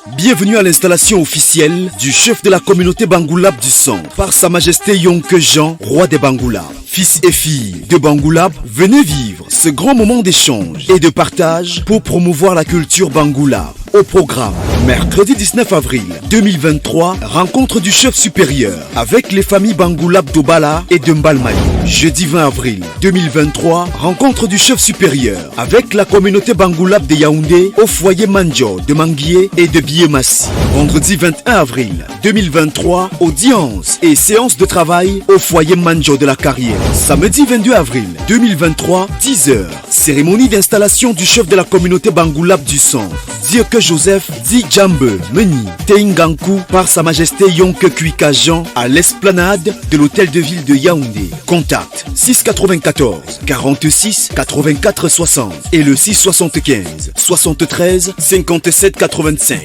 Bienvenue à l'installation officielle du chef de la communauté Bangoulab du centre, par Sa Majesté Yonke Jean, roi des Bangoulab. Fils et filles de Bangoulab, venez vivre ce grand moment d'échange et de partage pour promouvoir la culture Bangoulab. Au programme, mercredi 19 avril 2023, rencontre du chef supérieur avec les familles Bangoulab d'Obala et de Mbalmaï. Jeudi 20 avril 2023, rencontre du chef supérieur avec la communauté Bangoulab de Yaoundé au foyer Manjo de Manguié et de Biémassi. Vendredi 21 avril 2023, audience et séance de travail au foyer Manjo de la Carrière. Samedi 22 avril 2023, 10h, cérémonie d'installation du chef de la communauté Bangoulab du centre, Dieuke Joseph Di Djambe Meni Teingankou, par Sa Majesté Yonke Kuika Jean à l'esplanade de l'hôtel de ville de Yaoundé. Contact 694 46 84 60 et le 675 73 57 85.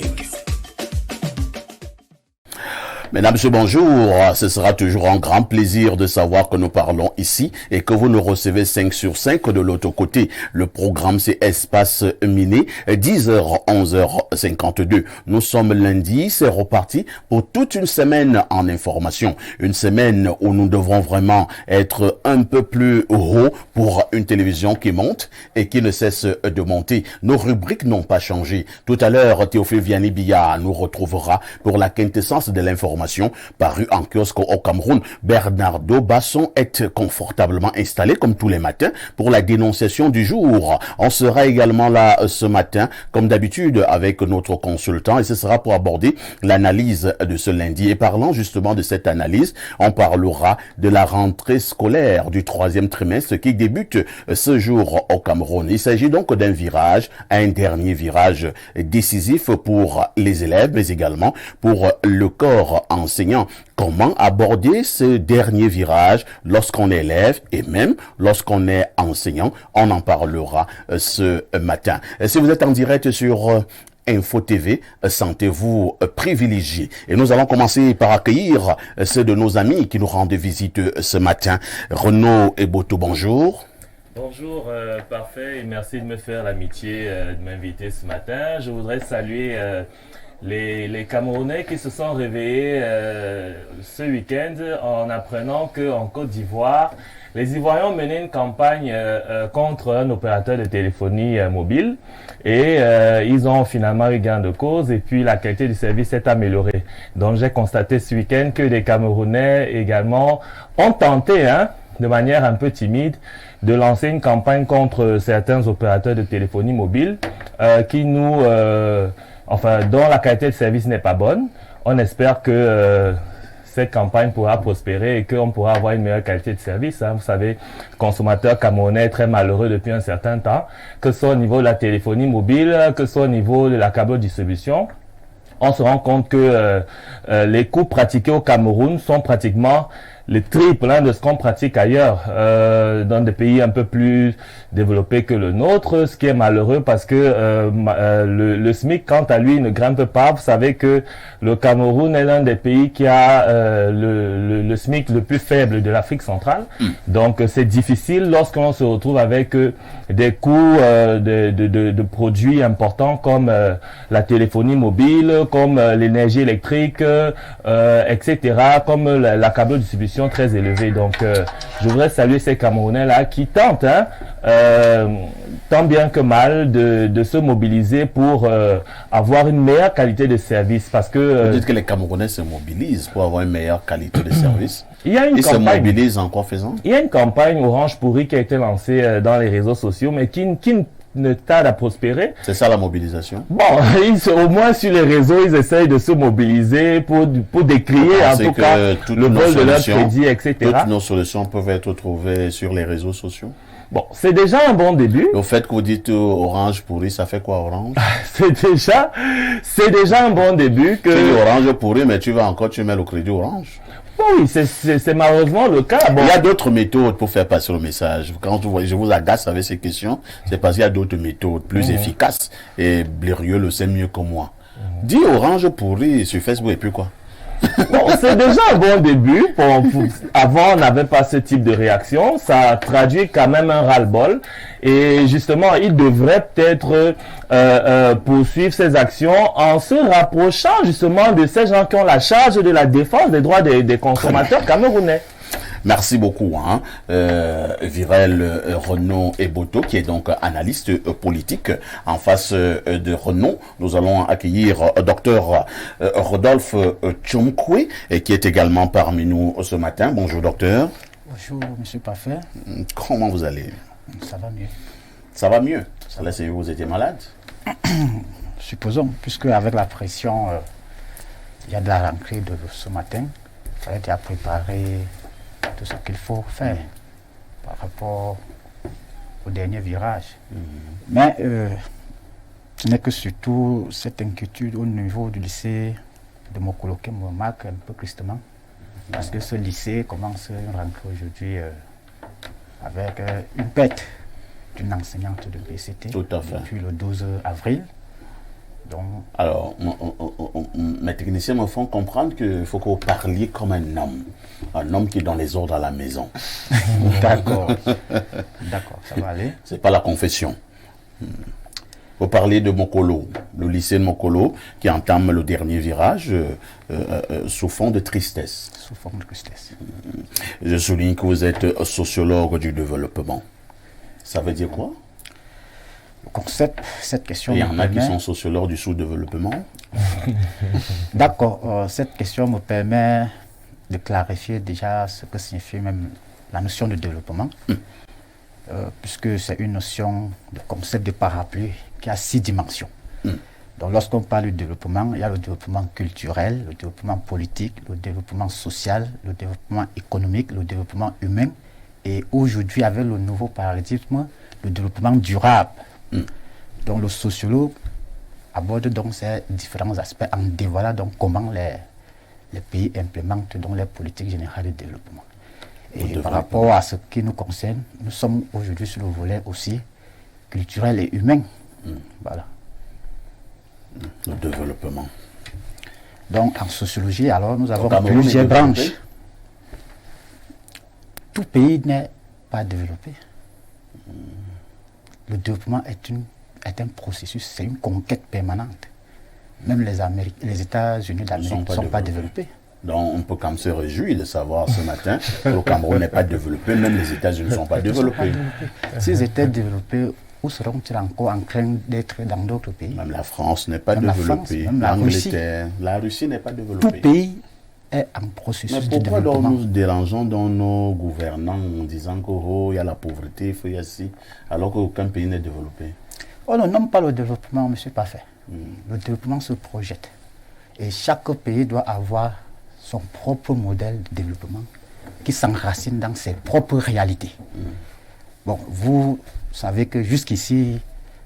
Mesdames, Messieurs, bonjour. Ce sera toujours un grand plaisir de savoir que nous parlons ici et que vous nous recevez 5 sur 5 de l'autre côté. Le programme, c'est Espace Miné, 10h, 11h52. Nous sommes lundi, c'est reparti pour toute une semaine en information. Une semaine où nous devrons vraiment être un peu plus haut pour une télévision qui monte et qui ne cesse de monter. Nos rubriques n'ont pas changé. Tout à l'heure, Théophile Vianney-Billa nous retrouvera pour la quintessence de l'information paru en kiosque au Cameroun. Bernardo Basson est confortablement installé comme tous les matins pour la dénonciation du jour. On sera également là ce matin comme d'habitude avec notre consultant et ce sera pour aborder l'analyse de ce lundi. Et parlant justement de cette analyse, on parlera de la rentrée scolaire du 3e trimestre qui débute ce jour au Cameroun. Il s'agit donc d'un virage, un dernier virage décisif pour les élèves mais également pour le corps enseignant. Comment aborder ce dernier virage lorsqu'on est élève et même lorsqu'on est enseignant? On en parlera ce matin. Si vous êtes en direct sur Info TV, sentez-vous privilégié. Et nous allons commencer par accueillir ceux de nos amis qui nous rendent visite ce matin. Renaud Eboto, bonjour. Bonjour, parfait, et merci de me faire l'amitié de m'inviter ce matin. Je voudrais saluer les Camerounais qui se sont réveillés ce week-end en apprenant qu'en Côte d'Ivoire, les Ivoiriens ont mené une campagne contre un opérateur de téléphonie mobile et ils ont finalement eu gain de cause et puis la qualité du service s'est améliorée. Donc j'ai constaté ce week-end que des Camerounais également ont tenté, de manière un peu timide, de lancer une campagne contre certains opérateurs de téléphonie mobile qui nous... dont la qualité de service n'est pas bonne. On espère que cette campagne pourra prospérer et qu'on pourra avoir une meilleure qualité de service. Vous savez, le consommateur camerounais est très malheureux depuis un certain temps, que ce soit au niveau de la téléphonie mobile, que ce soit au niveau de la câble-distribution. On se rend compte que les coûts pratiqués au Cameroun sont pratiquement le triple de ce qu'on pratique ailleurs, dans des pays un peu plus développés que le nôtre, ce qui est malheureux parce que le SMIC, quant à lui, ne grimpe pas. Vous savez que le Cameroun est l'un des pays qui a le SMIC le plus faible de l'Afrique centrale. Donc c'est difficile lorsqu'on se retrouve avec des coûts de produits importants comme la téléphonie mobile, comme l'énergie électrique, etc., comme la câble distribution très élevée. Donc je voudrais saluer ces Camerounais là qui tentent tant bien que mal de se mobiliser pour avoir une meilleure qualité de service, parce que vous dites que les Camerounais se mobilisent pour avoir une meilleure qualité de service. Ils se mobilisent en quoi faisant? Il y a une campagne Orange Pourri qui a été lancée dans les réseaux sociaux mais qui ne tarde à prospérer. C'est ça la mobilisation? Bon, au moins sur les réseaux, ils essayent de se mobiliser pour décrier en tout cas le vol de leur crédit, etc. Toutes nos solutions peuvent être trouvées sur les réseaux sociaux. Bon, c'est déjà un bon début. Au fait que vous dites Orange pourri, ça fait quoi Orange? c'est déjà un bon début que... Tu dis Orange pourri, mais tu mets le crédit Orange. Oui, c'est malheureusement le cas. Bon. Il y a d'autres méthodes pour faire passer le message. Quand je vous agace avec ces questions, c'est parce qu'il y a d'autres méthodes plus efficaces. Et Blérieux le sait mieux que moi. Dis Orange pourri sur Facebook et puis quoi? Bon, c'est déjà un bon début. Avant, on n'avait pas ce type de réaction. Ça traduit quand même un ras-le-bol. Et justement, il devrait peut-être poursuivre ses actions en se rapprochant justement de ces gens qui ont la charge de la défense des droits des consommateurs camerounais. Merci beaucoup, Virel Renaud Eboto, qui est donc analyste politique. En face de Renaud, nous allons accueillir Dr Rodolphe Tchomkwe, qui est également parmi nous ce matin. Bonjour, docteur. Bonjour, monsieur Parfait. Comment vous allez? Ça va mieux. Ça va mieux? Là, c'est vous étiez malade? Supposons, puisque avec la pression, il y a de la rentrée de ce matin, il fallait déjà préparer tout ce qu'il faut faire par rapport au dernier virage. Mais ce n'est que surtout cette inquiétude au niveau du lycée de Mokolo qui me marque un peu tristement, parce que ce lycée commence une rentrée aujourd'hui avec une perte d'une enseignante de BCT depuis le 12 avril. Donc, alors, mes techniciens me font comprendre qu'il faut que vous parliez comme un homme qui est dans les ordres à la maison. D'accord, d'accord, ça va aller. C'est pas la confession. Vous parlez de Mokolo, le lycée de Mokolo, qui entame le dernier virage sous fond de tristesse. Sous forme de tristesse. Je souligne que vous êtes sociologue du développement. Ça veut dire quoi? Le concept, cette question. Il y en a qui sont sociologues du sous-développement. D'accord, cette question me permet de clarifier déjà ce que signifie même la notion de développement, puisque c'est une notion de concept de parapluie qui a 6 dimensions. Donc lorsqu'on parle de développement, il y a le développement culturel, le développement politique, le développement social, le développement économique, le développement humain, et aujourd'hui avec le nouveau paradigme, le développement durable. Donc le sociologue aborde donc ces différents aspects en dévoilant donc comment les pays implémentent donc les politiques générales de développement. Et par rapport à ce qui nous concerne, nous sommes aujourd'hui sur le volet aussi culturel et humain. Voilà. Le développement. Donc en sociologie, alors nous avons plusieurs branches. Tout pays n'est pas développé. Le développement est un processus, c'est une conquête permanente. Même les États-Unis d'Amérique ne sont pas développés. Donc on peut quand même se réjouir de savoir ce matin que le Cameroun n'est pas développé, même les États-Unis ne sont pas développés. S'ils étaient développés, où seront-ils encore en train d'être dans d'autres pays? Même la France n'est pas développée, l'Angleterre, la Russie n'est pas développée. Tout pays est en processus de développement. Pourquoi nous dérangeons dans nos gouvernants en disant qu'il y a la pauvreté, il faut y aller, alors qu'aucun pays n'est développé? Oh non, non pas le développement, monsieur Parfait. Le développement se projette. Et chaque pays doit avoir son propre modèle de développement qui s'enracine dans ses propres réalités. Bon, vous savez que jusqu'ici,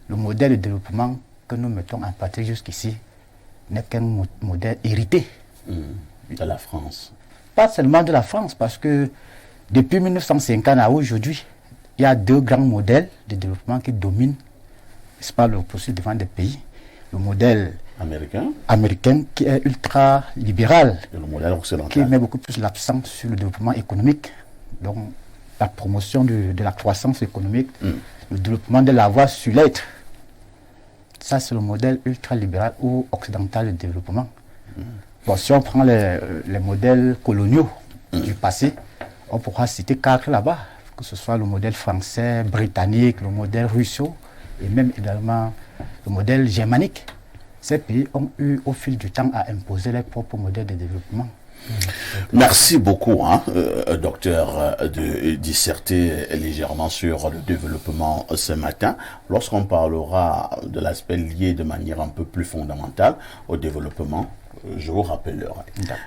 le modèle de développement que nous mettons en pratique jusqu'ici n'est qu'un modèle hérité. De la France. Pas seulement de la France, parce que depuis 1950 à aujourd'hui, il y a 2 grands modèles de développement qui dominent, n'est-ce pas, le processus devant des pays. Le modèle américain qui est ultra libéral, et le modèle occidental qui met beaucoup plus l'accent sur le développement économique, donc la promotion de la croissance économique, le développement de la voie sur l'être. Ça, c'est le modèle ultra-libéral ou occidental de développement. Bon, si on prend les modèles coloniaux du passé, on pourra citer 4 là-bas, que ce soit le modèle français, britannique, le modèle russe et même également le modèle germanique. Ces pays ont eu au fil du temps à imposer leurs propres modèles de développement. Merci beaucoup, docteur, de disserter légèrement sur le développement ce matin. Lorsqu'on parlera de l'aspect lié de manière un peu plus fondamentale au développement, je vous rappellerai.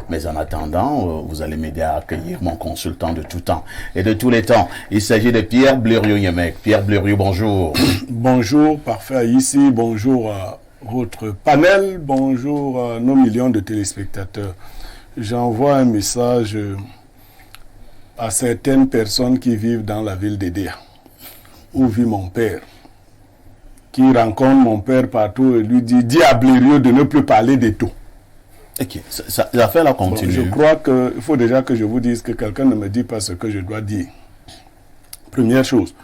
Mais en attendant, vous allez m'aider à accueillir mon consultant de tout temps et de tous les temps. Il s'agit de Pierre Blériot-Yemek. Pierre Blériot, bonjour. Bonjour, parfait ici. Bonjour à votre panel. Bonjour à nos millions de téléspectateurs. J'envoie un message à certaines personnes qui vivent dans la ville d'Edea, où vit mon père, qui rencontre mon père partout et lui dit « Dis à Blériot de ne plus parler des taux ». Ok, l'affaire là continue. Je crois qu'il faut déjà que je vous dise que quelqu'un ne me dit pas ce que je dois dire. Première chose.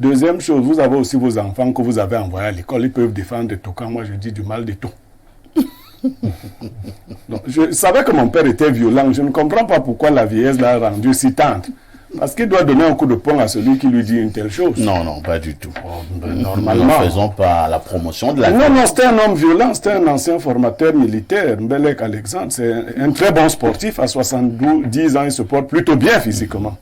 Deuxième chose, vous avez aussi vos enfants que vous avez envoyés à l'école. Ils peuvent défendre tout quand moi je dis du mal de tout. Donc, je savais que mon père était violent. Je ne comprends pas pourquoi la vieillesse l'a rendu si tendre. Parce qu'il doit donner un coup de poing à celui qui lui dit une telle chose. Non, non, pas du tout. Normalement. Nous ne faisons pas la promotion de la... Non, non, c'était un homme violent. C'était un ancien formateur militaire. Mbelek Alexandre, c'est un très bon sportif. À 70 ans, il se porte plutôt bien physiquement.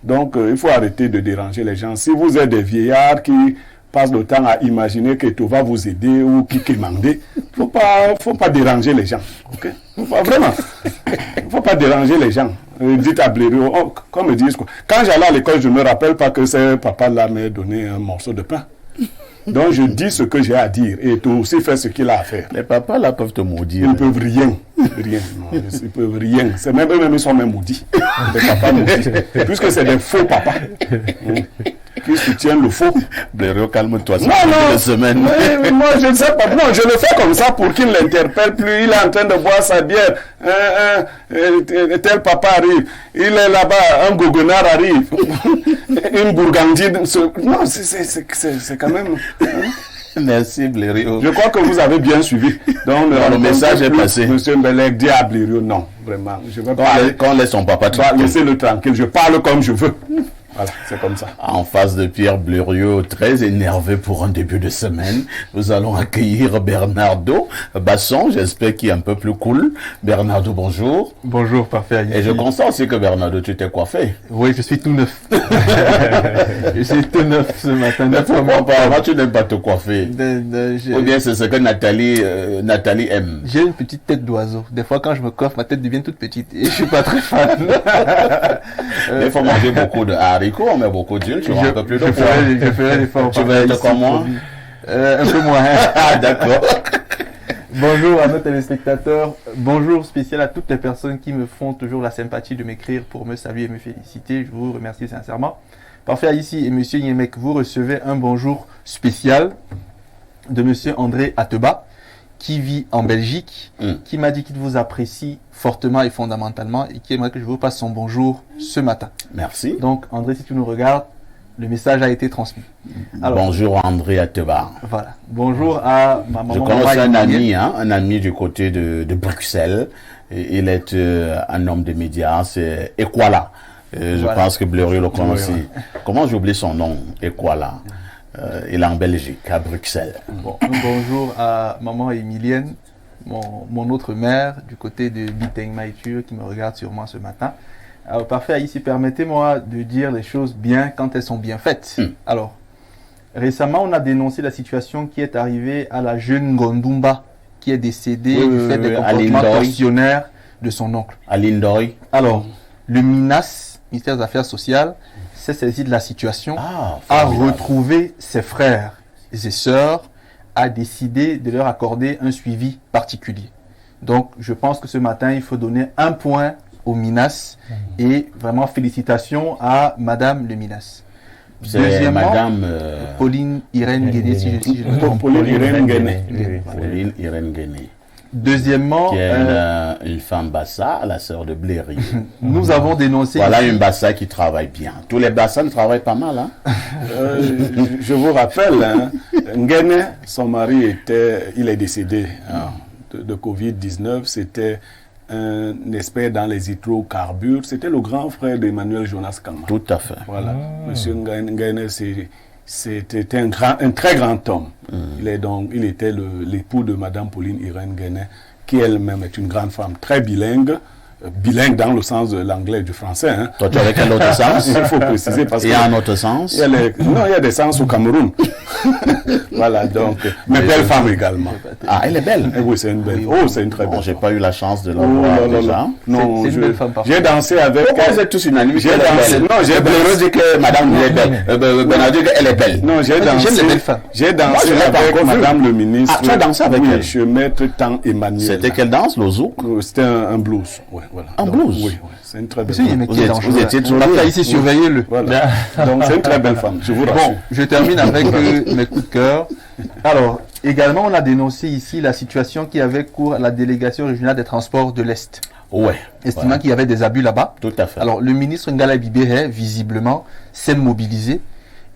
Donc, il faut arrêter de déranger les gens. Si vous êtes des vieillards qui passent le temps à imaginer que tout va vous aider ou qui mandé, faut pas déranger les gens. Ok? Vraiment. Faut pas déranger les gens. Dites à Blériot, comme me disent quoi. Quand j'allais à l'école, je ne me rappelle pas que ce papa-là m'a donné un morceau de pain. Donc, je dis ce que j'ai à dire et tu aussi fais ce qu'il a à faire. Les papas là peuvent te maudire. Ils ne peuvent rien. Rien. Non, ils peuvent rien. C'est même eux-mêmes, ils sont même maudits. Les papas maudits. Puisque c'est des faux papas. Qui soutiennent le faux. Blériot, calme-toi. Non, non. Mais, moi, je ne sais pas. Non, je le fais comme ça pour qu'il ne l'interpelle plus. Il est en train de boire sa bière. Tel papa arrive. Il est là-bas. Un goguenard arrive. Une bourgandine. Non, c'est quand même... Merci Blériot. Je crois que vous avez bien suivi. Donc, le message est passé. Monsieur Mbelek dit à Blériot, non, vraiment. Je veux pas. Quand on laisse son papa tranquille. Laissez-le tranquille. Je parle comme je veux. Voilà, c'est comme ça. En face de Pierre Blériot, très énervé pour un début de semaine, nous allons accueillir Bernardo Basson, j'espère qu'il est un peu plus cool. Bernardo, bonjour. Bonjour, parfait. Et je constate aussi que Bernardo, tu t'es coiffé. Oui, je suis tout neuf. Je suis tout neuf ce matin. Mais pourquoi pas, tu n'aimes pas te coiffer? Ou bien c'est ce que Nathalie aime. J'ai une petite tête d'oiseau. Des fois, quand je me coiffe, ma tête devient toute petite. Et je suis pas très fan. Il faut manger beaucoup de haricots, on met beaucoup d'huile, tu vois un peu plus de poids. Je ferai l'effort. Tu vas être comme moi? Un peu moins. Ah, d'accord. Bonjour à nos téléspectateurs. Bonjour spécial à toutes les personnes qui me font toujours la sympathie de m'écrire pour me saluer et me féliciter. Je vous remercie sincèrement. Parfait, ici et monsieur Yemek, vous recevez un bonjour spécial de monsieur André Ateba, qui vit en Belgique, qui m'a dit qu'il vous apprécie fortement et fondamentalement et qui aimerait que je vous passe son bonjour ce matin. Merci. Donc, André, si tu nous regardes, le message a été transmis. Alors, bonjour André Ateba. Voilà. Bonjour à ma maman. Je connais un ami du côté de Bruxelles. Il est un homme de médias, c'est Ekwala. Je pense que Blériot le connaît aussi. Comment j'oublie son nom? Ekwala. Il est en Belgique, à Bruxelles. Bon, bonjour à maman Emilienne, mon autre mère, du côté de Biteng Maïtur, qui me regarde sûrement ce matin. Alors, parfait, ici, permettez-moi de dire les choses bien quand elles sont bien faites. Alors, récemment, on a dénoncé la situation qui est arrivée à la jeune Gondumba, qui est décédée du fait des comportements torsionnaires de son oncle. À Lindoy. Alors, le MINAS, ministère des Affaires sociales, s'est saisi de la situation, a retrouvé ses frères et ses sœurs, a décidé de leur accorder un suivi particulier. Donc, je pense que ce matin, il faut donner un point au MINAS et vraiment félicitations à Madame le MINAS. Deuxièmement, Madame Pauline Irène Guéné, si je me trompe. Pauline Irène Guéné. Pauline Irène Guéné. Deuxièmement, qui est une femme Bassa, la sœur de Blériot. Nous avons dénoncé. Voilà une Bassa qui travaille bien. Tous les Bassans travaillent pas mal, hein. Je vous rappelle, hein, Nguéné, son mari il est décédé de Covid-19. C'était un expert dans les hydrocarbures. C'était le grand frère d'Emmanuel Jonas Kama. Tout à fait. Voilà. Monsieur Nguéné, c'était un très grand homme. Il était l'époux de Madame Pauline Irène Guéné, qui elle-même est une grande femme très bilingue. Bilingue dans le sens de l'anglais et du français. Hein. Toi, tu as quel autre sens? Il faut préciser parce qu'il y a un autre sens. Non, il y a des sens au Cameroun. Voilà, donc. Mais belle femme également. Ah, elle est belle. Oui, c'est une belle. Oh, c'est une très belle. J'ai pas eu la chance de la voir déjà. Non, c'est une belle femme. J'ai dansé avec. Pourquoi vous êtes tous unanimes? J'ai dansé. Non, j'ai dit que Madame est belle. Bernardo dit qu'elle est belle. Non, j'ai dansé. J'ai dansé avec Madame le ministre. Ah, tu as dansé avec elle? Oui, je maître Tant Emmanuel. C'était quelle danse, le zouk? C'était un blues. Ouais, voilà. Un blues? Oui, c'est une très belle femme. Vous étiez toujours là. Ici, surveillez-le. Voilà. Donc, c'est une très belle femme, je vous rassure. Bon, je termine avec mes coups de cœur. Alors, Également, on a dénoncé ici la situation qui avait cours à la délégation régionale des transports de l'Est, Ouais. estimant Ouais. qu'il y avait des abus là-bas. Tout à fait. Alors, le ministre Ngala Bibere, visiblement, s'est mobilisé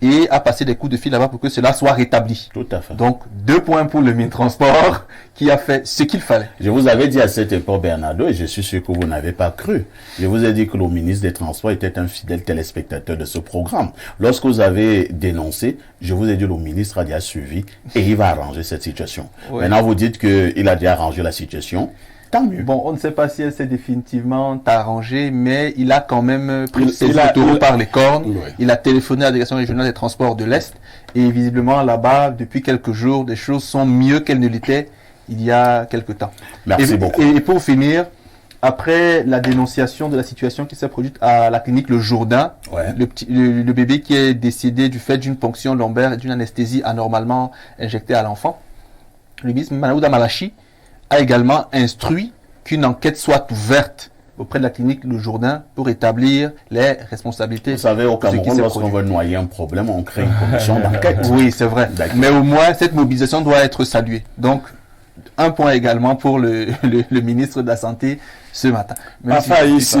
et a passé des coups de fil là-bas pour que cela soit rétabli. Tout à fait. Donc, 2 points pour le ministre Transport qui a fait ce qu'il fallait. Je vous avais dit à cette époque, Bernardo, et je suis sûr que vous n'avez pas cru. Je vous ai dit que le ministre des Transports était un fidèle téléspectateur de ce programme. Lorsque vous avez dénoncé, je vous ai dit le ministre a déjà suivi et il va arranger cette situation. Ouais. Maintenant, vous dites qu'il a déjà arrangé la situation. Tant mieux. Bon, on ne sait pas si elle s'est définitivement arrangée, mais il a quand même pris Il- ses il a- taureaux il- par les cornes. Ouais. Il a téléphoné à la délégation régionale des transports de l'Est. Et visiblement, là-bas, depuis quelques jours, les choses sont mieux qu'elles ne l'étaient il y a quelque temps. Merci et, beaucoup. Et pour finir, après la dénonciation de la situation qui s'est produite à la clinique Le Jourdain, Ouais. le bébé qui est décédé du fait d'une ponction lombaire et d'une anesthésie anormalement injectée à l'enfant, le ministre Manaouda Malachi a également instruit qu'une enquête soit ouverte auprès de la clinique Le Jourdain pour établir les responsabilités. Vous savez, au de ce qui Cameroun, s'est lorsqu'on produit. veut noyer un problème, on crée une commission d'enquête. Oui, c'est vrai. D'accord. Mais au moins, cette mobilisation doit être saluée. Donc, un point également pour le ministre de la Santé ce matin. Même Enfin, si- ici,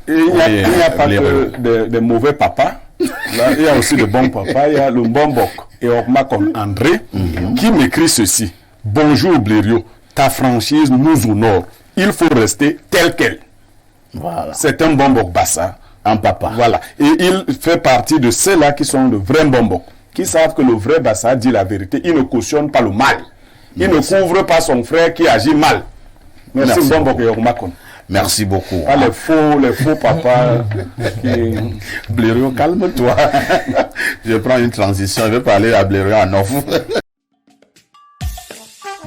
Et il n'y a pas que des mauvais papas. Là, il y a aussi de bons papas. Il y a le Mbombok et Orma comme André qui m'écrit ceci. Bonjour Blériot, ta franchise nous honore. Il faut rester tel quel. Voilà. C'est un Mbombok Bassa. Un papa. Voilà. Et il fait partie de ceux-là qui sont le vrai Mbombok, qui savent que le vrai Bassa dit la vérité. Il ne cautionne pas le mal. Il ne couvre pas son frère qui agit mal. Merci Merci Mbombok beaucoup. et Orma Kon. Merci beaucoup. Pas les faux papas qui... Blériot, calme-toi. Je prends une transition. Je vais parler à Blériot en off.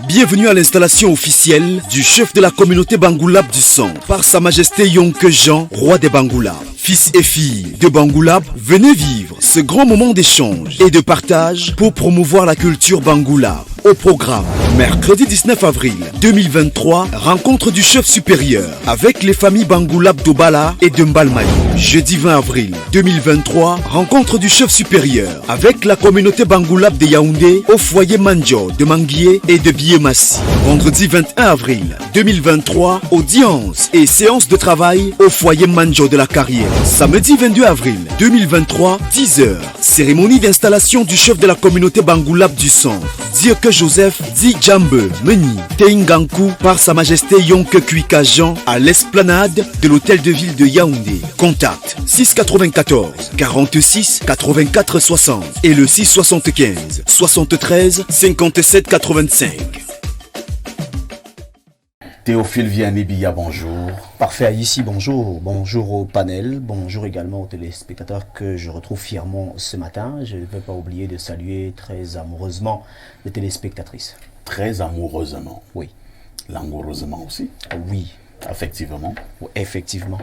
Bienvenue à l'installation officielle du chef de la communauté Bangoulab du centre, par Sa Majesté Yonke Jean, roi des Bangoulab. Fils et filles de Bangoulab, venez vivre ce grand moment d'échange et de partage pour promouvoir la culture Bangoulab. Au programme, mercredi 19 avril 2023, rencontre du chef supérieur avec les familles Bangoulab d'Obala et de Mbalmaï. Jeudi 20 avril 2023, rencontre du chef supérieur avec la communauté Bangoulab de Yaoundé au foyer Manjo de Manguier et de Biémassi. Vendredi 21 avril 2023, audience et séance de travail au foyer Manjo de la Carrière. Samedi 22 avril 2023, 10h, cérémonie d'installation du chef de la communauté Bangoulab du centre, Dieuke Joseph Di Djambe Meni Teingankou, par Sa Majesté Yonke Kuika Jean à l'esplanade de l'hôtel de ville de Yaoundé. Contact 694 46 84 60 et le 675 73 57 85. Théophile Vianney-Billa, bonjour. Parfait, ici, bonjour. Bonjour au panel, bonjour également aux téléspectateurs que je retrouve fièrement ce matin. Je ne vais pas oublier de saluer très amoureusement les téléspectatrices. Très amoureusement. Oui, Langoureusement aussi. oui, Affectivement. effectivement.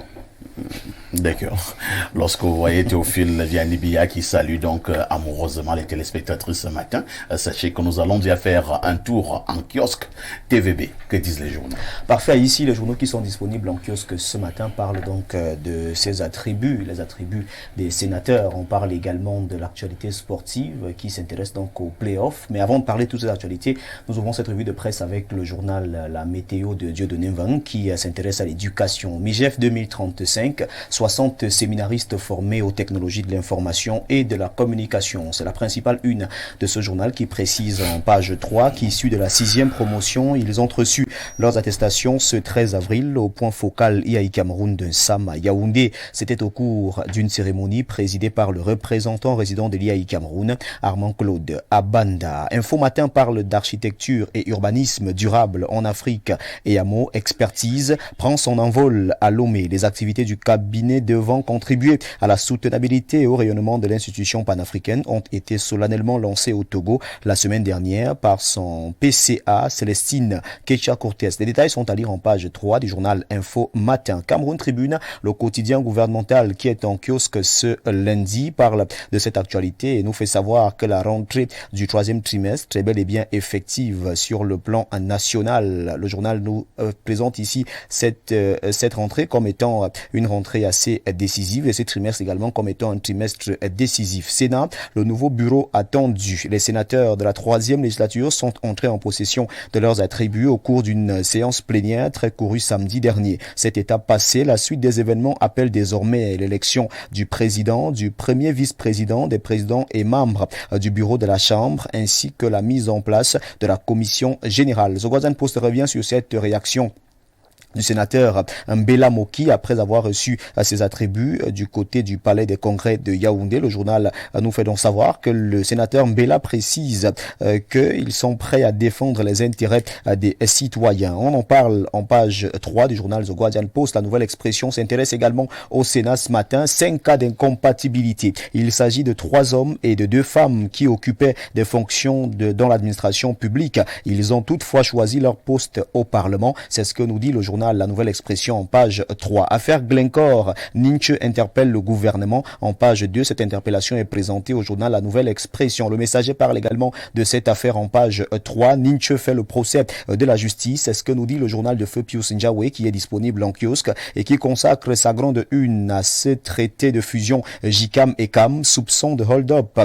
D'accord. Lorsque vous voyez Théophile Vianney-Billa qui salue donc amoureusement les téléspectatrices ce matin, sachez que nous allons déjà faire un tour en kiosque TVB. Que disent les journaux? Parfait, ici, les journaux qui sont disponibles en kiosque ce matin parlent donc de ces attributs, les attributs des sénateurs. On parle également de l'actualité sportive qui s'intéresse donc aux playoffs. Mais avant de parler de toutes ces actualités, nous ouvrons cette revue de presse avec le journal La Météo de Dieudonné Mvang qui s'intéresse à l'éducation. MIGEF 2035, 60 séminaristes formés aux technologies de l'information et de la communication. C'est la principale une de ce journal qui précise en page 3 qu'issus de la 6e promotion, ils ont reçu leurs attestations ce 13 avril au point focal IAI Cameroun de Sam à Yaoundé. C'était au cours d'une cérémonie présidée par le représentant résident de l'IAI Cameroun, Armand Claude Abanda. Info Matin parle d'architecture et urbanisme durable en Afrique et Amo Expertise prend son envol à Lomé. Les activités du cabinet devant contribuer à la soutenabilité et au rayonnement de l'institution panafricaine ont été solennellement lancées au Togo la semaine dernière par son PCA Célestine Kecha-Cortés. Les détails sont à lire en page 3 du journal Info Matin. Cameroun Tribune, le quotidien gouvernemental qui est en kiosque ce lundi, parle de cette actualité et nous fait savoir que la rentrée du 3e trimestre est bel et bien effective sur le plan national. Le journal nous présente ici cette rentrée comme étant une rentrée assez décisive et ce trimestre également comme étant un trimestre décisif. Sénat, le nouveau bureau attendu. Les sénateurs de la 3e législature sont entrés en possession de leurs attributs au cours d'une séance plénière très courue samedi dernier. Cette étape passée, la suite des événements appelle désormais l'élection du président, du premier vice-président, des présidents et membres du bureau de la Chambre, ainsi que la mise en place de la commission générale. The Guardian Post revient sur cette réaction du sénateur Mbela Moki après avoir reçu ses attributs du côté du palais des congrès de Yaoundé. Le journal nous fait donc savoir que le sénateur Mbela précise qu'ils sont prêts à défendre les intérêts des citoyens. On en parle en page 3 du journal The Guardian Post. La nouvelle expression s'intéresse également au Sénat ce matin. 5 cas d'incompatibilité. Il s'agit de 3 hommes et de 2 femmes qui occupaient des fonctions dans l'administration publique. Ils ont toutefois choisi leur poste au Parlement. C'est ce que nous dit le journal La Nouvelle Expression en page 3. Affaire Glencore, Ninche interpelle le gouvernement. En page 2, cette interpellation est présentée au journal La Nouvelle Expression. Le Messager parle également de cette affaire en page 3. Ninche fait le procès de la justice. C'est ce que nous dit le journal de Feu Pius Njawé qui est disponible en kiosque et qui consacre sa grande une à ce traité de fusion JICAM et CAM. Soupçon de hold-up.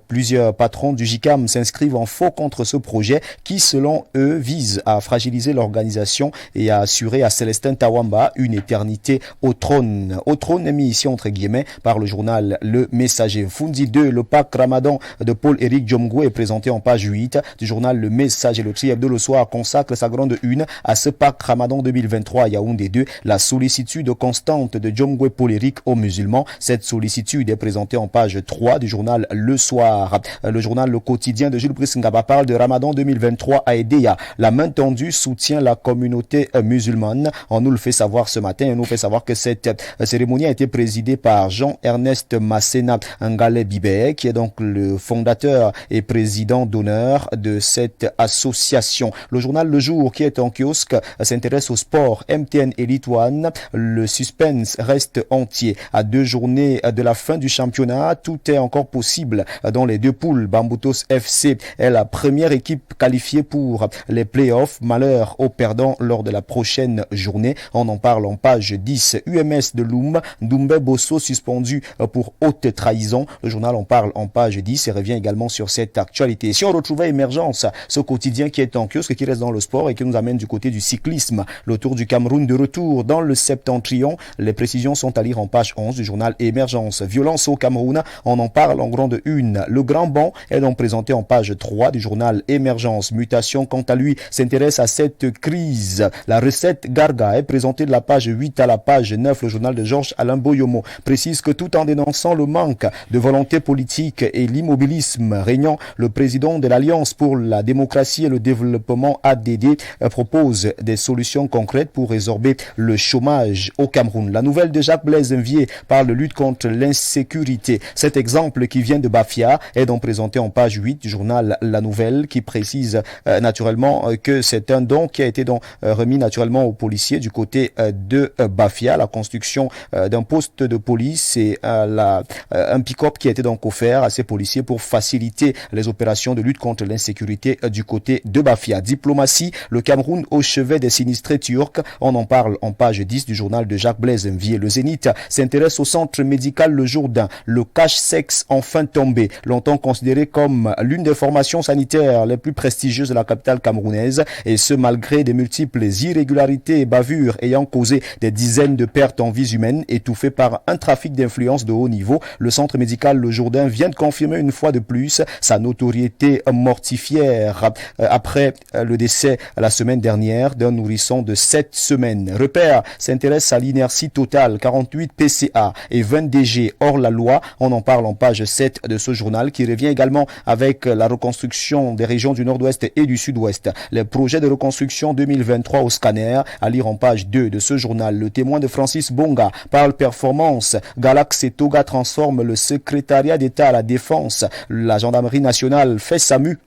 Plusieurs patrons du JICAM s'inscrivent en faux contre ce projet qui, selon eux, vise à fragiliser l'organisation et à assurer à Célestin Tawamba une éternité au trône. Au trône est mis ici entre guillemets par le journal Le Messager. Fundi 2, le pack Ramadan de Paul-Éric Diomgo est présenté en page 8 du journal Le Messager. Le Tri-Hebdo le soir consacre sa grande une à ce pack Ramadan 2023 à Yaoundé 2, la sollicitude constante de Diomgo et Paul-Éric aux musulmans. Cette sollicitude est présentée en page 3 du journal Le Soir. Le journal Le Quotidien de Jules Brice Ngaba parle de Ramadan 2023 à Edea. La main tendue soutient la communauté musulmane. On nous le fait savoir ce matin. On nous fait savoir que cette cérémonie a été présidée par Jean-Ernest Massena Ngale Bibé, qui est donc le fondateur et président d'honneur de cette association. Le journal Le Jour, qui est en kiosque, s'intéresse au sport. MTN Elite One, le suspense reste entier. À 2 journées de la fin du championnat, tout est encore possible dans les 2 poules. Bamboutos FC est la première équipe qualifiée pour les playoffs. Malheur aux perdants lors de la prochaine journée. On en parle en page 10. UMS de Loum, Doumbé Bosso suspendu pour haute trahison. Le journal en parle en page 10 et revient également sur cette actualité. Si on retrouvait Émergence, ce quotidien qui est en kiosque, qui reste dans le sport et qui nous amène du côté du cyclisme, le Tour du Cameroun de retour dans le Septentrion. Les précisions sont à lire en page 11 du journal Émergence. Violence au Cameroun, on en parle en grande une. Le Grand Banc est donc présenté en page 3 du journal Émergence. Mutation, quant à lui, s'intéresse à cette crise. La recette Garga est présenté de la page 8 à la page 9. Le journal de Georges Alain Boyomo précise que tout en dénonçant le manque de volonté politique et l'immobilisme régnant, le président de l'Alliance pour la démocratie et le développement ADD propose des solutions concrètes pour résorber le chômage au Cameroun. La nouvelle de Jacques Blaise Mvié parle de lutte contre l'insécurité. Cet exemple qui vient de Bafia est donc présenté en page 8 du journal La Nouvelle, qui précise naturellement que c'est un don qui a été donc remis naturellement aux policiers du côté de Bafia, la construction d'un poste de police et un pick-up qui a été donc offert à ces policiers pour faciliter les opérations de lutte contre l'insécurité du côté de Bafia. Diplomatie, le Cameroun au chevet des sinistrés turcs. On en parle en page 10 du journal de Jacques Blaise Mvié. Le Zénith s'intéresse au centre médical Le Jourdain. Le cache-sexe enfin tombé, longtemps considéré comme l'une des formations sanitaires les plus prestigieuses de la capitale camerounaise, et ce malgré des multiples irrégularités et bavures ayant causé des dizaines de pertes en vies humaines étouffées par un trafic d'influence de haut niveau. Le centre médical Le Jourdain vient de confirmer une fois de plus sa notoriété mortifière après le décès la semaine dernière d'un nourrisson de 7 semaines. Repère s'intéresse à l'inertie totale, 48 PCA et 20 DG hors la loi. On en parle en page 7 de ce journal, qui revient également avec la reconstruction des régions du nord-ouest et du sud-ouest. Les projets de reconstruction 2023 au scanner, à lire en page 2 de ce journal. Le Témoin de Francis Bonga parle performance. Galax et Toga transforment le secrétariat d'État à la défense. La gendarmerie nationale fait sa mue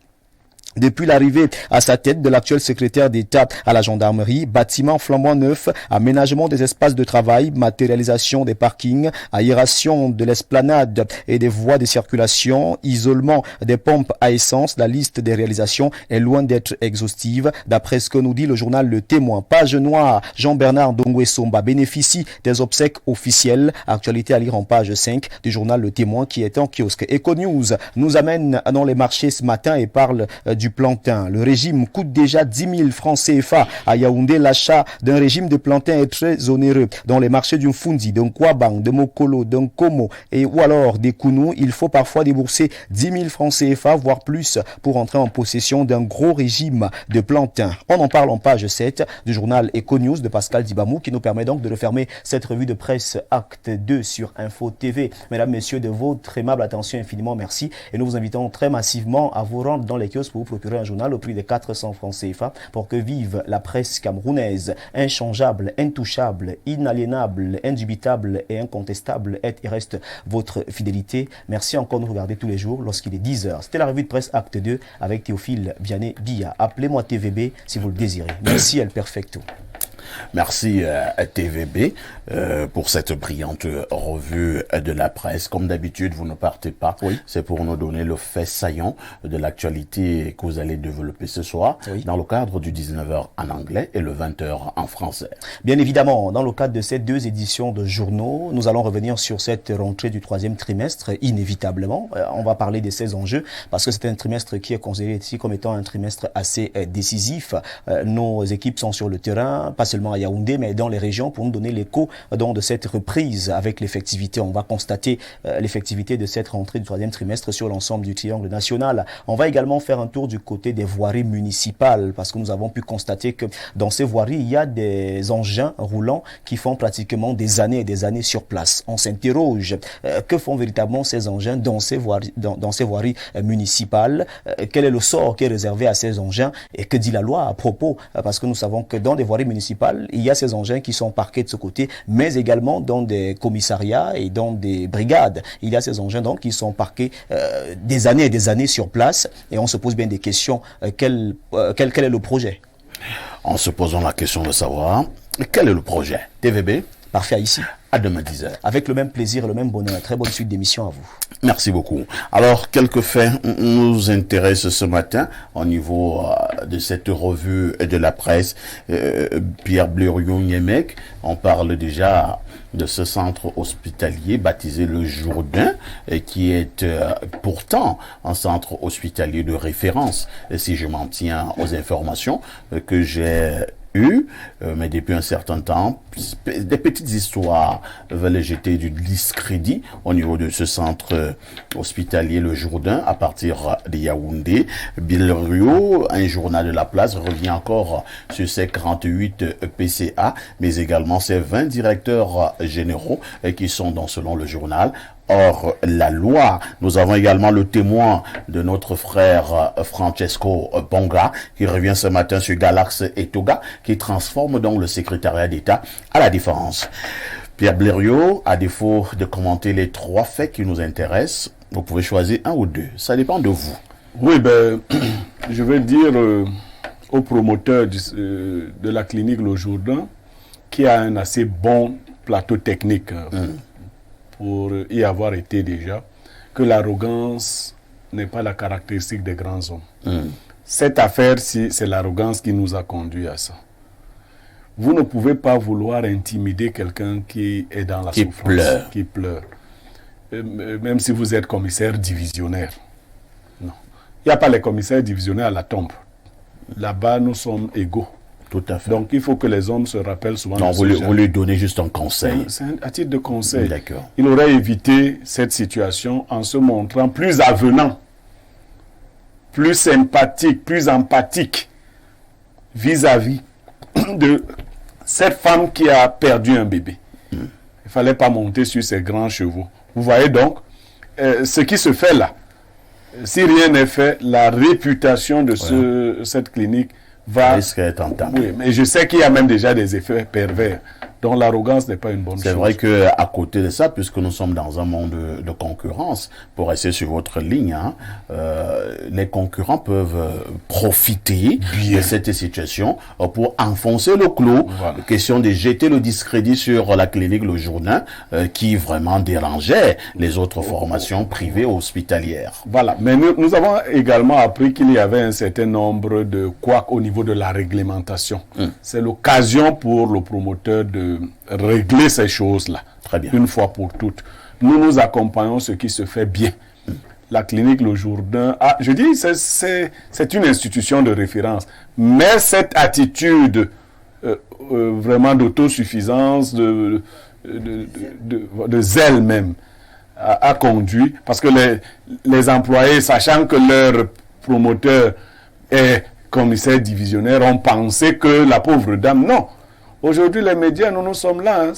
Depuis l'arrivée à sa tête de l'actuel secrétaire d'État à la gendarmerie, bâtiment flambant neuf, aménagement des espaces de travail, matérialisation des parkings, aération de l'esplanade et des voies de circulation, isolement des pompes à essence, la liste des réalisations est loin d'être exhaustive. D'après ce que nous dit le journal Le Témoin, page noire, Jean-Bernard Dongwe Somba bénéficie des obsèques officielles. Actualité à lire en page 5 du journal Le Témoin qui est en kiosque. Econews nous amène dans les marchés ce matin et parle du plantain. Le régime coûte déjà 10 000 francs CFA à Yaoundé. L'achat d'un régime de plantain est très onéreux. Dans les marchés d'un Fundi, d'un Kwabang, de Mokolo, d'un Komo ou alors des Kounou, il faut parfois débourser 10 000 francs CFA, voire plus, pour entrer en possession d'un gros régime de plantain. On en parle en page 7 du journal Econews de Pascal Dibamou qui nous permet donc de refermer cette revue de presse Acte 2 sur Info TV. Mesdames, messieurs, de votre aimable attention, infiniment merci. Et nous vous invitons très massivement à vous rendre dans les kiosques pour vous procurer un journal au prix de 400 francs CFA pour que vive la presse camerounaise. Inchangeable, intouchable, inaliénable, indubitable et incontestable est et reste votre fidélité. Merci encore de nous regarder tous les jours lorsqu'il est 10h. C'était la revue de presse Acte 2 avec Théophile Vianney Billa. Appelez-moi TVB si vous le désirez. Merci El Perfecto. Merci TVB pour cette brillante revue de la presse. Comme d'habitude, vous ne partez pas. Oui. C'est pour nous donner le fait saillant de l'actualité que vous allez développer ce soir dans le cadre du 19h en anglais et le 20h en français. Bien évidemment, dans le cadre de ces deux éditions de journaux, nous allons revenir sur cette rentrée du troisième trimestre, inévitablement. On va parler de ces enjeux parce que c'est un trimestre qui est considéré ici comme étant un trimestre assez décisif. Nos équipes sont sur le terrain, pas seulement à Yaoundé, mais dans les régions pour nous donner l'écho de cette reprise avec l'effectivité. On va constater l'effectivité de cette rentrée du troisième trimestre sur l'ensemble du triangle national. On va également faire un tour du côté des voiries municipales parce que nous avons pu constater que dans ces voiries, il y a des engins roulants qui font pratiquement des années et des années sur place. On s'interroge, que font véritablement ces engins dans ces voiries municipales? Quel est le sort qui est réservé à ces engins et que dit la loi à propos? Parce que nous savons que dans des voiries municipales, il y a ces engins qui sont parqués de ce côté, mais également dans des commissariats et dans des brigades. Il y a ces engins donc qui sont parqués des années et des années sur place et on se pose bien des questions. Quel est le projet? En se posant la question de savoir quel est le projet. TVB. Parfait, ici. À demain 10h. Avec le même plaisir et le même bonheur. Très bonne suite d'émission à vous. Merci beaucoup. Alors, quelques faits nous intéressent ce matin au niveau de cette revue de la presse. Pierre Blériot-Niemek, on parle déjà de ce centre hospitalier baptisé le Jourdain, qui est pourtant un centre hospitalier de référence, si je m'en tiens aux informations que j'ai mais depuis un certain temps, des petites histoires veulent jeter du discrédit au niveau de ce centre hospitalier Le Jourdain à partir de Yaoundé. Blériot, un journal de la place, revient encore sur ses 48 PCA, mais également ses 20 directeurs généraux qui sont dans, selon le journal, hors la loi. Nous avons également le témoin de notre frère Francesco Bonga qui revient ce matin sur Galax et Toga qui transforme donc le secrétariat d'État à la défense. Pierre Blériot, à défaut de commenter les trois faits qui nous intéressent, vous pouvez choisir un ou deux. Ça dépend de vous. Oui, je vais dire au promoteur de la clinique Le Jourdain qui a un assez bon plateau technique pour y avoir été déjà, que l'arrogance n'est pas la caractéristique des grands hommes. Cette affaire-ci, c'est l'arrogance qui nous a conduit à ça. Vous ne pouvez pas vouloir intimider quelqu'un qui est dans la souffrance, qui pleure. Même si vous êtes commissaire divisionnaire. Non. Il n'y a pas les commissaires divisionnaires à la tombe. Là-bas, nous sommes égaux. Tout à fait. Donc, il faut que les hommes se rappellent souvent. Non, vous lui donnez juste un conseil. C'est à titre de conseil. D'accord. Il aurait évité cette situation en se montrant plus avenant, plus sympathique, plus empathique vis-à-vis de cette femme qui a perdu un bébé. Il ne fallait pas monter sur ses grands chevaux. Vous voyez donc, ce qui se fait là, si rien n'est fait, la réputation de cette clinique va... risque d'être entamé. Oui, mais je sais qu'il y a même déjà des effets pervers Donc l'arrogance n'est pas une bonne chose. C'est vrai qu'à côté de ça, puisque nous sommes dans un monde de concurrence, pour rester sur votre ligne, hein, les concurrents peuvent profiter de cette situation pour enfoncer le clou. Voilà. Question de jeter le discrédit sur la clinique Le Jourdain qui vraiment dérangeait les autres formations privées hospitalières. Voilà, mais nous avons également appris qu'il y avait un certain nombre de couacs au niveau de la réglementation. C'est l'occasion pour le promoteur de régler ces choses-là. Très bien. Une fois pour toutes. Nous accompagnons ce qui se fait bien. La clinique Le Jourdain, je dis, c'est une institution de référence. Mais cette attitude vraiment d'autosuffisance, de zèle même, a conduit, parce que les employés, sachant que leur promoteur est commissaire divisionnaire, ont pensé que la pauvre dame, non. Aujourd'hui, les médias, nous sommes là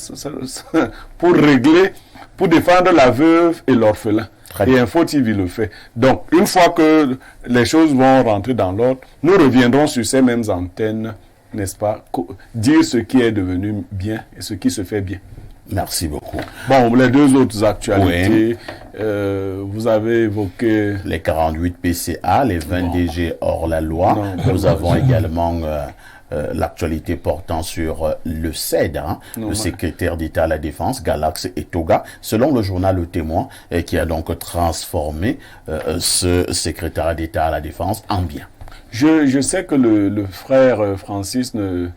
pour régler, pour défendre la veuve et l'orphelin. Et Info TV le fait. Donc, une fois que les choses vont rentrer dans l'ordre, nous reviendrons sur ces mêmes antennes, n'est-ce pas, dire ce qui est devenu bien et ce qui se fait bien. Merci beaucoup. Bon, les deux autres actualités, vous avez évoqué... Les 48 PCA, les 20 DG hors la loi. Nous avons également l'actualité portant sur le CED, le secrétaire d'État à la Défense, Galax Etoga, selon le journal Le Témoin, qui a donc transformé ce secrétaire d'État à la Défense en bien. Je sais que le frère Francis ne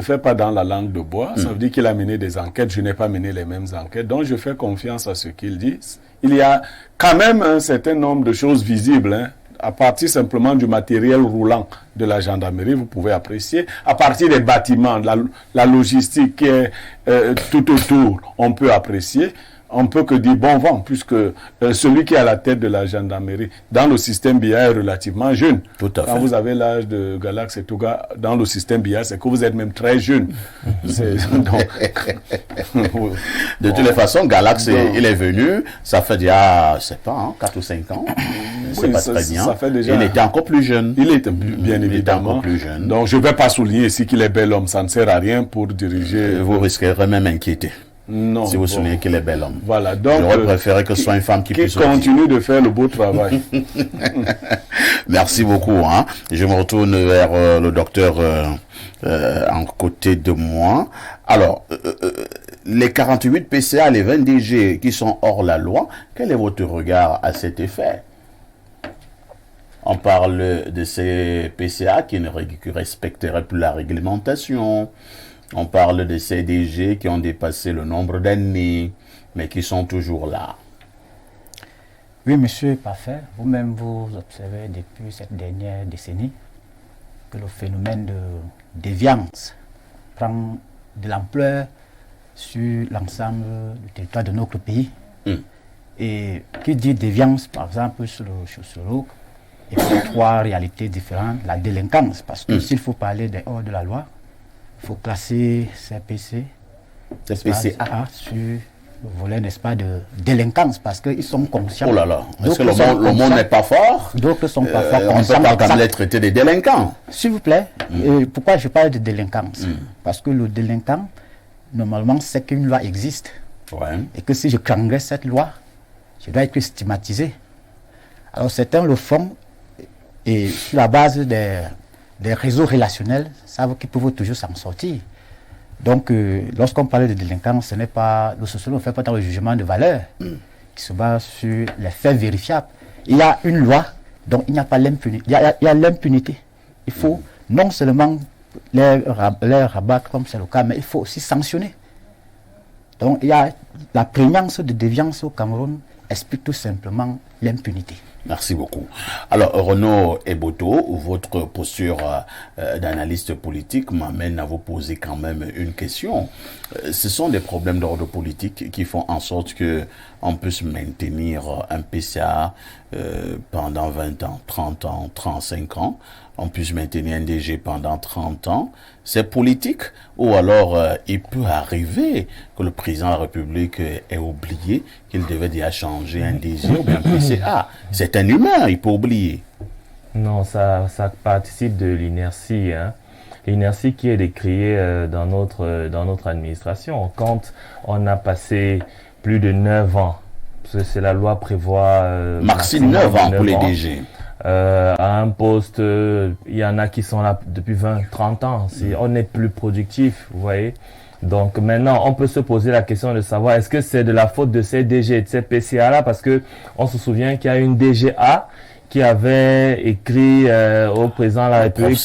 fait pas dans la langue de bois. Ça veut dire qu'il a mené des enquêtes. Je n'ai pas mené les mêmes enquêtes. Donc, je fais confiance à ce qu'il dit. Il y a quand même un certain nombre de choses visibles, à partir simplement du matériel roulant de la gendarmerie, vous pouvez apprécier. À partir des bâtiments, la logistique qui est tout autour, on peut apprécier. On peut que dire bon vent, puisque celui qui est à la tête de la gendarmerie dans le système BIA est relativement jeune. Tout à fait. Quand vous avez l'âge de Galax et Toga dans le système BIA, c'est que vous êtes même très jeune. De toutes les façons, Galax, il est venu, ça fait déjà, je sais pas, 4 ou 5 ans. C'est pas très bien. Ça fait déjà, il était encore plus jeune. Il était bien évidemment. Il était encore plus jeune. Donc je ne vais pas souligner ici qu'il est bel homme. Ça ne sert à rien pour diriger. Vous risquerez même inquiéter. Non. Si vous souvenez qu'il est bel homme. Voilà. Donc, j'aurais préféré que ce soit une femme qui puisse continue de faire le beau travail. Merci beaucoup. Je me retourne vers le docteur en côté de moi. Alors, les 48 PCA, les 20 DG qui sont hors la loi, quel est votre regard à cet effet? On parle de ces PCA qui ne respecteraient plus la réglementation. On parle de ces DG qui ont dépassé le nombre d'années, mais qui sont toujours là. Oui, monsieur, parfait. Vous-même, vous observez depuis cette dernière décennie que le phénomène de déviance prend de l'ampleur sur l'ensemble du territoire de notre pays. Et qui dit déviance, par exemple, sur le sociologue, il y a 3 réalités différentes. La délinquance, parce que s'il faut parler des hors de la loi, il faut classer ces PCA sur le volet, n'est-ce pas, de délinquance, parce qu'ils sont conscients. Oh là là, est-ce que le monde n'est pas fort? D'autres sont pas forts. On ne peut pas quand même les traiter des délinquants. S'il vous plaît, pourquoi je parle de délinquance? Parce que le délinquant, normalement, c'est qu'une loi existe. Et que si je transgresse cette loi, je dois être stigmatisé. Alors certains le font, et sur la base des réseaux relationnels, savent qu'ils peuvent toujours s'en sortir. Donc, lorsqu'on parle de délinquance, ce n'est pas, le sociologue ne fait pas dans le jugement de valeur, qui se base sur les faits vérifiables. Il y a une loi, donc il n'y a pas l'impunité. Il y a l'impunité. Il faut non seulement les rabattre comme c'est le cas, mais il faut aussi sanctionner. Donc, il y a la prégnance de déviance au Cameroun explique tout simplement l'impunité. Merci beaucoup. Alors, Renaud Eboto, votre posture d'analyste politique m'amène à vous poser quand même une question. Ce sont des problèmes d'ordre politique qui font en sorte qu'on puisse maintenir un PCA pendant 20 ans, 30 ans, 35 ans. On puisse maintenir un DG pendant 30 ans. C'est politique ou alors il peut arriver que le président de la République ait oublié qu'il devait déjà changer un DG ou bien un PCA. C'est un humain, il peut oublier. Non, ça participe de l'inertie. L'inertie qui est décriée dans notre administration. Quand on a passé plus de 9 ans, parce que c'est la loi prévoit... maximum 9 ans pour les DG. À un poste, il y en a qui sont là depuis 20, 30 ans. On est plus productif, vous voyez. Donc maintenant, on peut se poser la question de savoir est-ce que c'est de la faute de ces DG et de ces PCA-là, parce que on se souvient qu'il y a une DGA qui avait écrit au président de la République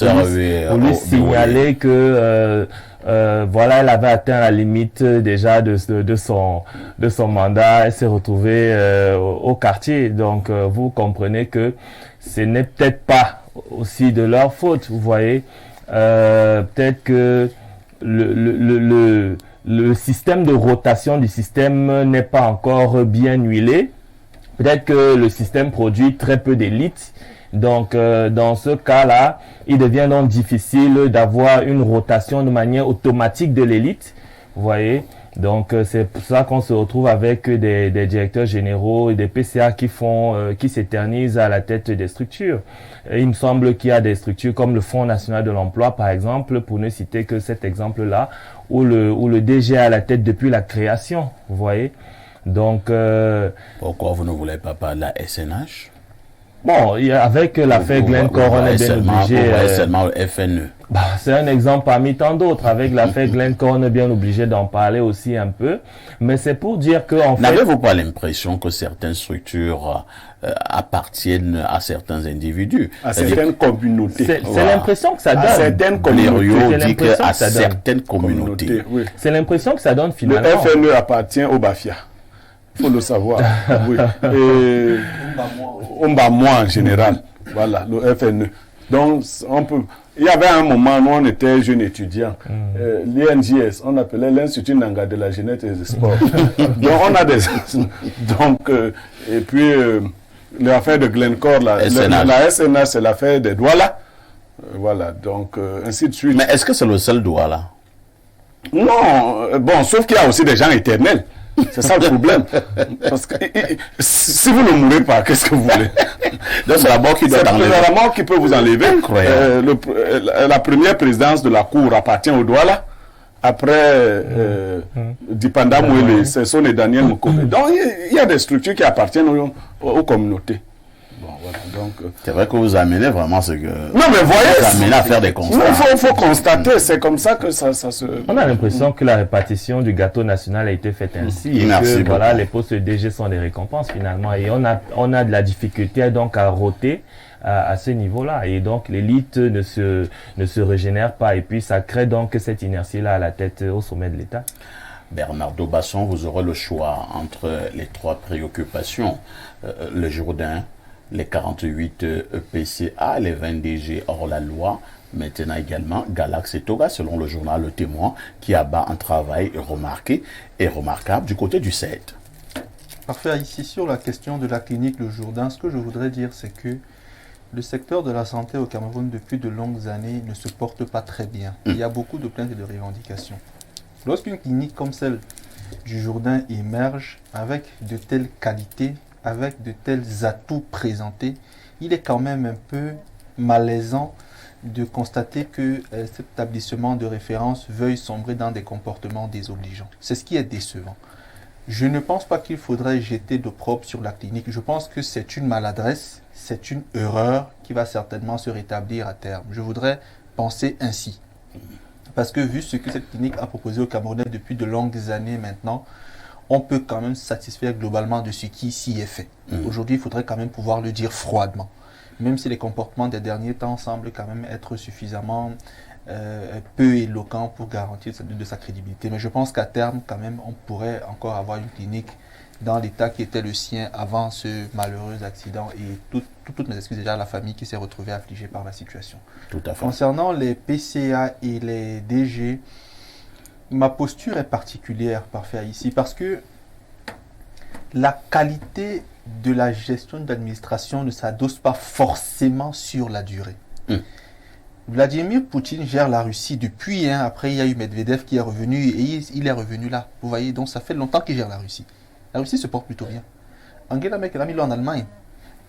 pour lui signaler que voilà, elle avait atteint la limite déjà de son mandat. Elle s'est retrouvée au quartier. Donc vous comprenez que ce n'est peut-être pas aussi de leur faute, vous voyez. Peut-être que le système de rotation du système n'est pas encore bien huilé. Peut-être que le système produit très peu d'élites. Donc, dans ce cas-là, il devient donc difficile d'avoir une rotation de manière automatique de l'élite. Vous voyez? Donc, c'est pour ça qu'on se retrouve avec des directeurs généraux et des PCA qui s'éternisent à la tête des structures. Et il me semble qu'il y a des structures comme le Fonds national de l'emploi, par exemple, pour ne citer que cet exemple-là, où le DG est à la tête depuis la création. Vous voyez? Donc, pourquoi vous ne voulez pas parler à SNH? Bon, avec l'affaire Glencore, on est bien obligé. Seulement le FNE. C'est un exemple parmi tant d'autres. Avec l'affaire Glencore, on est bien obligé d'en parler aussi un peu. Mais c'est pour dire que, en fait. N'avez-vous pas l'impression que certaines structures appartiennent à certains individus? À certaines communautés. C'est l'impression que ça donne. À certaines communautés. À certaines communautés. Oui. C'est l'impression que ça donne finalement. Le FNE appartient au Bafia. Il faut le savoir. Oui. Et moi en général. Voilà, le FNE. Donc, il y avait un moment où on était jeunes étudiants. L'INJS, on appelait l'Institut Nanga de la Jeunesse et des Sports. Donc, on a des... Donc, et puis, l'affaire de Glencore, la SNH, c'est l'affaire des Douala. Voilà, donc, ainsi de suite. Mais est-ce que c'est le seul Douala? Non, bon, sauf qu'il y a aussi des gens éternels. C'est ça le problème. Parce que si vous ne mourrez pas, qu'est-ce que vous voulez? Donc c'est la mort qui doit t'enlever. C'est la mort qui peut vous enlever. La première présidence de la Cour appartient au Douala. Après, Dipanda Mouele, Sesson et Daniel Mokome. Donc il y a des structures qui appartiennent aux communautés. Bon, voilà, donc, c'est vrai que vous amenez vraiment ce que... Non, mais voyez... Vous amenez à faire des constats. Il faut constater, c'est comme ça que ça se... On a l'impression que la répartition du gâteau national a été faite ainsi. Et Merci que, voilà, les postes de DG sont des récompenses finalement. Et on a de la difficulté donc à roter à ce niveau-là. Et donc l'élite ne se régénère pas. Et puis ça crée donc cette inertie-là à la tête au sommet de l'État. Bernardo Basson, vous aurez le choix entre les trois préoccupations. Le Jourdain, les 48 PCA, les 20 DG hors la loi, maintenant également Galax et Toga, selon le journal Le Témoin, qui abat un travail remarqué et remarquable du côté du CED. Parfait. Ici, sur la question de la clinique Le Jourdain, ce que je voudrais dire, c'est que le secteur de la santé au Cameroun, depuis de longues années, ne se porte pas très bien. Il y a beaucoup de plaintes et de revendications. Lorsqu'une clinique comme celle du Jourdain émerge avec de telles qualités, avec de tels atouts présentés, il est quand même un peu malaisant de constater que cet établissement de référence veuille sombrer dans des comportements désobligeants. C'est ce qui est décevant. Je ne pense pas qu'il faudrait jeter d'opprobre sur la clinique. Je pense que c'est une maladresse, c'est une erreur qui va certainement se rétablir à terme. Je voudrais penser ainsi. Parce que vu ce que cette clinique a proposé aux Camerounais depuis de longues années maintenant, on peut quand même se satisfaire globalement de ce qui s'y est fait. Aujourd'hui, il faudrait quand même pouvoir le dire froidement. Même si les comportements des derniers temps semblent quand même être suffisamment peu éloquents pour garantir de sa crédibilité. Mais je pense qu'à terme, quand même, on pourrait encore avoir une clinique dans l'état qui était le sien avant ce malheureux accident. Et toutes mes excuses déjà à la famille qui s'est retrouvée affligée par la situation. Tout à fait. Concernant les PCA et les DG, ma posture est particulière, parfait, ici, parce que la qualité de la gestion d'administration ne s'adosse pas forcément sur la durée. Vladimir Poutine gère la Russie depuis, après il y a eu Medvedev qui est revenu et il est revenu là. Vous voyez, donc ça fait longtemps qu'il gère la Russie. La Russie se porte plutôt bien. Angela Merkel a mis là en Allemagne.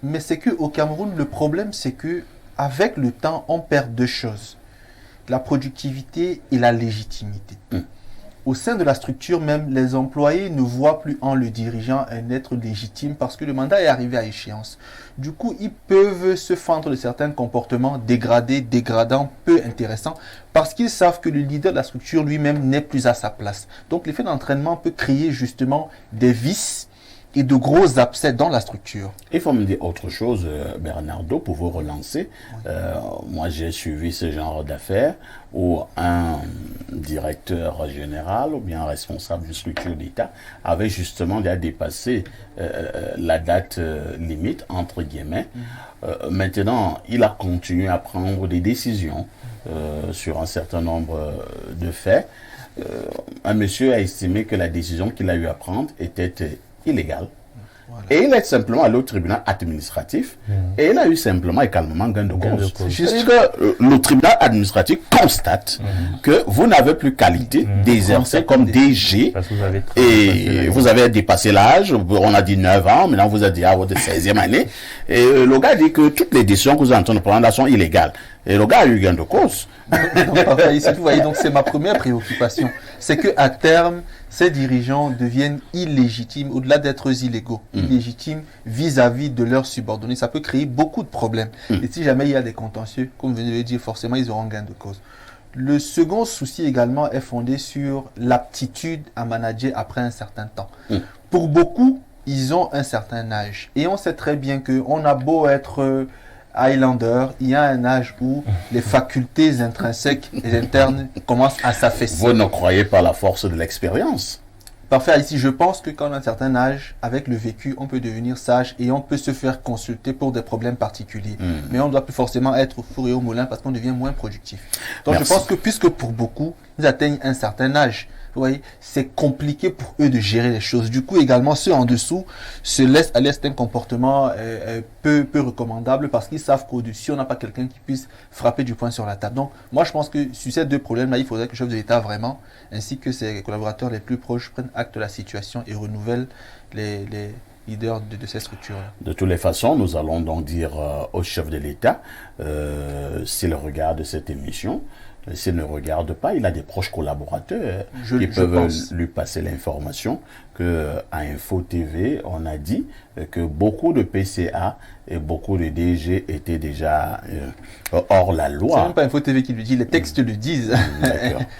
Mais c'est qu'au Cameroun, le problème c'est que avec le temps, on perd deux choses. la productivité et la légitimité. Au sein de la structure même, les employés ne voient plus en le dirigeant un être légitime parce que le mandat est arrivé à échéance. Du coup, ils peuvent se fendre de certains comportements dégradés, dégradants, peu intéressants, parce qu'ils savent que le leader de la structure lui-même n'est plus à sa place. Donc, l'effet d'entraînement peut créer justement des vices et de gros abcès dans la structure. Il faut me dire autre chose, Bernardo, pour vous relancer. Moi, j'ai suivi ce genre d'affaires où un directeur général ou bien un responsable d'une structure d'État avait justement déjà dépassé la date limite, entre guillemets. Maintenant, il a continué à prendre des décisions sur un certain nombre de faits. Un monsieur a estimé que la décision qu'il a eu à prendre était illégal. Voilà. Et il est simplement allé au tribunal administratif et il a eu simplement et calmement gain de cause. Juste que le tribunal administratif constate que vous n'avez plus qualité d'exercer comme DG et vous avez dépassé l'âge, on a dit 9 ans, maintenant vous avez dit à votre 16e année et le gars dit que toutes les décisions que vous êtes en train de prendre sont illégales. Et le gars a eu gain de cause. Vous voyez, donc c'est ma première préoccupation. C'est qu'à terme, ces dirigeants deviennent illégitimes, au-delà d'être illégaux, illégitimes vis-à-vis de leurs subordonnés. Ça peut créer beaucoup de problèmes. Et si jamais il y a des contentieux, comme vous venez de le dire, forcément, ils auront gain de cause. Le second souci également est fondé sur l'aptitude à manager après un certain temps. Pour beaucoup, ils ont un certain âge. Et on sait très bien qu'on a beau être Highlander, il y a un âge où les facultés intrinsèques et internes commencent à s'affaisser. Vous ne croyez pas à la force de l'expérience? Parfait, ici je pense que quand on a un certain âge, avec le vécu, on peut devenir sage et on peut se faire consulter pour des problèmes particuliers. Mais on ne doit plus forcément être au four et au moulin parce qu'on devient moins productif. Donc je pense que puisque pour beaucoup, ils atteignent un certain âge, vous voyez, c'est compliqué pour eux de gérer les choses. Du coup, également, ceux en dessous se laissent aller à un comportement peu recommandable parce qu'ils savent qu'au-dessus, on n'a pas quelqu'un qui puisse frapper du poing sur la table. Donc, moi, je pense que sur ces deux problèmes-là, il faudrait que le chef de l'État vraiment, ainsi que ses collaborateurs les plus proches, prennent acte de la situation et renouvellent les leaders de ces structures-là. De toutes les façons, nous allons donc dire au chef de l'État, s'il regarde cette émission, s'il ne regarde pas, il a des proches collaborateurs qui peuvent lui passer l'information que à Info TV, on a dit que beaucoup de PCA et beaucoup de DG étaient déjà hors la loi. C'est même pas Info TV qui le dit, les textes le disent.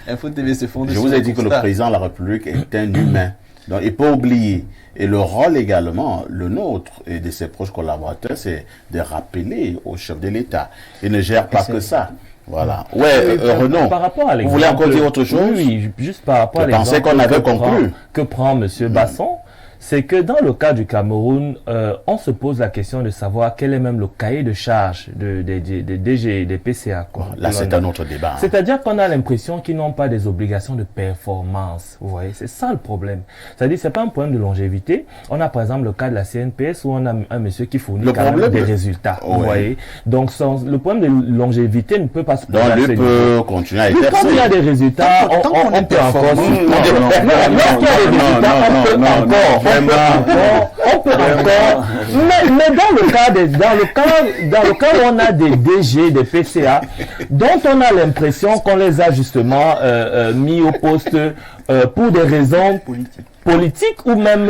Info TV se fonde sur Je vous ai dit que le président de la République est un humain. Donc il ne faut pas oublier. Et le rôle également, le nôtre et de ses proches collaborateurs, c'est de rappeler au chef de l'État. Il ne gère pas que ça. Voilà. Ouais, Renaud, par rapport à vous voulez encore dire autre chose? Oui, juste par rapport à l'exemple qu'on avait conclu. Que prend M. Basson, c'est que dans le cas du Cameroun, on se pose la question de savoir quel est même le cahier de charge des DG, des PCA. Quoi. Là, c'est un autre débat. Hein. C'est-à-dire qu'on a l'impression qu'ils n'ont pas des obligations de performance. Vous voyez, c'est ça le problème. C'est-à-dire, c'est pas un problème de longévité. On a par exemple le cas de la CNPS où on a un monsieur qui fournit quand même des résultats. Vous voyez. Donc, le problème de longévité ne peut pas se poser. Donc, lui peut continuer à exercer. Quand il y a des résultats, on peut encore. On peut encore, mais dans le cas où on a des DG, des PCA, dont on a l'impression qu'on les a justement mis au poste pour des raisons politiques ou même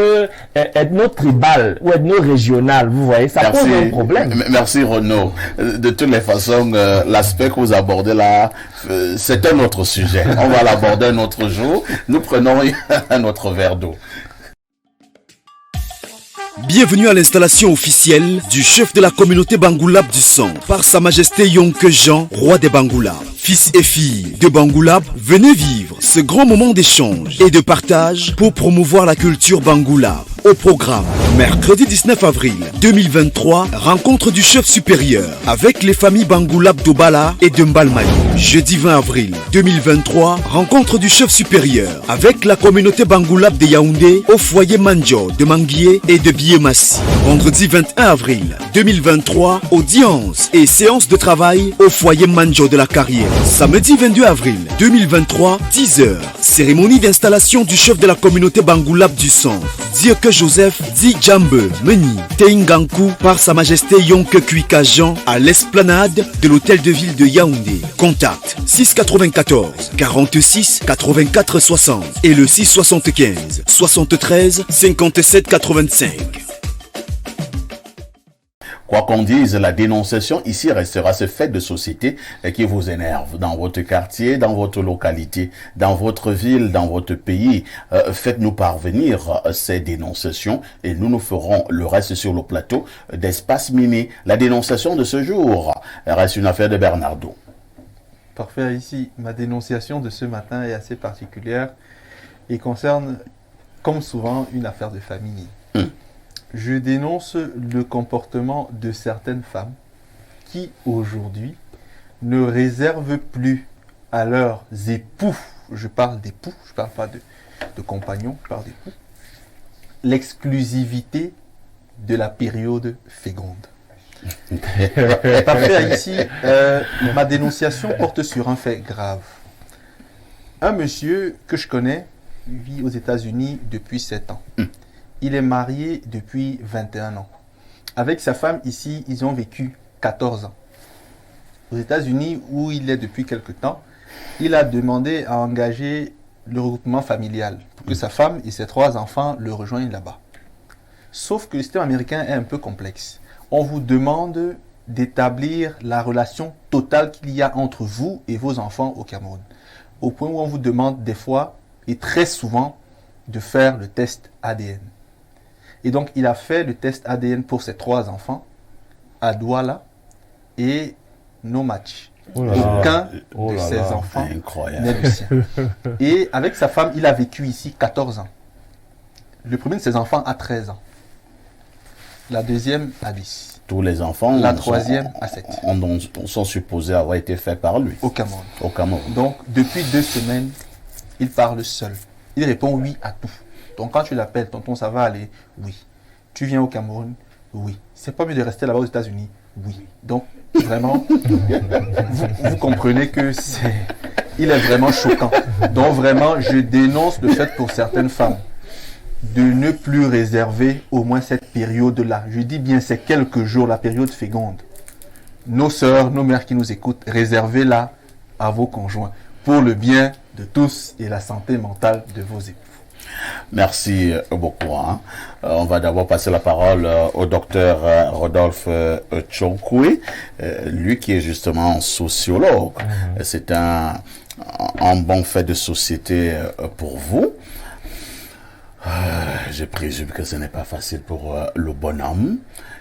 ethno-tribales ou ethno-régionales, vous voyez, ça pose un problème. Merci Renaud. De toutes les façons, l'aspect que vous abordez là, c'est un autre sujet. On va l'aborder un autre jour. Nous prenons un autre verre d'eau. Bienvenue à l'installation officielle du chef de la communauté Bangoulab du centre, par Sa Majesté Yonke Jean, roi des Bangoulab. Fils et filles de Bangoulab, venez vivre ce grand moment d'échange et de partage pour promouvoir la culture Bangoulab. Au programme, mercredi 19 avril 2023, rencontre du chef supérieur avec les familles Bangoulab d'Obala et de Mbalmaï. Jeudi 20 avril 2023, rencontre du chef supérieur avec la communauté Bangoulab de Yaoundé au foyer Mandjo de Manguier et de Biémassi. Vendredi 21 avril 2023, audience et séance de travail au foyer Mandjo de la Carrière. Samedi 22 avril 2023, 10h, cérémonie d'installation du chef de la communauté Bangoulab du centre. Dieu que Joseph dit Djambe Meni Teingankou par Sa Majesté Yonke Kuika Jean à l'esplanade de l'hôtel de ville de Yaoundé. Contact 694 46 84 60 et le 675 73 57 85. Quoi qu'on dise, la dénonciation ici restera ce fait de société qui vous énerve dans votre quartier, dans votre localité, dans votre ville, dans votre pays. Faites-nous parvenir ces dénonciations et nous ferons le reste sur le plateau d'Espace Miné. La dénonciation de ce jour reste une affaire de Bernardo. Parfait, ici, ma dénonciation de ce matin est assez particulière et concerne, comme souvent, une affaire de famille. Je dénonce le comportement de certaines femmes qui, aujourd'hui, ne réservent plus à leurs époux, je parle d'époux, je ne parle pas de compagnons, je parle d'époux, l'exclusivité de la période féconde. Parfait, ici, ma dénonciation porte sur un fait grave. Un monsieur que je connais vit aux États-Unis depuis 7 ans. Il est marié depuis 21 ans. Avec sa femme ici, ils ont vécu 14 ans. Aux États-Unis, où il est depuis quelque temps, il a demandé à engager le regroupement familial pour que sa femme et ses 3 enfants le rejoignent là-bas. Sauf que le système américain est un peu complexe. On vous demande d'établir la relation totale qu'il y a entre vous et vos enfants au Cameroun. Au point où on vous demande des fois, et très souvent, de faire le test ADN. Et donc, il a fait le test ADN pour ses 3 enfants, à Douala et Nomatch. Aucun de ses enfants n'est le sien. Et avec sa femme, il a vécu ici 14 ans. Le premier de ses enfants a 13 ans. La deuxième a 10. Tous les enfants la troisième a 7. Sont supposés avoir été faits par lui. Au Cameroun. Au Cameroun. Donc, depuis 2 semaines, il parle seul. Il répond oui à tout. Donc, quand tu l'appelles, tonton, ça va aller? Oui. Tu viens au Cameroun? Oui. C'est pas mieux de rester là-bas aux États-Unis? Oui. Donc, vraiment, vous comprenez que il est vraiment choquant. Donc, vraiment, je dénonce le fait pour certaines femmes de ne plus réserver au moins cette période-là. Je dis bien, c'est quelques jours, la période féconde. Nos sœurs, nos mères qui nous écoutent, réservez-la à vos conjoints pour le bien de tous et la santé mentale de vos époux. Merci beaucoup. On va d'abord passer la parole au docteur Rodolphe Tchonkoué, lui qui est justement sociologue. C'est un bon fait de société pour vous. Je présume que ce n'est pas facile pour le bonhomme.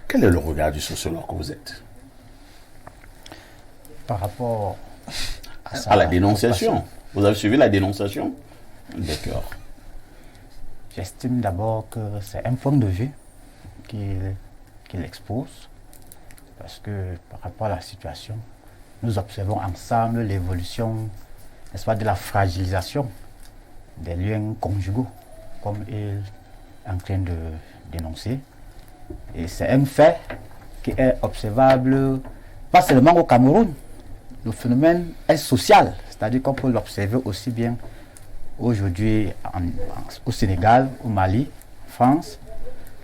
Quel est le regard du sociologue que vous êtes? Par rapport à la dénonciation. Vous avez suivi la dénonciation? D'accord. J'estime d'abord que c'est un point de vue qu'il expose, parce que par rapport à la situation, nous observons ensemble l'évolution, n'est-ce pas, de la fragilisation des liens conjugaux, comme il est en train de dénoncer. Et c'est un fait qui est observable, pas seulement au Cameroun. Le phénomène est social, c'est-à-dire qu'on peut l'observer aussi bien aujourd'hui au Sénégal, au Mali, en France.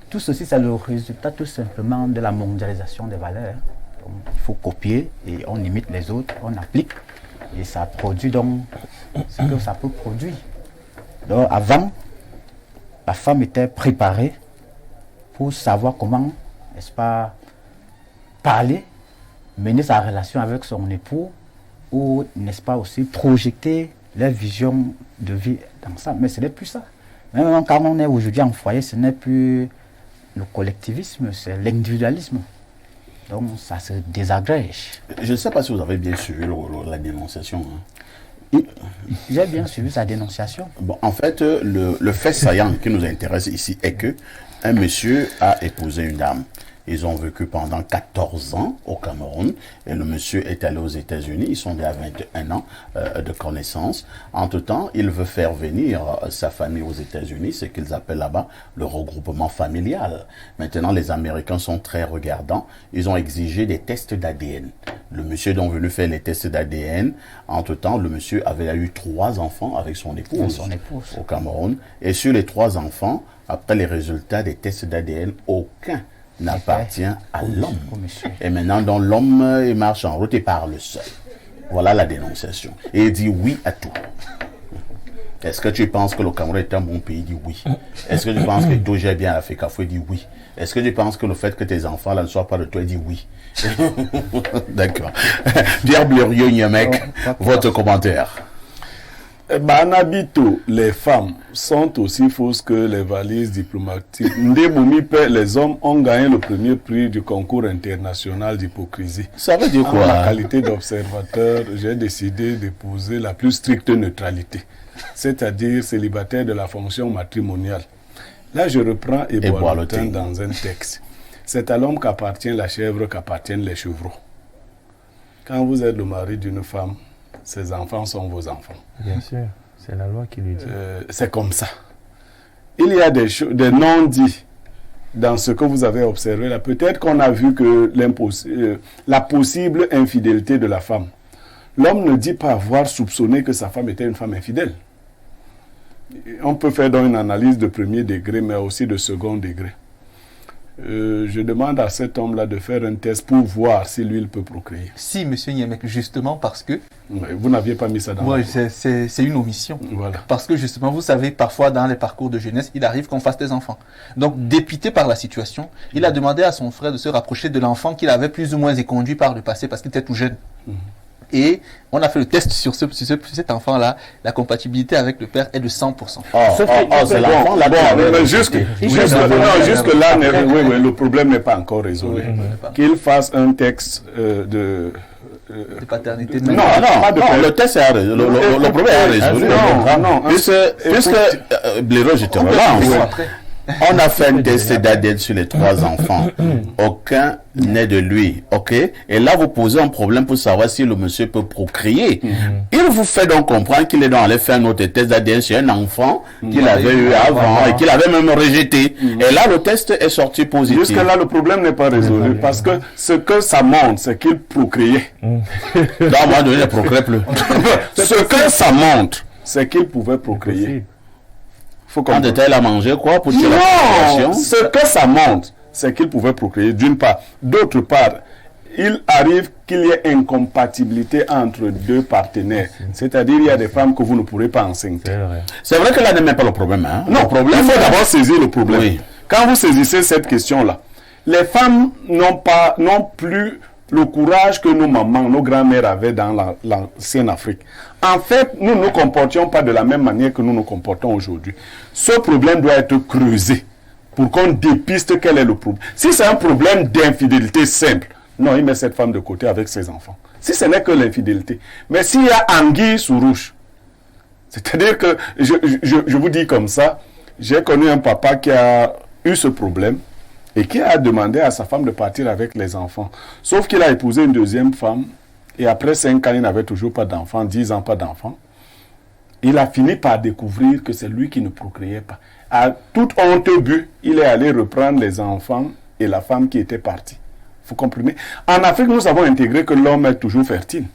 Tout ceci, c'est le résultat tout simplement de la mondialisation des valeurs. Donc, il faut copier et on imite les autres, on applique et ça produit donc ce que ça peut produire. Donc avant, la femme était préparée pour savoir comment, n'est-ce pas, parler, mener sa relation avec son époux ou, n'est-ce pas, aussi projeter leur vision de vie dans ça. Mais ce n'est plus ça. Même quand on est aujourd'hui en foyer, ce n'est plus le collectivisme, c'est l'individualisme. Donc ça se désagrège. Je ne sais pas si vous avez bien suivi la dénonciation. J'ai bien suivi sa dénonciation. Bon, en fait, le fait saillant qui nous intéresse ici est que un monsieur a épousé une dame. Ils ont vécu pendant 14 ans au Cameroun et le monsieur est allé aux États-Unis. Ils sont à 21 ans de connaissance. Entre-temps, il veut faire venir sa famille aux États-Unis, ce qu'ils appellent là-bas le regroupement familial. Maintenant, les Américains sont très regardants. Ils ont exigé des tests d'ADN. Le monsieur est donc venu faire les tests d'ADN. Entre-temps, le monsieur avait eu 3 enfants avec son épouse au Cameroun. Et sur les 3 enfants, après les résultats des tests d'ADN, aucun n'appartient à l'homme. Et maintenant, donc, l'homme, il marche en route et parle seul. Voilà la dénonciation. Et il dit oui à tout. Est-ce que tu penses que le Cameroun est un bon pays? Il dit oui. Est-ce que tu penses que tout gère bien à la FECAFO? Il dit oui. Est-ce que tu penses que le fait que tes enfants là ne soient pas de toi? Il dit oui. D'accord. Pierre Blériot-Niamek, votre commentaire. Banabito, les femmes sont aussi fausses que les valises diplomatiques. Les hommes ont gagné le premier prix du concours international d'hypocrisie. Ça veut dire quoi? En ma qualité d'observateur, j'ai décidé d'épouser la plus stricte neutralité, c'est-à-dire célibataire de la fonction matrimoniale. Là, je reprends Boileautin dans un texte. C'est à l'homme qu'appartient la chèvre, qu'appartiennent les chevreaux. Quand vous êtes le mari d'une femme, ses enfants sont vos enfants. Bien sûr, c'est la loi qui lui dit. C'est comme ça. Il y a des non-dits dans ce que vous avez observé là. Peut-être qu'on a vu que la possible infidélité de la femme. L'homme ne dit pas avoir soupçonné que sa femme était une femme infidèle. On peut faire donc une analyse de premier degré, mais aussi de second degré. Je demande à cet homme-là de faire un test pour voir si lui, il peut procréer. Si, monsieur Niamek, justement parce que... Vous n'aviez pas mis ça dans la c'est une omission. Voilà. Parce que justement, vous savez, parfois dans les parcours de jeunesse, il arrive qu'on fasse des enfants. Donc, dépité par la situation, il a demandé à son frère de se rapprocher de l'enfant qu'il avait plus ou moins éconduit par le passé parce qu'il était tout jeune. Et on a fait le test sur cet enfant-là. La compatibilité avec le père est de 100%. C'est l'enfant là. Jusque là, le problème n'est pas encore résolu. Qu'il fasse un texte de paternité. Non, le test est résolu. Le problème est résolu. Non. Puisque Blériot, je te relance. On a fait un test d'ADN sur les 3 enfants. Aucun n'est de lui. OK? Et là, vous posez un problème pour savoir si le monsieur peut procréer. Il vous fait donc comprendre qu'il est donc allé faire un autre test d'ADN sur un enfant qu'il avait eu avant et qu'il avait même rejeté. Et là, le test est sorti positif. Jusque-là, le problème n'est pas résolu parce que ce que ça montre, c'est qu'il procréait. Donc, moi, il ne procrée plus. Ce que ça montre, c'est qu'il pouvait procréer. En détail, à manger quoi pour tirer la ce que ça montre, c'est qu'il pouvait procréer d'une part. D'autre part, il arrive qu'il y ait incompatibilité entre 2 partenaires. C'est-à-dire, il y a des femmes que vous ne pourrez pas enceinte. C'est vrai que là n'est même pas le problème. Hein? Non, il faut d'abord saisir le problème. Oui. Quand vous saisissez cette question-là, les femmes n'ont plus le courage que nos mamans, nos grands-mères avaient dans l'ancienne Afrique. En fait, nous ne nous comportions pas de la même manière que nous nous comportons aujourd'hui. Ce problème doit être creusé pour qu'on dépiste quel est le problème. Si c'est un problème d'infidélité simple, non, il met cette femme de côté avec ses enfants. Si ce n'est que l'infidélité. Mais s'il y a anguille sous roche, c'est-à-dire que, je vous dis comme ça, j'ai connu un papa qui a eu ce problème et qui a demandé à sa femme de partir avec les enfants. Sauf qu'il a épousé une deuxième femme, et après 5 ans, il n'avait toujours pas d'enfants, 10 ans, pas d'enfants. Il a fini par découvrir que c'est lui qui ne procréait pas. À toute honte but, il est allé reprendre les enfants et la femme qui était partie. Vous comprenez? En Afrique, nous avons intégré que l'homme est toujours fertile.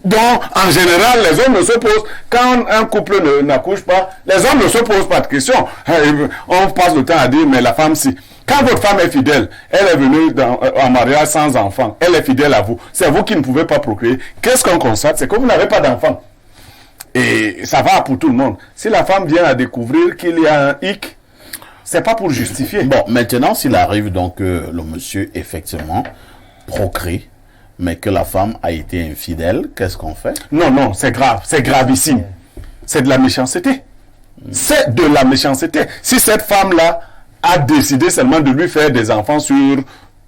Donc, en général, les hommes ne se posent, quand un couple n'accouche pas, les hommes ne se posent pas de questions. On passe le temps à dire, mais la femme, si. Quand votre femme est fidèle, elle est venue en mariage sans enfant, elle est fidèle à vous, c'est vous qui ne pouvez pas procréer. Qu'est-ce qu'on constate? C'est que vous n'avez pas d'enfant. Et ça va pour tout le monde. Si la femme vient à découvrir qu'il y a un hic, c'est pas pour justifier. Bon, maintenant, s'il arrive donc que le monsieur, effectivement, procrée, mais que la femme a été infidèle, qu'est-ce qu'on fait? Non, c'est grave, c'est gravissime. C'est de la méchanceté. C'est de la méchanceté. Si cette femme-là a décidé seulement de lui faire des enfants sur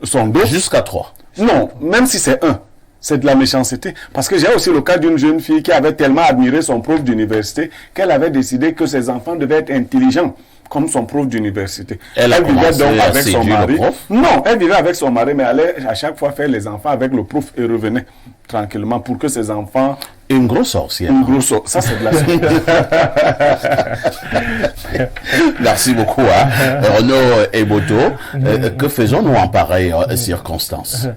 son dos. Jusqu'à 3. Non, même si c'est 1, c'est de la méchanceté. Parce que j'ai aussi le cas d'une jeune fille qui avait tellement admiré son prof d'université qu'elle avait décidé que ses enfants devaient être intelligents. comme son prof d'université. Elle a vivait commencé donc à avec son séduire mari. le prof. Non, elle vivait avec son mari, mais allait à chaque fois faire les enfants avec le prof et revenait tranquillement pour que ses enfants... Une grosse sorcière. Une grosse... Ça, c'est de la Merci beaucoup, Renaud Eboto. Que faisons-nous en pareille circonstance?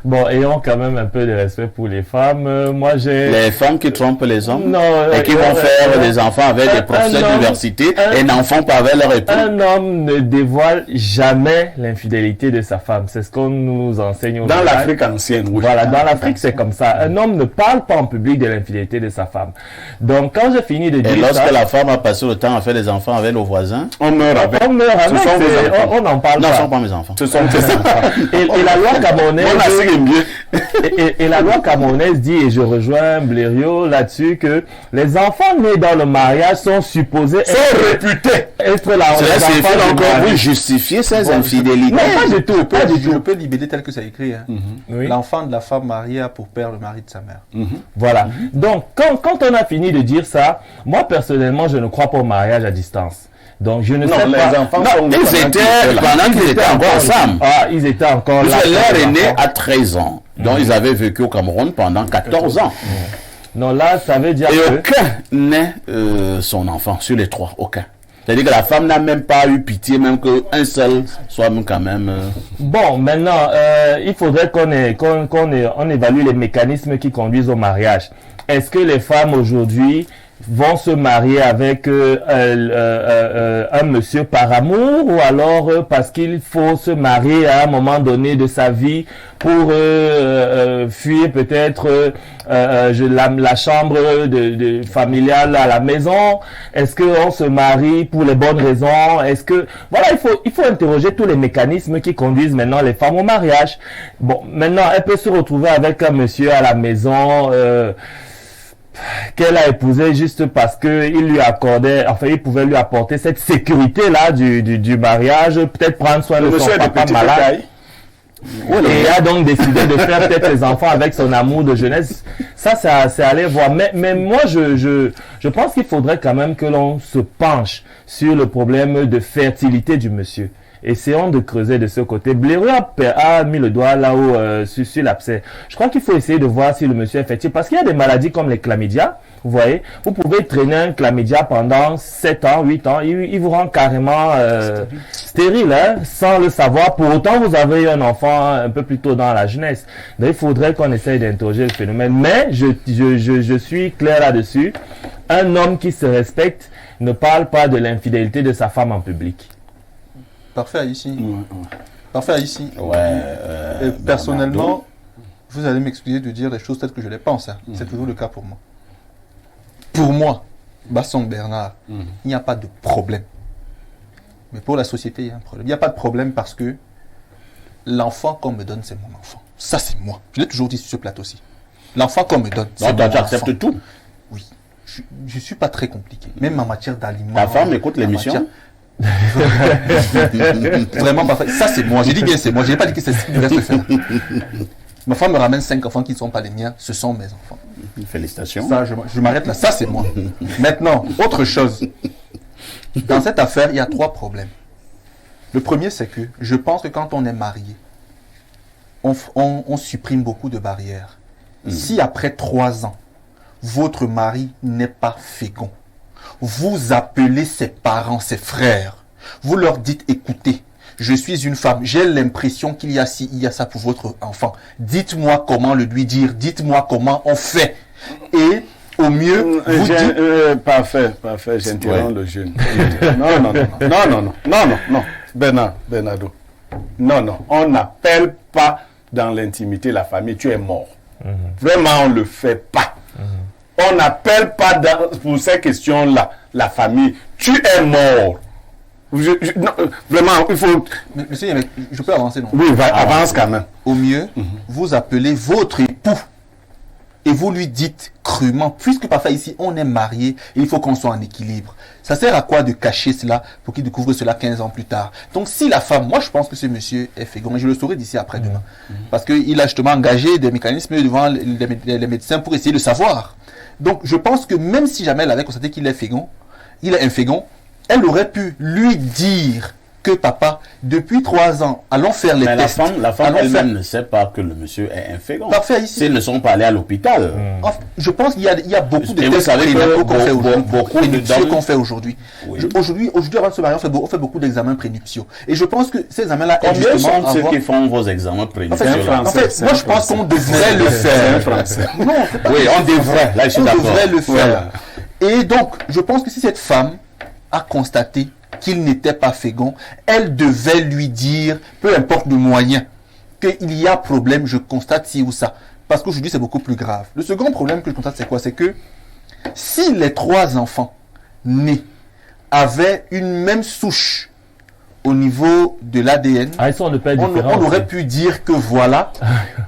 Bon, ayons quand même un peu de respect pour les femmes. Moi, j'ai... Les femmes qui trompent les hommes Non, et qui vont faire des enfants avec des professeurs d'université et n'en font pas avec leur époux. Un homme ne dévoile jamais l'infidélité de sa femme. C'est ce qu'on nous enseigne Dans aujourd'hui. l'Afrique ancienne, oui. Voilà, dans l'Afrique, c'est comme ça. Un homme ne parle pas en public de l'infidélité de sa femme. Donc, quand j'ai fini de dire Et lorsque ça, la femme a passé le temps à faire des enfants avec nos voisins, On meurt avec. on meurt avec, Ce sont vos enfants. on n'en parle non, ce ne pas. sont pas mes enfants. Ce sont tes enfants. Et la loi camerounaise... On a ce bien. Et la loi camerounaise dit, et je rejoins Blériot là-dessus, que les enfants nés dans le mariage sont supposés réputés. être la Cela les signifie enfants du encore mariage. oui, justifier ces infidélités. Non, pas du tout, pas du Je tout. peux libider tel que ça écrit. Hein. Oui. L'enfant de la femme mariée a pour père le mari de sa mère. Voilà. Donc, quand on a fini de dire ça, moi personnellement, je ne crois pas au mariage à distance. Donc, je ne Non, sais les pas. enfants Non, sont nés pendant qu'ils étaient encore ensemble. Ah, ils étaient encore là. Parce que leur aîné enfants. a 13 ans. Donc, ils avaient vécu au Cameroun pendant 14 ans. Non, là, ça veut dire Et que... aucun n'est son enfant, sur les 3, aucun. C'est-à-dire que la femme n'a même pas eu pitié, même qu'un seul soit même quand même... Bon, maintenant, il faudrait qu'on évalue les mécanismes qui conduisent au mariage. Est-ce que les femmes aujourd'hui vont se marier avec un monsieur par amour ou alors parce qu'il faut se marier à un moment donné de sa vie pour fuir peut-être la chambre familiale à la maison? Est-ce qu'on se marie pour les bonnes raisons? Est-ce que voilà, il faut interroger tous les mécanismes qui conduisent maintenant les femmes au mariage. Bon, maintenant elle peut se retrouver avec un monsieur à la maison qu'elle a épousé juste parce que il lui accordait, enfin il pouvait lui apporter cette sécurité là du mariage, peut-être prendre soin de son papa malade. Et a donc décidé de faire peut-être ses enfants avec son amour de jeunesse. Ça c'est aller voir. Mais moi, je pense qu'il faudrait quand même que l'on se penche sur le problème de fertilité du monsieur. Essayons de creuser de ce côté. Blériot a mis le doigt là-haut sur l'abcès. Je crois qu'il faut essayer de voir si le monsieur est fertile. Parce qu'il y a des maladies comme les chlamydia. Vous voyez, vous pouvez traîner un chlamydia pendant 7 ans, 8 ans. Il vous rend carrément stérile, hein, sans le savoir. Pour autant, vous avez eu un enfant un peu plus tôt dans la jeunesse. Donc, il faudrait qu'on essaye d'interroger le phénomène. Mais je suis clair là-dessus. Un homme qui se respecte ne parle pas de l'infidélité de sa femme en public. Parfait ici. Parfait ici. Ouais. Personnellement, vous allez m'excuser de dire les choses telles que je les pense. Hein. C'est toujours le cas pour moi. Pour moi, Basson Bernard, il n'y a pas de problème. Mais pour la société, il y a un problème. Il n'y a pas de problème parce que l'enfant qu'on me donne, c'est mon enfant. Ça, c'est moi. Je l'ai toujours dit sur ce plateau-ci. L'enfant qu'on me donne, c'est mon enfant. Tu acceptes tout. Oui. Je ne suis pas très compliqué. Même en matière d'aliments. Ta femme écoute l'émission. Vraiment parfait. Ça, c'est moi. J'ai dit bien c'est moi. Je n'ai pas dit que c'est ce qui reste faire. Ma femme me ramène 5 enfants qui ne sont pas les miens. Ce sont mes enfants. Félicitations. Ça, je m'arrête là. Ça, c'est moi. Maintenant, autre chose. Dans cette affaire, il y a 3 problèmes. Le premier, c'est que je pense que quand on est marié, on supprime beaucoup de barrières. Si après 3 ans, votre mari n'est pas fécond, vous appelez ses parents, ses frères, vous leur dites, écoutez, je suis une femme, j'ai l'impression qu'il y a ci, il y a ça pour votre enfant. Dites-moi comment le lui dire, dites-moi comment on fait. Et au mieux, vous dites... Parfait, j'interromps le jeune. Non. Bernardo. Non, on n'appelle pas dans l'intimité la famille, tu es mort. Vraiment, on ne le fait pas. On n'appelle pas pour ces questions-là la famille, tu es mort. Non, vraiment, il faut... Monsieur, je peux avancer, non? Oui, avance quand même. Au mieux, vous appelez votre époux et vous lui dites crûment, puisque parfois ici on est marié, il faut qu'on soit en équilibre. Ça sert à quoi de cacher cela pour qu'il découvre cela 15 ans plus tard? Donc si la femme, moi je pense que ce monsieur est fécond, mais je le saurai d'ici après-demain, parce qu'il a justement engagé des mécanismes devant les médecins pour essayer de savoir. Donc je pense que même si jamais elle avait constaté qu'il est fécond, il est infécond, elle aurait pu lui dire que papa, depuis 3 ans, allons faire les tests. La femme elle-même ne sait pas que le monsieur est un fécond. Parfait, ici. S'ils ne sont pas allés à l'hôpital. Je pense qu'il y a beaucoup de Et vous tests savez prénataux que qu'on fait aujourd'hui. beaucoup de dames- qu'on fait aujourd'hui. Oui. Aujourd'hui, avant de se marier, on fait beaucoup d'examens prénuptiaux. Et je pense que ces examens-là aident Combien justement sont à ceux voir... qui font vos examens prénuptiaux là? En fait, moi je pense qu'on devrait le C'est un faire. Français. Non, c'est pas Oui, on devrait. Là, je suis on d'accord. devrait le faire. Voilà. Et donc, je pense que si cette femme a constaté qu'il n'était pas fécond, elle devait lui dire, peu importe le moyen, qu'il y a problème, je constate ci ou ça. Parce qu'aujourd'hui, c'est beaucoup plus grave. Le second problème que je constate, c'est quoi? C'est que si les 3 enfants nés avaient une même souche au niveau de l'ADN, Ah, ils sont de père différents. on aurait aussi. pu dire que voilà,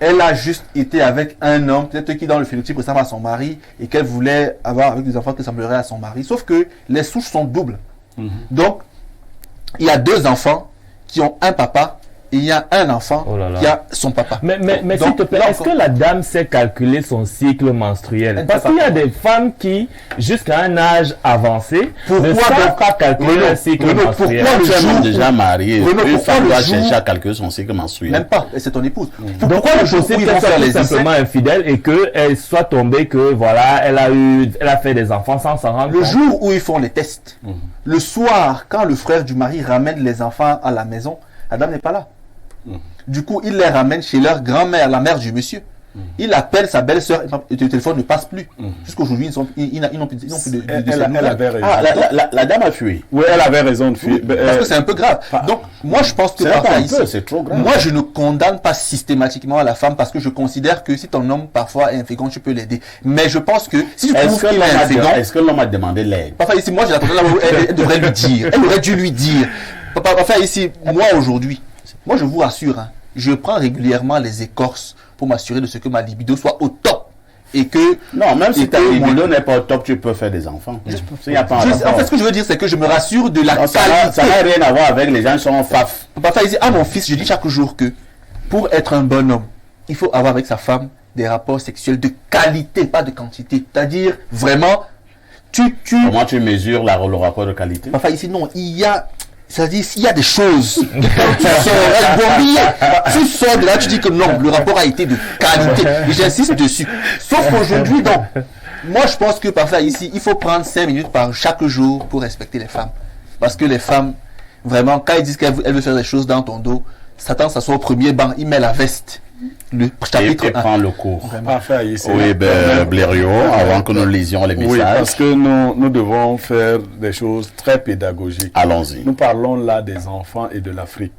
elle a juste été avec un homme, peut-être qui dans le phénotype ressemble à son mari et qu'elle voulait avoir avec des enfants qui ressembleraient à son mari. Sauf que les souches sont doubles. Donc, il y a 2 enfants qui ont un papa et il y a un enfant Oh là là. qui a son papa. Mais Donc, s'il te plaît, là est-ce encore- que la dame sait calculer son cycle menstruel? Elle Parce ne qu'il y sait a pas. des femmes qui, jusqu'à un âge avancé, Pourquoi ne savent donc- pas calculer Renaud, un cycle Renaud, menstruel. pourquoi Tu es jour même déjà marié. Renaud, Une pourquoi femme le doit jour- chercher à calculer son cycle menstruel. Même pas, et c'est ton épouse. Donc, Pourquoi il le est jour où possible ils qu'elle vont soit faire tout les essais, simplement infidèle et qu'elle soit tombée que, voilà, elle a fait des enfants sans s'en rendre le compte. jour où ils font les tests, le soir, quand le frère du mari ramène les enfants à la maison, la dame n'est pas là. Du coup, il les ramène chez leur grand-mère, la mère du monsieur. Il appelle sa belle-sœur et le téléphone ne passe plus. Jusqu'aujourd'hui, ils n'ont plus de Elle ces nouvelles. avait raison. Ah, la dame a fui. Oui, elle avait raison de fuir. Parce que c'est un peu grave. Donc, moi, je pense que C'est parfois, pas un ici, peu, c'est trop grave. moi, je ne condamne pas systématiquement la femme parce que je considère que si ton homme parfois est infécond, tu peux l'aider. Mais je pense que si tu Est-ce trouves que qu'il est infécond, l'homme a demandé l'aide? parfois ici, moi, j'ai la tendance là où elle devrait lui dire. Elle aurait dû lui dire. Parfois ici, moi aujourd'hui, moi je vous rassure, hein, je prends régulièrement les écorces pour m'assurer de ce que ma libido soit au top. Et que. Non, même si et ta que libido n'est pas au top, tu peux faire des enfants. S'il n'y a pas un en rapport. fait, ce que je veux dire, c'est que je me rassure de la Non, ça qualité. n'a rien à voir avec les gens qui sont faf. Parfois ici, à mon fils, je dis chaque jour que pour être un bon homme, il faut avoir avec sa femme des rapports sexuels de qualité, pas de quantité. C'est-à-dire, vraiment, Comment tu mesures le rapport de qualité? Parfois ici, non, il y a... C'est-à-dire, il y a des choses. Quand tu sors, tu sors de là, tu dis que non, le rapport a été de qualité. Et j'insiste dessus. Sauf qu'aujourd'hui, donc, moi je pense que parfois ici, il faut prendre 5 minutes par chaque jour pour respecter les femmes. Parce que les femmes, vraiment, quand ils disent qu'elles veulent faire des choses dans ton dos, Satan s'assoit au premier banc, il met la veste. Le chapitre Et 1. prend le cours. Parfait, ici. Oui, Blériot, avant que nous lisions les Oui, messages. parce que nous devons faire des choses très pédagogiques. Allons-y. Nous parlons là des enfants et de l'Afrique.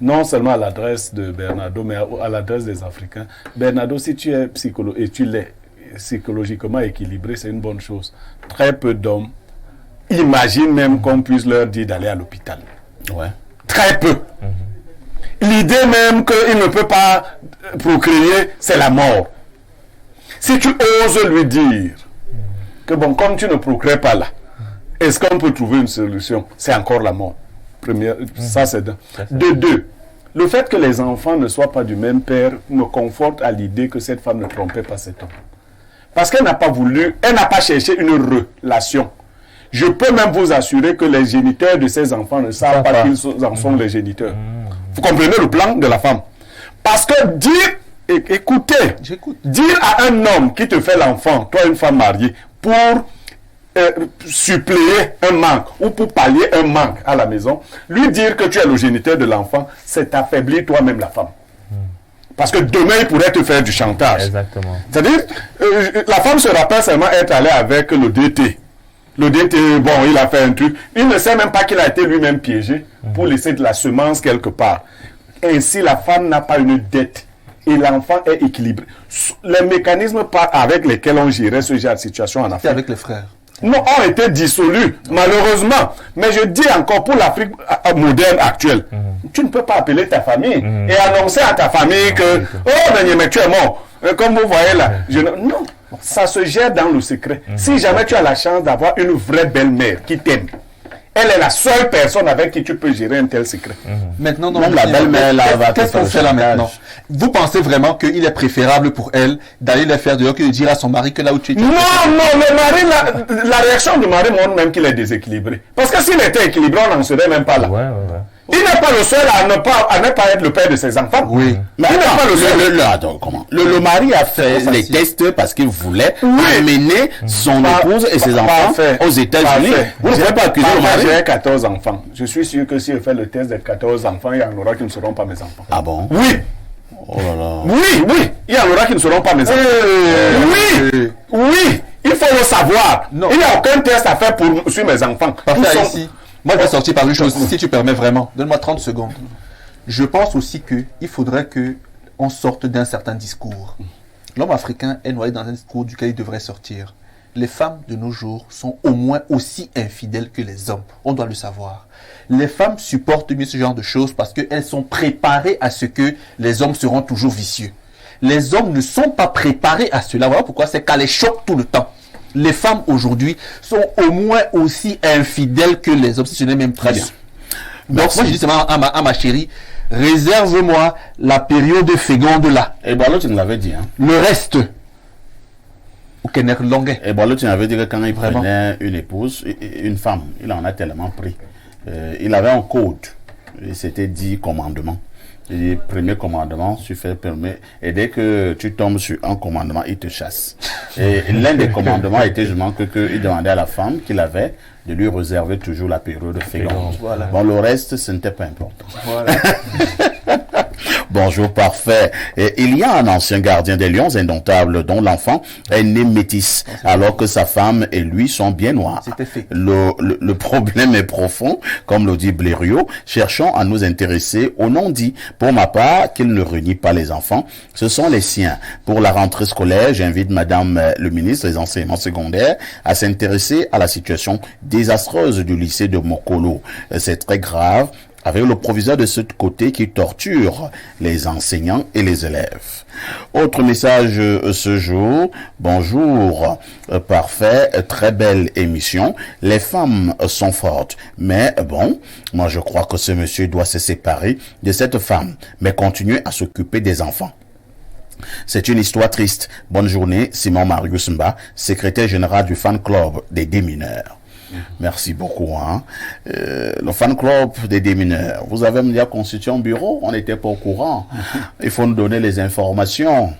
Non seulement à l'adresse de Bernardo, mais à l'adresse des Africains. Bernardo, si tu es et tu l'es psychologiquement équilibré, c'est une bonne chose. Très peu d'hommes imaginent même qu'on puisse leur dire d'aller à l'hôpital. Ouais. Très peu. L'idée même qu'il ne peut pas procréer, c'est la mort. Si tu oses lui dire que bon, comme tu ne procrées pas là, est-ce qu'on peut trouver une solution? C'est encore la mort. Première, ça c'est d'un. De deux, le fait que les enfants ne soient pas du même père me conforte à l'idée que cette femme ne trompait pas cet homme. Parce qu'elle n'a pas voulu, elle n'a pas cherché une relation. Je peux même vous assurer que les géniteurs de ces enfants ne savent pas qu'ils en sont les géniteurs. Vous comprenez le plan de la femme? Parce que écoutez, dire à un homme qui te fait l'enfant, toi une femme mariée, pour suppléer un manque ou pour pallier un manque à la maison, lui dire que tu es le géniteur de l'enfant, c'est affaiblir toi-même la femme. Parce que demain, il pourrait te faire du chantage. Exactement. C'est-à-dire, la femme se rappelle seulement être allée avec le DT. Le DT, bon, il a fait un truc. Il ne sait même pas qu'il a été lui-même piégé pour laisser de la semence quelque part. Ainsi, la femme n'a pas une dette et l'enfant est équilibré. Les mécanismes avec lesquels on gérait ce genre de situation en C'est Afrique avec les frères. non, ont été dissolus, malheureusement. Mais je dis encore, pour l'Afrique moderne actuelle, tu ne peux pas appeler ta famille et annoncer à ta famille que « Oh, mais tu es mort ». Comme vous voyez là. Non, ça se gère dans le secret. Si jamais tu as la chance d'avoir une vraie belle-mère qui t'aime, elle est la seule personne avec qui tu peux gérer un tel secret. Maintenant, Même la belle-mère, là, va qu'est-ce te qu'on faire fait là le chantage. maintenant? Vous pensez vraiment qu'il est préférable pour elle d'aller le faire dehors que de dire à son mari que là où tu es... Non, le mari, la réaction du mari montre même qu'il est déséquilibré. Parce que s'il était équilibré, on n'en serait même pas là. Ouais. Il n'est pas le seul à ne pas être le père de ses enfants. Oui. Mais il n'est pas le seul. attends, comment le mari a fait les tests parce qu'il voulait amener son épouse et ses enfants aux États-Unis. Vous ne pouvez pas accuser le mari. J'ai 14 enfants. Je suis sûr que si je fais le test des 14 enfants, il y en aura qui ne seront pas mes enfants. Ah bon? Oui. Oh là là. Oui. Il y en aura qui ne seront pas mes enfants. Oui. Il faut le savoir. Non. Il n'y a aucun test à faire sur mes enfants. Parfait, ici. Moi, je vais sortir par une chose, si tu permets vraiment. Donne-moi 30 secondes. Je pense aussi qu'il faudrait qu'on sorte d'un certain discours. L'homme africain est noyé dans un discours duquel il devrait sortir. Les femmes de nos jours sont au moins aussi infidèles que les hommes. On doit le savoir. Les femmes supportent mieux ce genre de choses parce qu'elles sont préparées à ce que les hommes seront toujours vicieux. Les hommes ne sont pas préparés à cela. Voilà pourquoi c'est qu'elle les choque tout le temps. Les femmes aujourd'hui sont au moins aussi infidèles que les hommes, si ce n'est même plus. Donc Merci. moi je dis seulement à ma chérie, réserve-moi la période féconde là. Et Boileau, tu nous l'avais dit. Hein. Le reste, au Kenneth Longuet. Et Boileau, tu nous avais dit que quand il Vraiment. prenait une épouse, une femme, il en a tellement pris. Il avait un code. Il s'était dit commandement. Le premier commandement, tu fais permis. Et dès que tu tombes sur un commandement, il te chasse. Et l'un des commandements était justement qu'il demandait à la femme qu'il avait de lui réserver toujours la période féconde. Voilà. Bon, le reste, ce n'était pas important. Voilà. Bonjour, parfait. Et il y a un ancien gardien des Lions indomptables dont l'enfant est né métis, alors que sa femme et lui sont bien noirs. C'était fait. Le problème est profond, comme le dit Blériot. Cherchons à nous intéresser au non-dit. Pour ma part, qu'il ne renie pas les enfants, ce sont les siens. Pour la rentrée scolaire, j'invite Madame le ministre des Enseignements secondaires à s'intéresser à la situation désastreuse du lycée de Mokolo. C'est très grave, avec le proviseur de ce côté qui torture les enseignants et les élèves. Autre message ce jour. Bonjour, parfait, très belle émission. Les femmes sont fortes, mais bon, moi je crois que ce monsieur doit se séparer de cette femme, mais continuer à s'occuper des enfants. C'est une histoire triste. Bonne journée, Simon Marius Mba, secrétaire général du fan club des démineurs. Merci beaucoup. Hein. Le fan club des démineurs, vous avez déjà constitué un bureau, on n'était pas au courant. Il faut nous donner les informations.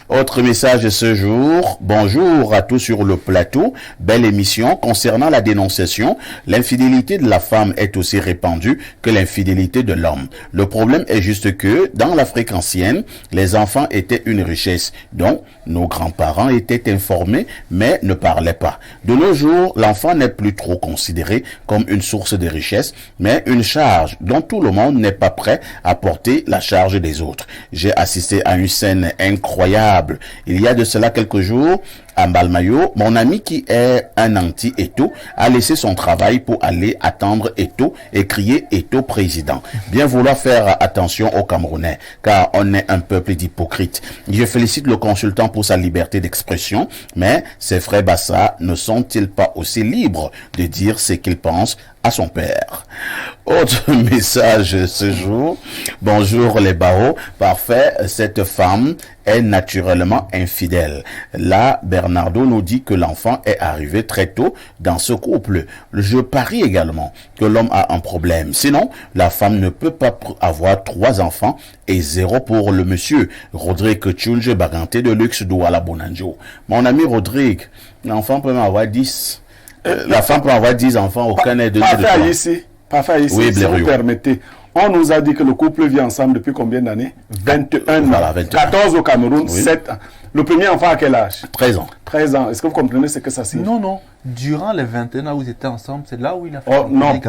Autre message ce jour. Bonjour à tous sur le plateau. Belle émission. Concernant la dénonciation, l'infidélité de la femme est aussi répandue que l'infidélité de l'homme. Le problème est juste que dans l'Afrique ancienne, les enfants étaient une richesse dont nos grands-parents étaient informés mais ne parlaient pas. De nos jours, l'enfant n'est plus trop considéré comme une source de richesse, mais une charge dont tout le monde n'est pas prêt à porter la charge des autres. J'ai assisté à une scène incroyable. Il y a de cela quelques jours, à Mbalmayo, mon ami qui est un anti-Eto a laissé son travail pour aller attendre Eto et crier Eto président. Bien vouloir faire attention aux Camerounais, car on est un peuple d'hypocrites. Je félicite le consultant pour sa liberté d'expression, mais ses frères Bassa ne sont-ils pas aussi libres de dire ce qu'ils pensent à son père? Autre message ce jour. Bonjour les barreaux. Parfait, cette femme est naturellement infidèle. Là, Bernardo nous dit que l'enfant est arrivé très tôt dans ce couple. Je parie également que l'homme a un problème. Sinon, la femme ne peut pas avoir 3 enfants et 0 pour le monsieur. Rodrigue Tchunje Baganté de Luxe Douala Bonanjo. Mon ami Rodrigue, l'enfant peut avoir 10. La femme peut avoir 10 enfants, aucun n'est de Parfait ici, oui, si vous permettez. On nous a dit que le couple vit ensemble depuis combien d'années? 21 ans. Voilà, 21. 14 au Cameroun, Oui. 7 ans. Le premier enfant à quel âge? 13 ans. 13 ans. Est-ce que vous comprenez ce que ça signifie? Non. Durant les 21 ans où ils étaient ensemble, c'est là où il a fait... Oh, non,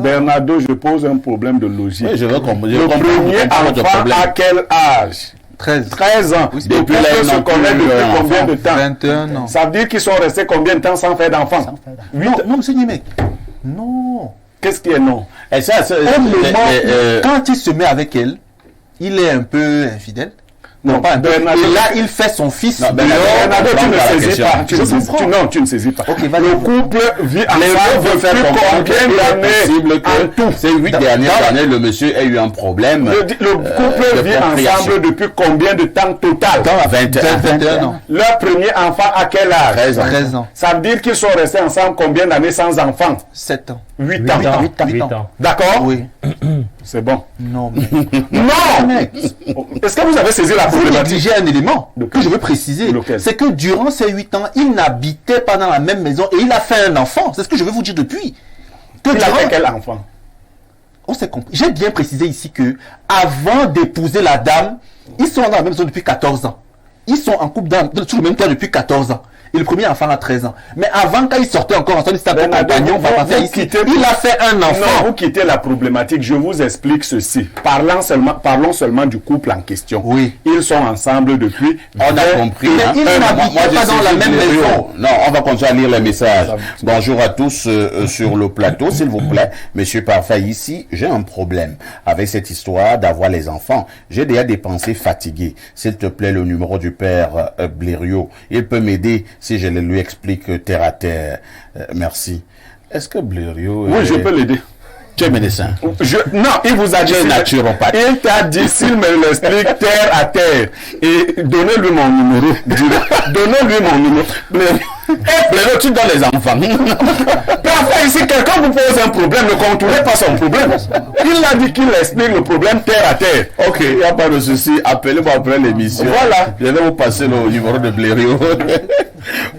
Bernardo, je pose un problème de logique. Oui, je veux comprendre. Le premier enfant à quel âge? 13 ans. Oui, Depuis là, là, ils se n'ont connaissent plus depuis un combien de temps? 21 ans. Ça veut dire qu'ils sont restés combien de temps sans faire d'enfants? Non, monsieur Nimek. Non. Qu'est-ce qui est non? Et ça, Quand il se met avec elle, il est un peu infidèle. Non, pas un peu. Bernardo. Et là, il fait son fils. Non, Bernardo, tu ne saisis pas. comprends. Tu ne saisis pas. Ok, vas-y. Le couple vit Mais ensemble veut faire depuis comprendre combien qu'il est d'années possible que en tout? ces 8 dernières années, le monsieur ait eu un problème. Le couple de vit procréation. ensemble depuis combien de temps total? 21 ans. Leur premier enfant à quel âge? 13 ans. 13 ans. Ça veut dire qu'ils sont restés ensemble combien d'années sans enfant? 7 ans. 8 ans. 8 ans. D'accord? Oui. C'est bon. Non, mais... Non! Est-ce que vous avez saisi la Vous problématique? négligez un élément Lequel? que je veux préciser. Lequel? C'est que durant ces 8 ans, il n'habitait pas dans la même maison et il a fait un enfant. C'est ce que je veux vous dire depuis. Que Il a durant- fait quel enfant? On s'est compris. J'ai bien précisé ici que avant d'épouser la dame, ils sont dans la même maison depuis 14 ans. Ils sont en couple sous le même terre depuis 14 ans. Et le premier enfant a 13 ans. Mais avant, quand ils sortaient encore ensemble, ils étaient Bernardo, compagnons, vous quittez- il a fait un enfant. Non, vous quittez la problématique. Je vous explique ceci. Parlons seulement du couple en question. Oui. Ils sont ensemble depuis. On a compris. Mais hein. il n'habitait Moi, je pas dans sais la que même les maison. héros- Non, on va continuer à lire les messages. Bonjour à tous sur le plateau, s'il vous plaît. Monsieur Parfait, ici, j'ai un problème avec cette histoire d'avoir les enfants. J'ai déjà des pensées fatiguées. S'il te plaît, le numéro du père Blériot, il peut m'aider si je le lui explique terre à terre. Merci. Est-ce que Blériot... Oui, je peux l'aider. Tu es médecin. Non, il vous a dit. Tu es naturopathe. Il t'a dit s'il me l'explique terre à terre. Et donnez-lui mon numéro. Donnez-lui mon numéro. Blériot, tu donnes les enfants. Parfois, ici, quelqu'un vous pose un problème, ne contournez pas son problème. Il a dit qu'il explique le problème terre à terre. Ok, il n'y a pas de souci. Appelez-moi après l'émission. Voilà. Je vais vous passer le numéro de Blériot.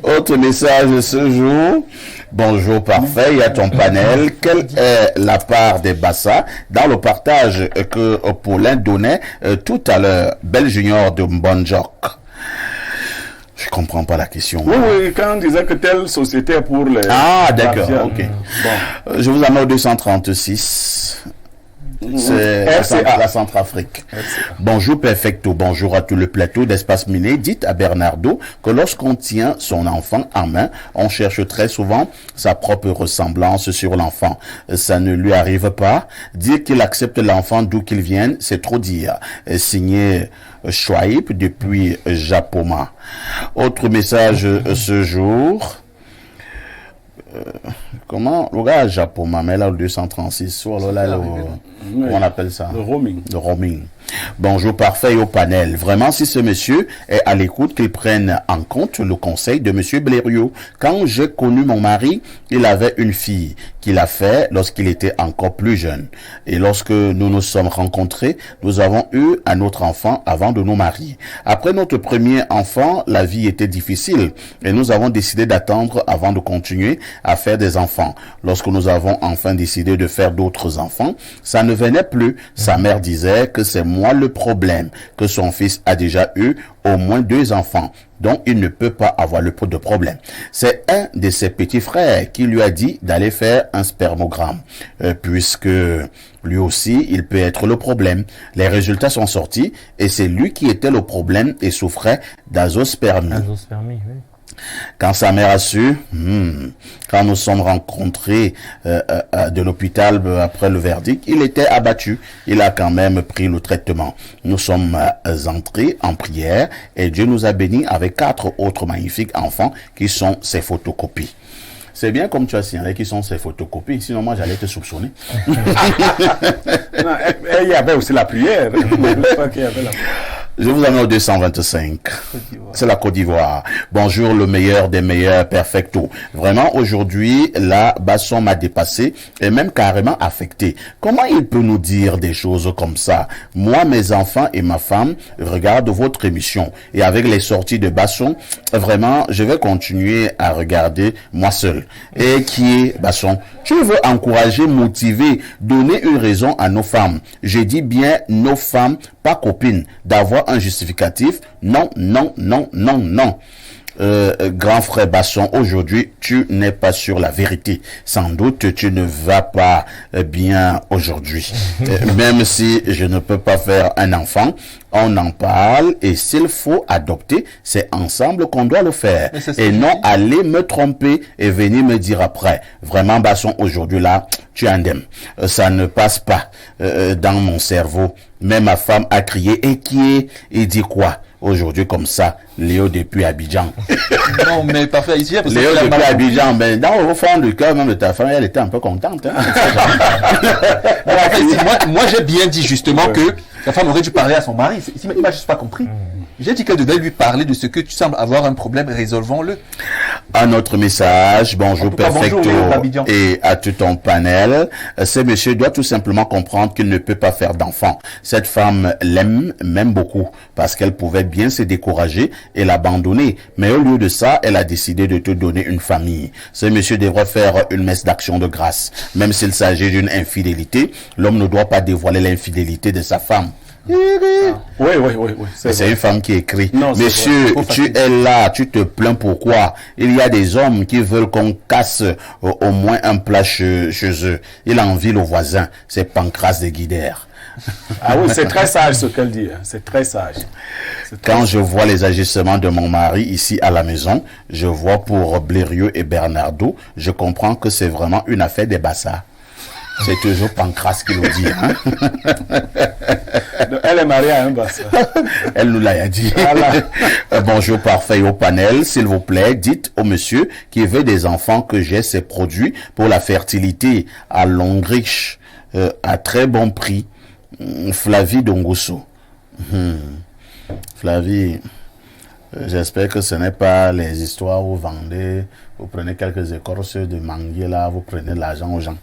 Autre message ce jour. Bonjour, parfait. Il y a ton panel. Quelle est la part des Bassa dans le partage que Paulin donnait tout à l'heure? Belle Junior de Mbonjok. Je comprends pas la question. Oui, oui, quand on disait que telle société est pour les... Ah, d'accord, martiaux. ok. Bon. Je vous amène au 236. C'est RCA. la Centrafrique. Bonjour Perfecto, bonjour à tout le plateau d'Espace Miné. Dites à Bernardo que lorsqu'on tient son enfant en main, on cherche très souvent sa propre ressemblance sur l'enfant. Ça ne lui arrive pas. Dire qu'il accepte l'enfant d'où qu'il vienne, c'est trop dire. Signé Chouaib depuis Japoma. Autre message ce jour. Comment le gars Japoma, mais là le 236, on appelle ça Le roaming. le roaming. Bonjour parfait au panel. Vraiment, si ce monsieur est à l'écoute, qu'il prenne en compte le conseil de monsieur Blériot. Quand j'ai connu mon mari, il avait une fille qu'il a fait lorsqu'il était encore plus jeune. Et lorsque nous nous sommes rencontrés, nous avons eu un autre enfant avant de nous marier. Après notre premier enfant, la vie était difficile et nous avons décidé d'attendre avant de continuer à faire des enfants. Lorsque nous avons enfin décidé de faire d'autres enfants, ça ne venait plus. Sa mère disait que c'est moi le problème, que son fils a déjà eu au moins 2 enfants, donc il ne peut pas avoir le de problème. C'est un de ses petits frères qui lui a dit d'aller faire un spermogramme, puisque lui aussi, il peut être le problème. Les résultats sont sortis et c'est lui qui était le problème et souffrait d'azospermie. Azospermie, oui. Quand sa mère a su, quand nous sommes rencontrés de l'hôpital après le verdict, il était abattu. Il a quand même pris le traitement. Nous sommes entrés en prière et Dieu nous a bénis avec 4 autres magnifiques enfants qui sont ses photocopies. C'est bien comme tu as signalé qui sont ces photocopies. Sinon, moi, j'allais te soupçonner. Non, il y avait aussi la prière. Je vous amène au 225. C'est la Côte d'Ivoire. Bonjour, le meilleur des meilleurs, perfecto. Vraiment, aujourd'hui, la Basson m'a dépassé et même carrément affecté. Comment il peut nous dire des choses comme ça? Moi, mes enfants et ma femme regardent votre émission. Et avec les sorties de Basson, vraiment, je vais continuer à regarder moi seul. Et qui est Basson? Tu veux encourager, motiver, donner une raison à nos femmes. Je dis bien nos femmes, pas copines, d'avoir un justificatif. Non, non, non, non, non. grand frère Basson, aujourd'hui, tu n'es pas sur la vérité. Sans doute, tu ne vas pas bien aujourd'hui. Même si je ne peux pas faire un enfant, on en parle et s'il faut adopter, c'est ensemble qu'on doit le faire. Et non aller me tromper et venir me dire après. Vraiment, Basson, aujourd'hui là, tu es indemne. Ça ne passe pas dans mon cerveau. Même ma femme a crié et qui est et dit quoi? Aujourd'hui comme ça, Léo depuis Abidjan. Non, mais parfait. Ici, Léo depuis Abidjan, mais dans le fond du cœur même de ta femme, elle était un peu contente. Hein. moi j'ai bien dit justement que la femme aurait dû parler à son mari. Il m'a juste pas compris. J'ai dit qu'elle devait lui parler de ce que tu sembles avoir un problème, résolvons-le. Un autre message, bonjour Perfecto et à tout ton panel. Ce monsieur doit tout simplement comprendre qu'il ne peut pas faire d'enfant. Cette femme l'aime, même beaucoup, parce qu'elle pouvait bien se décourager et l'abandonner. Mais au lieu de ça, elle a décidé de te donner une famille. Ce monsieur devrait faire une messe d'action de grâce. Même s'il s'agit d'une infidélité, l'homme ne doit pas dévoiler l'infidélité de sa femme. Oui. C'est une femme qui écrit. Non, monsieur, tu es là, tu te plains pourquoi? Il y a des hommes qui veulent qu'on casse au moins un plat chez eux. Il envie le voisin. C'est Pancras de Guidère. Ah oui, c'est très sage ce qu'elle dit. Hein. C'est très sage. Quand je vois les agissements de mon mari ici à la maison, je vois pour Blérieux et Bernardo, je comprends que c'est vraiment une affaire des bassards. C'est toujours Pancras qui le dit. Hein? Elle est mariée à un bassin. Elle nous l'a dit. Voilà. Bonjour parfait au panel. S'il vous plaît, dites au monsieur qui veut des enfants que j'ai ces produits pour la fertilité à Longrich à très bon prix. Flavie Dongosso. Flavie, j'espère que ce n'est pas les histoires où vous vendez, vous prenez quelques écorces de manguier là, vous prenez de l'argent aux gens.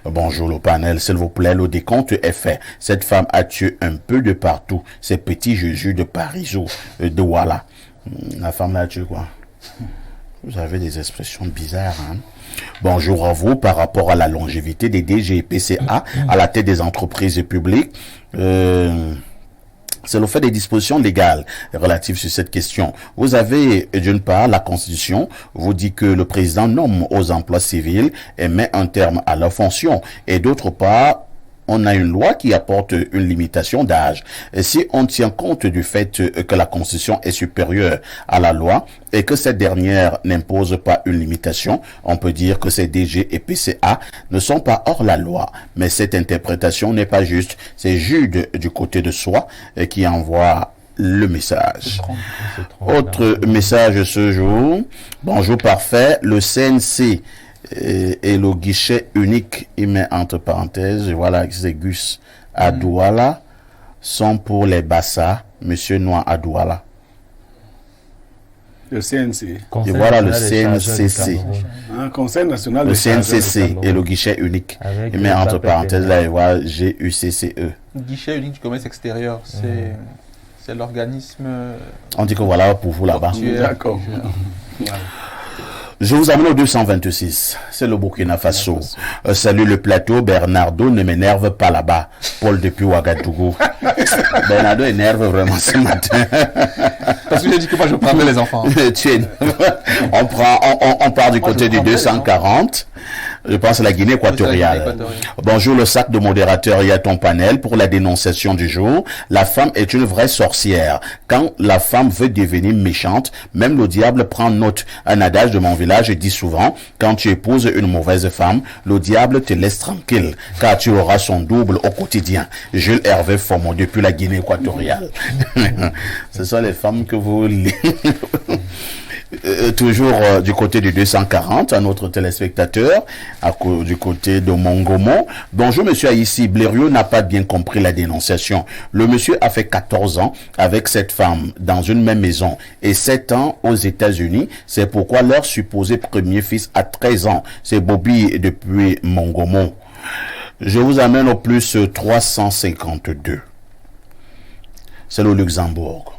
Bonjour le panel, s'il vous plaît, le décompte est fait. Cette femme a tué un peu de partout. Ces petits Jésus de Parisot, de Walla. La femme l'a tué quoi? Vous avez des expressions bizarres, hein? Bonjour à vous par rapport à la longévité des DG et PCA à la tête des entreprises publiques. C'est le fait des dispositions légales relatives sur cette question. Vous avez, d'une part, la Constitution vous dit que le président nomme aux emplois civils et met un terme à leur fonction. Et d'autre part, on a une loi qui apporte une limitation d'âge. Et si on tient compte du fait que la Constitution est supérieure à la loi et que cette dernière n'impose pas une limitation, on peut dire que ces DG et PCA ne sont pas hors la loi. Mais cette interprétation n'est pas juste. C'est Jude du côté de soi qui envoie le message. Autre message ce jour. Bonjour parfait. Le CNC et le guichet unique, il met entre parenthèses, voilà, c'est Gus à Douala, sont pour les Bassa, Monsieur Noir à Douala. Le CNC. Et voilà le CNCC. Un Conseil national le CNCC et le guichet unique. Il met entre parenthèses là, il voit GUCCE. Guichet unique du commerce extérieur, c'est l'organisme. On dit que voilà pour vous là-bas. D'accord. Je vous amène au 226, c'est le Burkina Faso. Salut le plateau, Bernardo ne m'énerve pas là-bas. Paul depuis Ouagadougou. Bernardo énerve vraiment ce matin. Parce que j'ai dit que moi je prendrais les enfants. On part du côté du 240. Je pense à la Guinée équatoriale. Bonjour le sac de modérateur et à ton panel pour la dénonciation du jour. La femme est une vraie sorcière. Quand la femme veut devenir méchante, même le diable prend note. Un adage de mon village dit souvent, quand tu épouses une mauvaise femme, le diable te laisse tranquille, car tu auras son double au quotidien. Jules Hervé Fomo depuis la Guinée équatoriale. Ce sont les femmes que vous toujours du côté du 240, un autre téléspectateur, du côté de Mongomo. Bonjour monsieur Aïssi, Blérieux n'a pas bien compris la dénonciation. Le monsieur a fait 14 ans avec cette femme dans une même maison et 7 ans aux États-Unis. C'est pourquoi leur supposé premier fils a 13 ans. C'est Bobby depuis Mongomo. Je vous amène au plus 352. C'est le Luxembourg.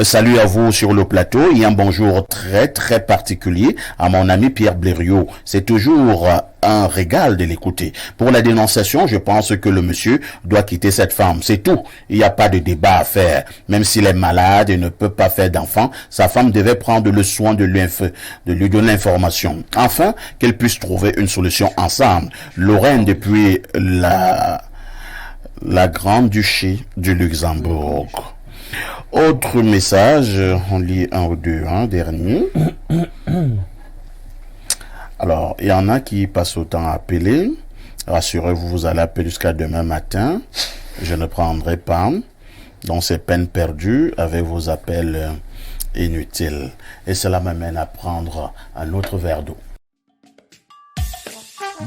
Salut à vous sur le plateau et un bonjour très très particulier à mon ami Pierre Blériot. C'est toujours un régal de l'écouter. Pour la dénonciation, je pense que le monsieur doit quitter cette femme. C'est tout. Il n'y a pas de débat à faire. Même s'il est malade et ne peut pas faire d'enfant, sa femme devait prendre le soin de lui donner l'information. Enfin, qu'elle puisse trouver une solution ensemble. Lorraine depuis la Grande-Duché du Luxembourg. Autre message, on lit un ou deux, un dernier. Alors, il y en a qui passent autant à appeler. Rassurez-vous, vous allez appeler jusqu'à demain matin. Je ne prendrai pas. Donc, c'est peine perdue avec vos appels inutiles. Et cela m'amène à prendre un autre verre d'eau.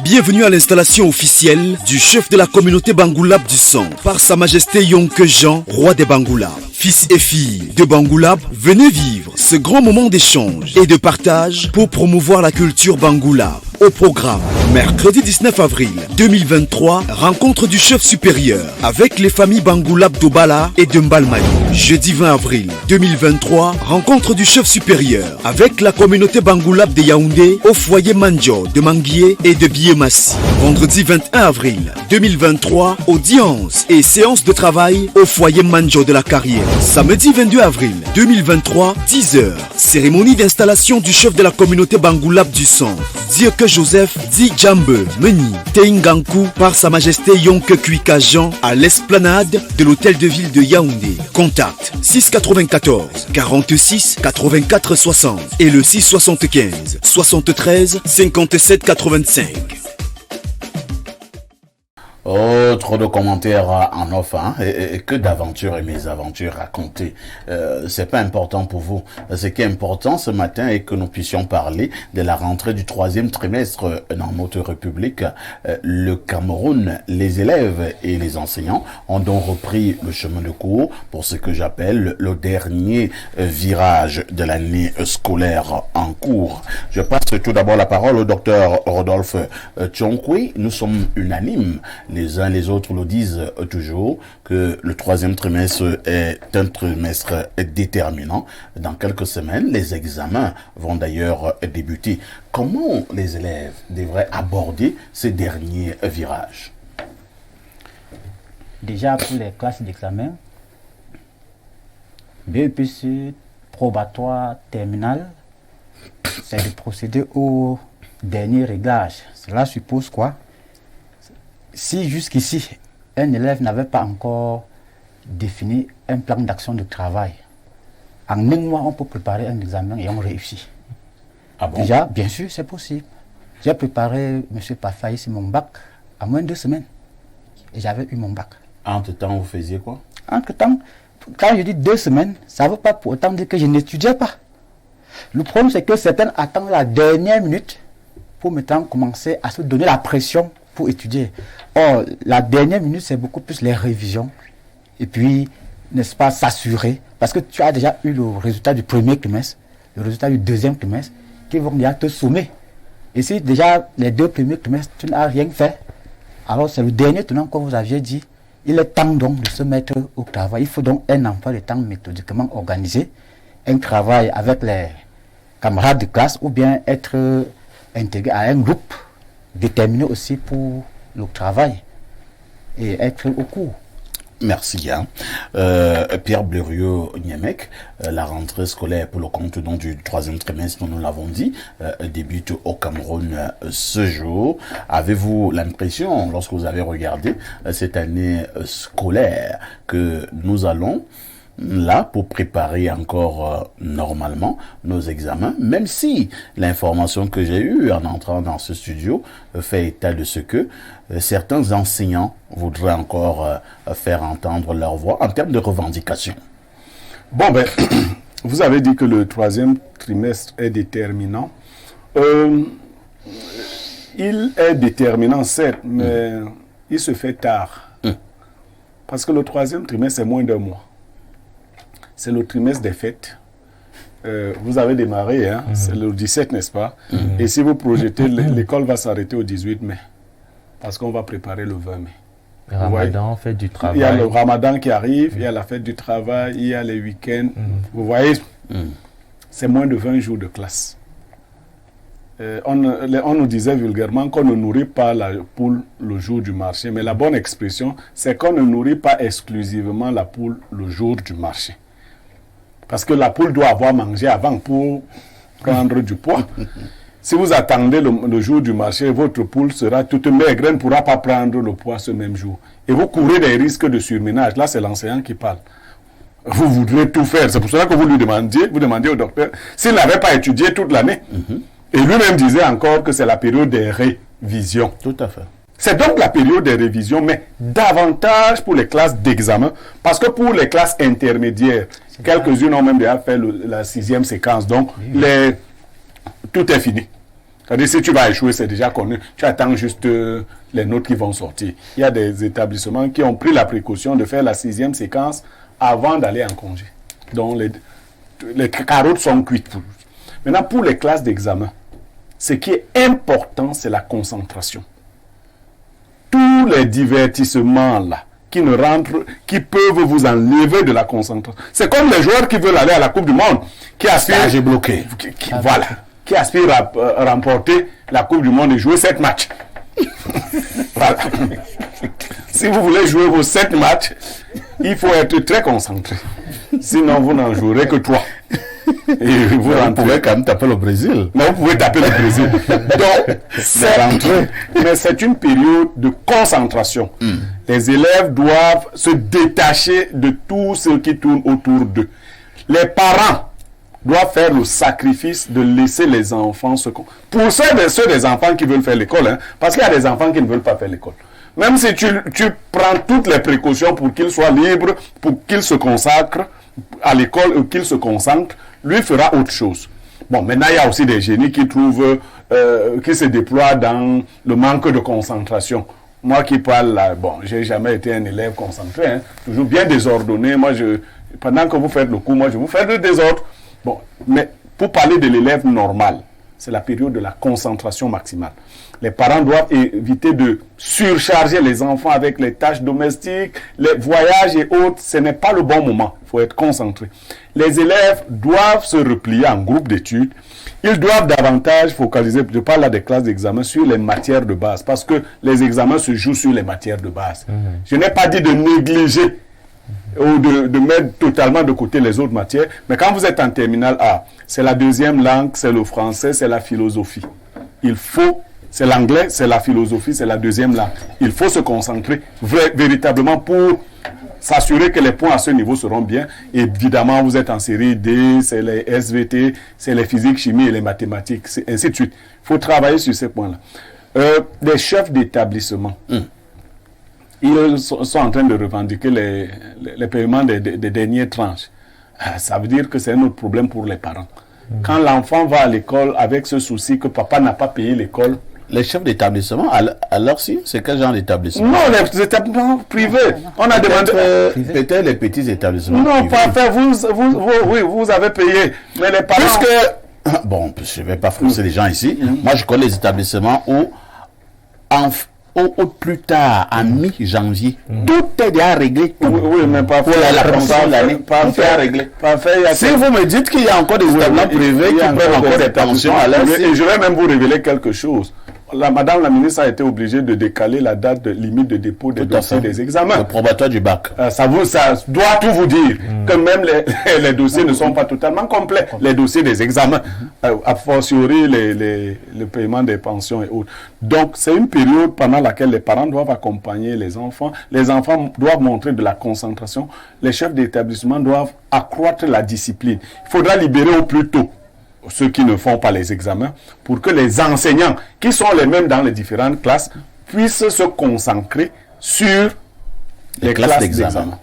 Bienvenue à l'installation officielle du chef de la communauté Bangoulab du Centre, par Sa Majesté Yonke Jean, roi des Bangoulab. Fils et filles de Bangoulab, venez vivre ce grand moment d'échange et de partage pour promouvoir la culture Bangoulab. Au programme, mercredi 19 avril 2023, rencontre du chef supérieur avec les familles Bangoulab d'Obala et de Mbalmaï. Jeudi 20 avril 2023, rencontre du chef supérieur avec la communauté Bangoulab de Yaoundé au foyer Manjo de Manguié et de Biémassi. Vendredi 21 avril 2023, audience et séance de travail au foyer Manjo de la Carrière. Samedi 22 avril 2023, 10h, cérémonie d'installation du chef de la communauté Bangoulab du Centre, Dieu que Joseph Di Djambe Meni Teingankou, par Sa Majesté Yonke Kuika Jean à l'esplanade de l'hôtel de ville de Yaoundé. Contact 694 46 84 60 et le 675 73 57 85. Trop de commentaires en off, hein, et que d'aventures et mésaventures racontées. C'est pas important pour vous. Ce qui est important ce matin est que nous puissions parler de la rentrée du 3e trimestre dans notre République. Le Cameroun, les élèves et les enseignants ont donc repris le chemin de cours pour ce que j'appelle le dernier virage de l'année scolaire en cours. Je passe tout d'abord la parole au docteur Rodolphe Tchonkwe. Nous sommes unanimes. Les uns les autres le disent toujours que le 3e trimestre est un trimestre déterminant. Dans quelques semaines, les examens vont d'ailleurs débuter. Comment les élèves devraient aborder ces derniers virages? Déjà pour les classes d'examen, BEPC, probatoire, terminal, c'est de procéder au dernier réglage. Cela suppose quoi? Si jusqu'ici, un élève n'avait pas encore défini un plan d'action de travail, en un mois, on peut préparer un examen et on réussit. Ah bon? Déjà, bien sûr, c'est possible. J'ai préparé, M. Parfait, ici, mon bac à moins de 2 semaines. Et j'avais eu mon bac. Entre-temps, vous faisiez quoi? Entre-temps, quand je dis 2 semaines, ça ne veut pas pour autant dire que je n'étudiais pas. Le problème, c'est que certains attendent la dernière minute pour maintenant commencer à se donner la pression pour étudier. Or, la dernière minute, c'est beaucoup plus les révisions. Et puis, n'est-ce pas, s'assurer. Parce que tu as déjà eu le résultat du premier trimestre, le résultat du 2e trimestre, qui vont déjà te sommer. Et si déjà les 2 premiers trimestres, tu n'as rien fait, alors c'est le dernier tenant, comme vous aviez dit, il est temps donc de se mettre au travail. Il faut donc un emploi de temps méthodiquement organisé, un travail avec les camarades de classe, ou bien être intégré à un groupe déterminé aussi pour le travail et être au cours. Merci. Pierre Blériot-Niemek, la rentrée scolaire pour le compte donc, du 3e trimestre, nous l'avons dit, débute au Cameroun ce jour. Avez-vous l'impression, lorsque vous avez regardé cette année scolaire, que nous allons là pour préparer encore normalement nos examens, même si l'information que j'ai eue en entrant dans ce studio fait état de ce que certains enseignants voudraient encore faire entendre leur voix en termes de revendication? Bon, ben, vous avez dit que le 3e trimestre est déterminant. Il est déterminant, certes, mais il se fait tard. Parce que le 3e trimestre, c'est moins d'1 mois. C'est le trimestre des fêtes. Vous avez démarré, hein? C'est le 17, n'est-ce pas? Et si vous projetez, l'école va s'arrêter au 18 mai. Parce qu'on va préparer le 20 mai. Ramadan, fête du travail. Il y a le Ramadan qui arrive, il y a la fête du travail, il y a les week-ends. Vous voyez, c'est moins de 20 jours de classe. On nous disait vulgairement qu'on ne nourrit pas la poule le jour du marché, mais la bonne expression, c'est qu'on ne nourrit pas exclusivement la poule le jour du marché. Parce que la poule doit avoir mangé avant pour prendre du poids. Si vous attendez le jour du marché, votre poule sera toute maigre, elle ne pourra pas prendre le poids ce même jour. Et vous courez des risques de surménage. Là, c'est l'enseignant qui parle. Vous voudrez tout faire. C'est pour cela que vous demandiez au docteur, s'il n'avait pas étudié toute l'année. Et lui-même disait encore que c'est la période des révisions. Tout à fait. C'est donc la période des révisions, mais davantage pour les classes d'examen. Parce que pour les classes intermédiaires, quelques-unes ont même déjà fait la 6e séquence. Donc, tout est fini. C'est-à-dire, si tu vas échouer, c'est déjà connu. Tu attends juste les notes qui vont sortir. Il y a des établissements qui ont pris la précaution de faire la 6e séquence avant d'aller en congé. Donc, les carottes sont cuites. Maintenant, pour les classes d'examen, ce qui est important, c'est la concentration. Tous les divertissements là, qui peuvent vous enlever de la concentration. C'est comme les joueurs qui veulent aller à la Coupe du Monde, qui aspirent, j'ai bloqué. Qui aspirent à remporter la Coupe du Monde et jouer 7 matchs. Voilà. Si vous voulez jouer vos 7 matchs, il faut être très concentré. Sinon, vous n'en jouerez que 3. Et vous pouvez quand même taper le Brésil. Mais vous pouvez taper le Brésil. Donc, mais c'est une période de concentration. Les élèves doivent se détacher de tout ce qui tourne autour d'eux. Les parents doivent faire le sacrifice de laisser les enfants se... Pour ceux des enfants qui veulent faire l'école, hein, parce qu'il y a des enfants qui ne veulent pas faire l'école. Même si tu prends toutes les précautions pour qu'ils soient libres, pour qu'ils se consacrent à l'école ou qu'ils se concentrent, lui fera autre chose. Bon, maintenant, il y a aussi des génies qui qui se déploient dans le manque de concentration. Moi qui parle là, bon, j'ai jamais été un élève concentré, hein, toujours bien désordonné. Moi, pendant que vous faites le cours, moi, je vous fais le désordre. Bon, mais pour parler de l'élève normal, c'est la période de la concentration maximale. Les parents doivent éviter de surcharger les enfants avec les tâches domestiques, les voyages et autres. Ce n'est pas le bon moment. Il faut être concentré. Les élèves doivent se replier en groupe d'études. Ils doivent davantage focaliser, je parle là des classes d'examen, sur les matières de base. Parce que les examens se jouent sur les matières de base. Je n'ai pas dit de négliger ou de mettre totalement de côté les autres matières. Mais quand vous êtes en terminale A, c'est la deuxième langue, c'est le français, c'est la philosophie. C'est l'anglais, c'est la philosophie, c'est la deuxième langue. Il faut se concentrer véritablement pour s'assurer que les points à ce niveau seront bien. Et évidemment, vous êtes en série D, c'est les SVT, c'est les physiques, chimie et les mathématiques, ainsi de suite. Il faut travailler sur ces points-là. Les chefs d'établissement, ils sont en train de revendiquer les paiements des dernières tranches. Ça veut dire que c'est un autre problème pour les parents. Quand l'enfant va à l'école avec ce souci que papa n'a pas payé l'école. Les chefs d'établissement, alors si, c'est quel genre d'établissement? Non, les établissements privés. On a demandé. Peut-être les petits établissements. Non, pas fait. Vous avez payé. Mais les parents. Puisque. Bon, je ne vais pas frousser les gens ici. Moi, je connais les établissements où, au plus tard, en mi-janvier, tout est déjà réglé. Oui, mais pas fait. La pension de l'année, pas fait à régler. Si vous me dites qu'il y a encore des établissements privés qui prennent encore des pensions, alors. Et je vais même vous révéler quelque chose. Madame la ministre a été obligée de décaler la date limite de dépôt des dossiers des examens. Le probatoire du bac. Ça doit tout vous dire. Que même les dossiers ne sont pas totalement complets. Les dossiers des examens, a fortiori le paiement des pensions et autres. Donc, c'est une période pendant laquelle les parents doivent accompagner les enfants. Les enfants doivent montrer de la concentration. Les chefs d'établissement doivent accroître la discipline. Il faudra libérer au plus tôt ceux qui ne font pas les examens, pour que les enseignants, qui sont les mêmes dans les différentes classes, puissent se concentrer sur les classes d'examen.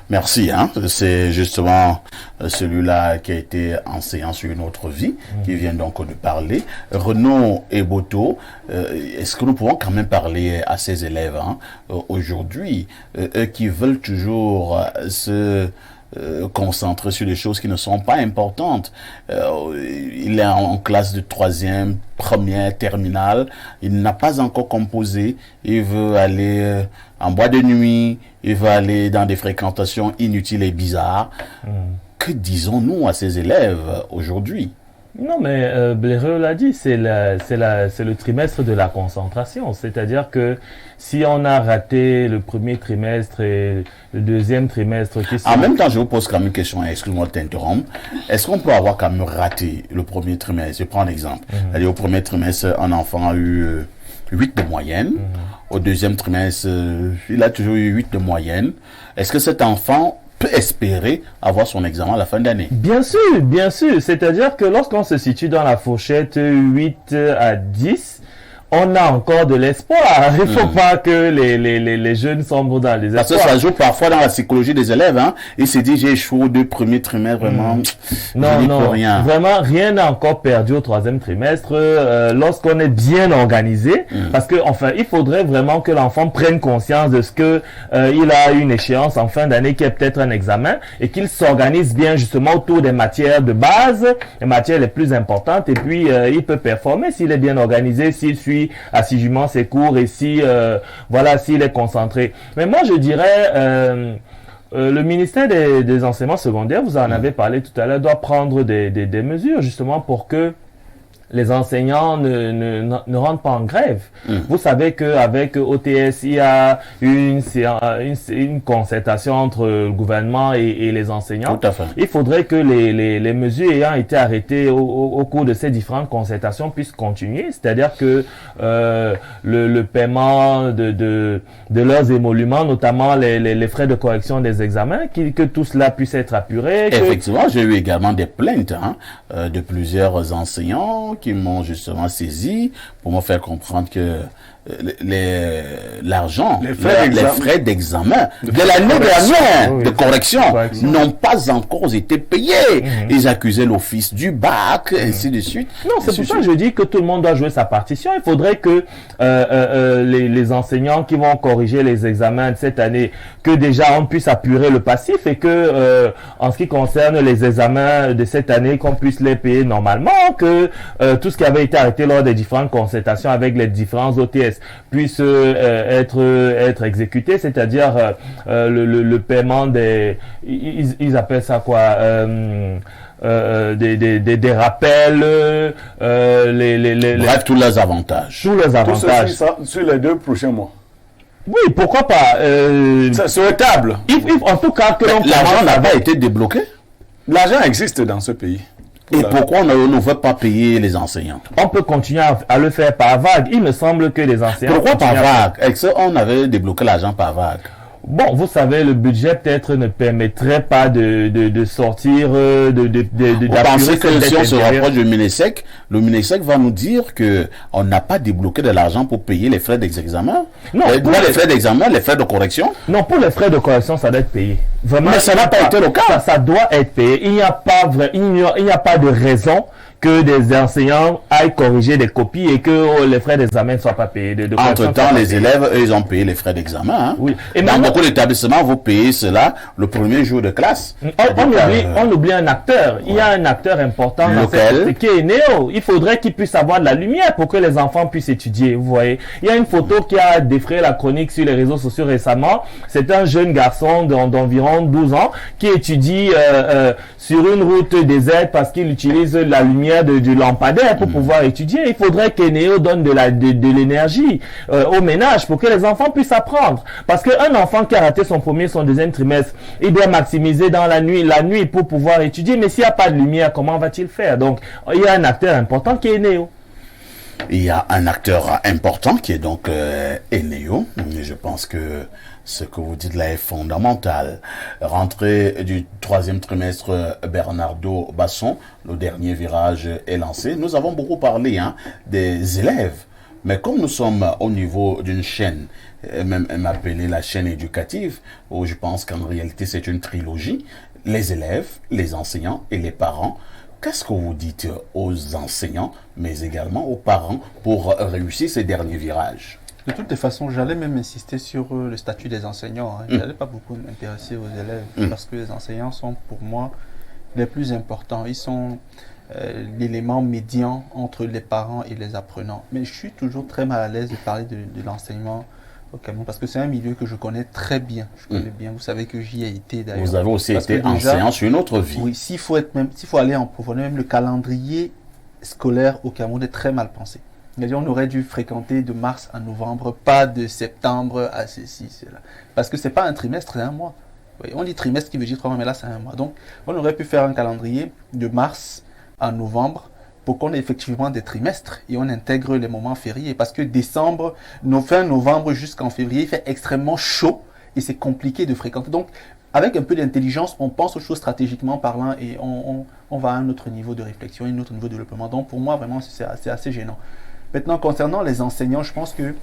Merci. Hein. C'est justement celui-là qui a été enseignant sur une autre vie, qui vient donc de parler. Renaud Eboto, est-ce que nous pouvons quand même parler à ces élèves aujourd'hui, eux qui veulent toujours se concentré sur des choses qui ne sont pas importantes. Il est en classe de 3e, première, terminale. Il n'a pas encore composé. Il veut aller en boîte de nuit. Il veut aller dans des fréquentations inutiles et bizarres. Que disons-nous à ces élèves aujourd'hui? Non, mais Bléreux l'a dit, c'est le trimestre de la concentration. C'est-à-dire que si on a raté le premier trimestre et le deuxième trimestre qui sont... En même temps, je vous pose quand même une question, excuse-moi de t'interrompre. Est-ce qu'on peut avoir quand même raté le premier trimestre? Je prends un exemple. C'est-à-dire, au premier trimestre, un enfant a eu 8 de moyenne. Au deuxième trimestre, il a toujours eu 8 de moyenne. Est-ce que cet enfant peut espérer avoir son examen à la fin d'année? Bien sûr, bien sûr. C'est-à-dire que lorsqu'on se situe dans la fourchette 8 à 10, on a encore de l'espoir. Il ne faut pas que les jeunes sombrent dans les espoirs. Parce que ça joue parfois dans la psychologie des élèves. Hein. Ils se disent, j'ai échoué au 2 premiers trimestres, vraiment, non, rien. Vraiment, rien n'a encore perdu au 3e trimestre lorsqu'on est bien organisé. Parce que, enfin, il faudrait vraiment que l'enfant prenne conscience de ce que il a une échéance en fin d'année qui est peut-être un examen et qu'il s'organise bien justement autour des matières de base, les matières les plus importantes, et puis il peut performer s'il est bien organisé, s'il suit assidûment ses cours et si voilà, s'il est concentré. Mais moi je dirais le ministère des enseignements secondaires, vous en avez parlé tout à l'heure, doit prendre des mesures justement pour que les enseignants ne rentrent pas en grève. Vous savez qu'avec OTS, il y a une concertation entre le gouvernement et les enseignants. Tout à fait. Il faudrait que les mesures ayant été arrêtées au cours de ces différentes concertations puissent continuer. C'est-à-dire que le paiement de leurs émoluments, notamment les frais de correction des examens, que tout cela puisse être apuré. Effectivement, j'ai eu également des plaintes de plusieurs enseignants qui m'ont justement saisi pour me faire comprendre que l'argent, les frais d'examen de l'année dernière de correction n'ont pas encore été payés. Ils accusaient l'office du bac, ainsi de suite. Non, c'est pour ça que je dis que tout le monde doit jouer sa partition. Il faudrait que les enseignants qui vont corriger les examens de cette année, que déjà on puisse apurer le passif et que en ce qui concerne les examens de cette année, qu'on puisse les payer normalement, que tout ce qui avait été arrêté lors des différentes concertations avec les différents OTS puisse être exécuté, c'est-à-dire le paiement des... Ils appellent ça quoi des rappels, bref, tous les avantages. Tous les avantages. Tout ceci, sur les 2 prochains mois. Oui, pourquoi pas. C'est souhaitable. En tout cas, que l'argent n'a pas été débloqué. L'argent existe dans ce pays. Et pourquoi on ne veut pas payer les enseignants? On peut continuer à le faire par vague. Il me semble que les enseignants... Pourquoi par vague? Est-ce qu'on avait débloqué l'argent par vague? Bon, vous savez, le budget peut-être ne permettrait pas de sortir, Vous pensez que si on se rapproche du Minesec, le Minesec va nous dire que on n'a pas débloqué de l'argent pour payer les frais d'examen? Non, les frais d'examen, les frais de correction? Non, pour les frais de correction, ça doit être payé. Vraiment, mais ça n'a pas été le cas. Ça doit être payé. Il n'y a pas de raison que des enseignants aillent corriger des copies et que les frais d'examen ne soient pas payés. Entre-temps, les élèves, eux, ils ont payé les frais d'examen. Hein. Oui. Et dans beaucoup d'établissements, vous payez cela le premier jour de classe. On oublie un acteur. Il y a un acteur important qui est Néo. Il faudrait qu'il puisse avoir de la lumière pour que les enfants puissent étudier. Vous voyez, il y a une photo qui a défrayé la chronique sur les réseaux sociaux récemment. C'est un jeune garçon d'environ 12 ans qui étudie sur une route déserte parce qu'il utilise la lumière du lampadaire pour pouvoir étudier. Il faudrait que Néo donne de l'énergie au ménage pour que les enfants puissent apprendre. Parce qu'un enfant qui a raté son premier, son deuxième trimestre, il doit maximiser dans la nuit pour pouvoir étudier. Mais s'il n'y a pas de lumière, comment va-t-il faire? Donc, il y a un acteur important qui est Néo. Il y a un acteur important qui est donc Eneo. Je pense que ce que vous dites là est fondamental. Rentrée du 3e trimestre, Bernardo Basson, le dernier virage est lancé. Nous avons beaucoup parlé des élèves, mais comme nous sommes au niveau d'une chaîne, même appelée la chaîne éducative, où je pense qu'en réalité c'est une trilogie, les élèves, les enseignants et les parents. Qu'est-ce que vous dites aux enseignants, mais également aux parents pour réussir ces derniers virages? De toutes les façons, j'allais même insister sur le statut des enseignants. Je n'allais pas beaucoup m'intéresser aux élèves parce que les enseignants sont pour moi les plus importants. Ils sont l'élément médian entre les parents et les apprenants. Mais je suis toujours très mal à l'aise de parler de l'enseignement au Cameroun parce que c'est un milieu que je connais très bien. Je connais bien. Vous savez que j'y ai été d'ailleurs. Vous avez aussi Parce que été déjà, enseignant sur une autre vie. Oui, s'il faut aller en profondeur, même le calendrier scolaire au Cameroun est très mal pensé. C'est-à-dire, on aurait dû fréquenter de mars à novembre, pas de septembre à ceci, cela. Parce que c'est pas un trimestre, c'est un mois. Oui, on dit trimestre qui veut dire 3 mois, mais là c'est un mois. Donc, on aurait pu faire un calendrier de mars à novembre pour qu'on ait effectivement des trimestres et on intègre les moments fériés. Parce que décembre, fin novembre jusqu'en février, il fait extrêmement chaud et c'est compliqué de fréquenter. Donc, avec un peu d'intelligence, on pense aux choses stratégiquement parlant et on va à un autre niveau de réflexion, un autre niveau de développement. Donc, pour moi, vraiment, c'est assez gênant. Maintenant, concernant les enseignants, je pense que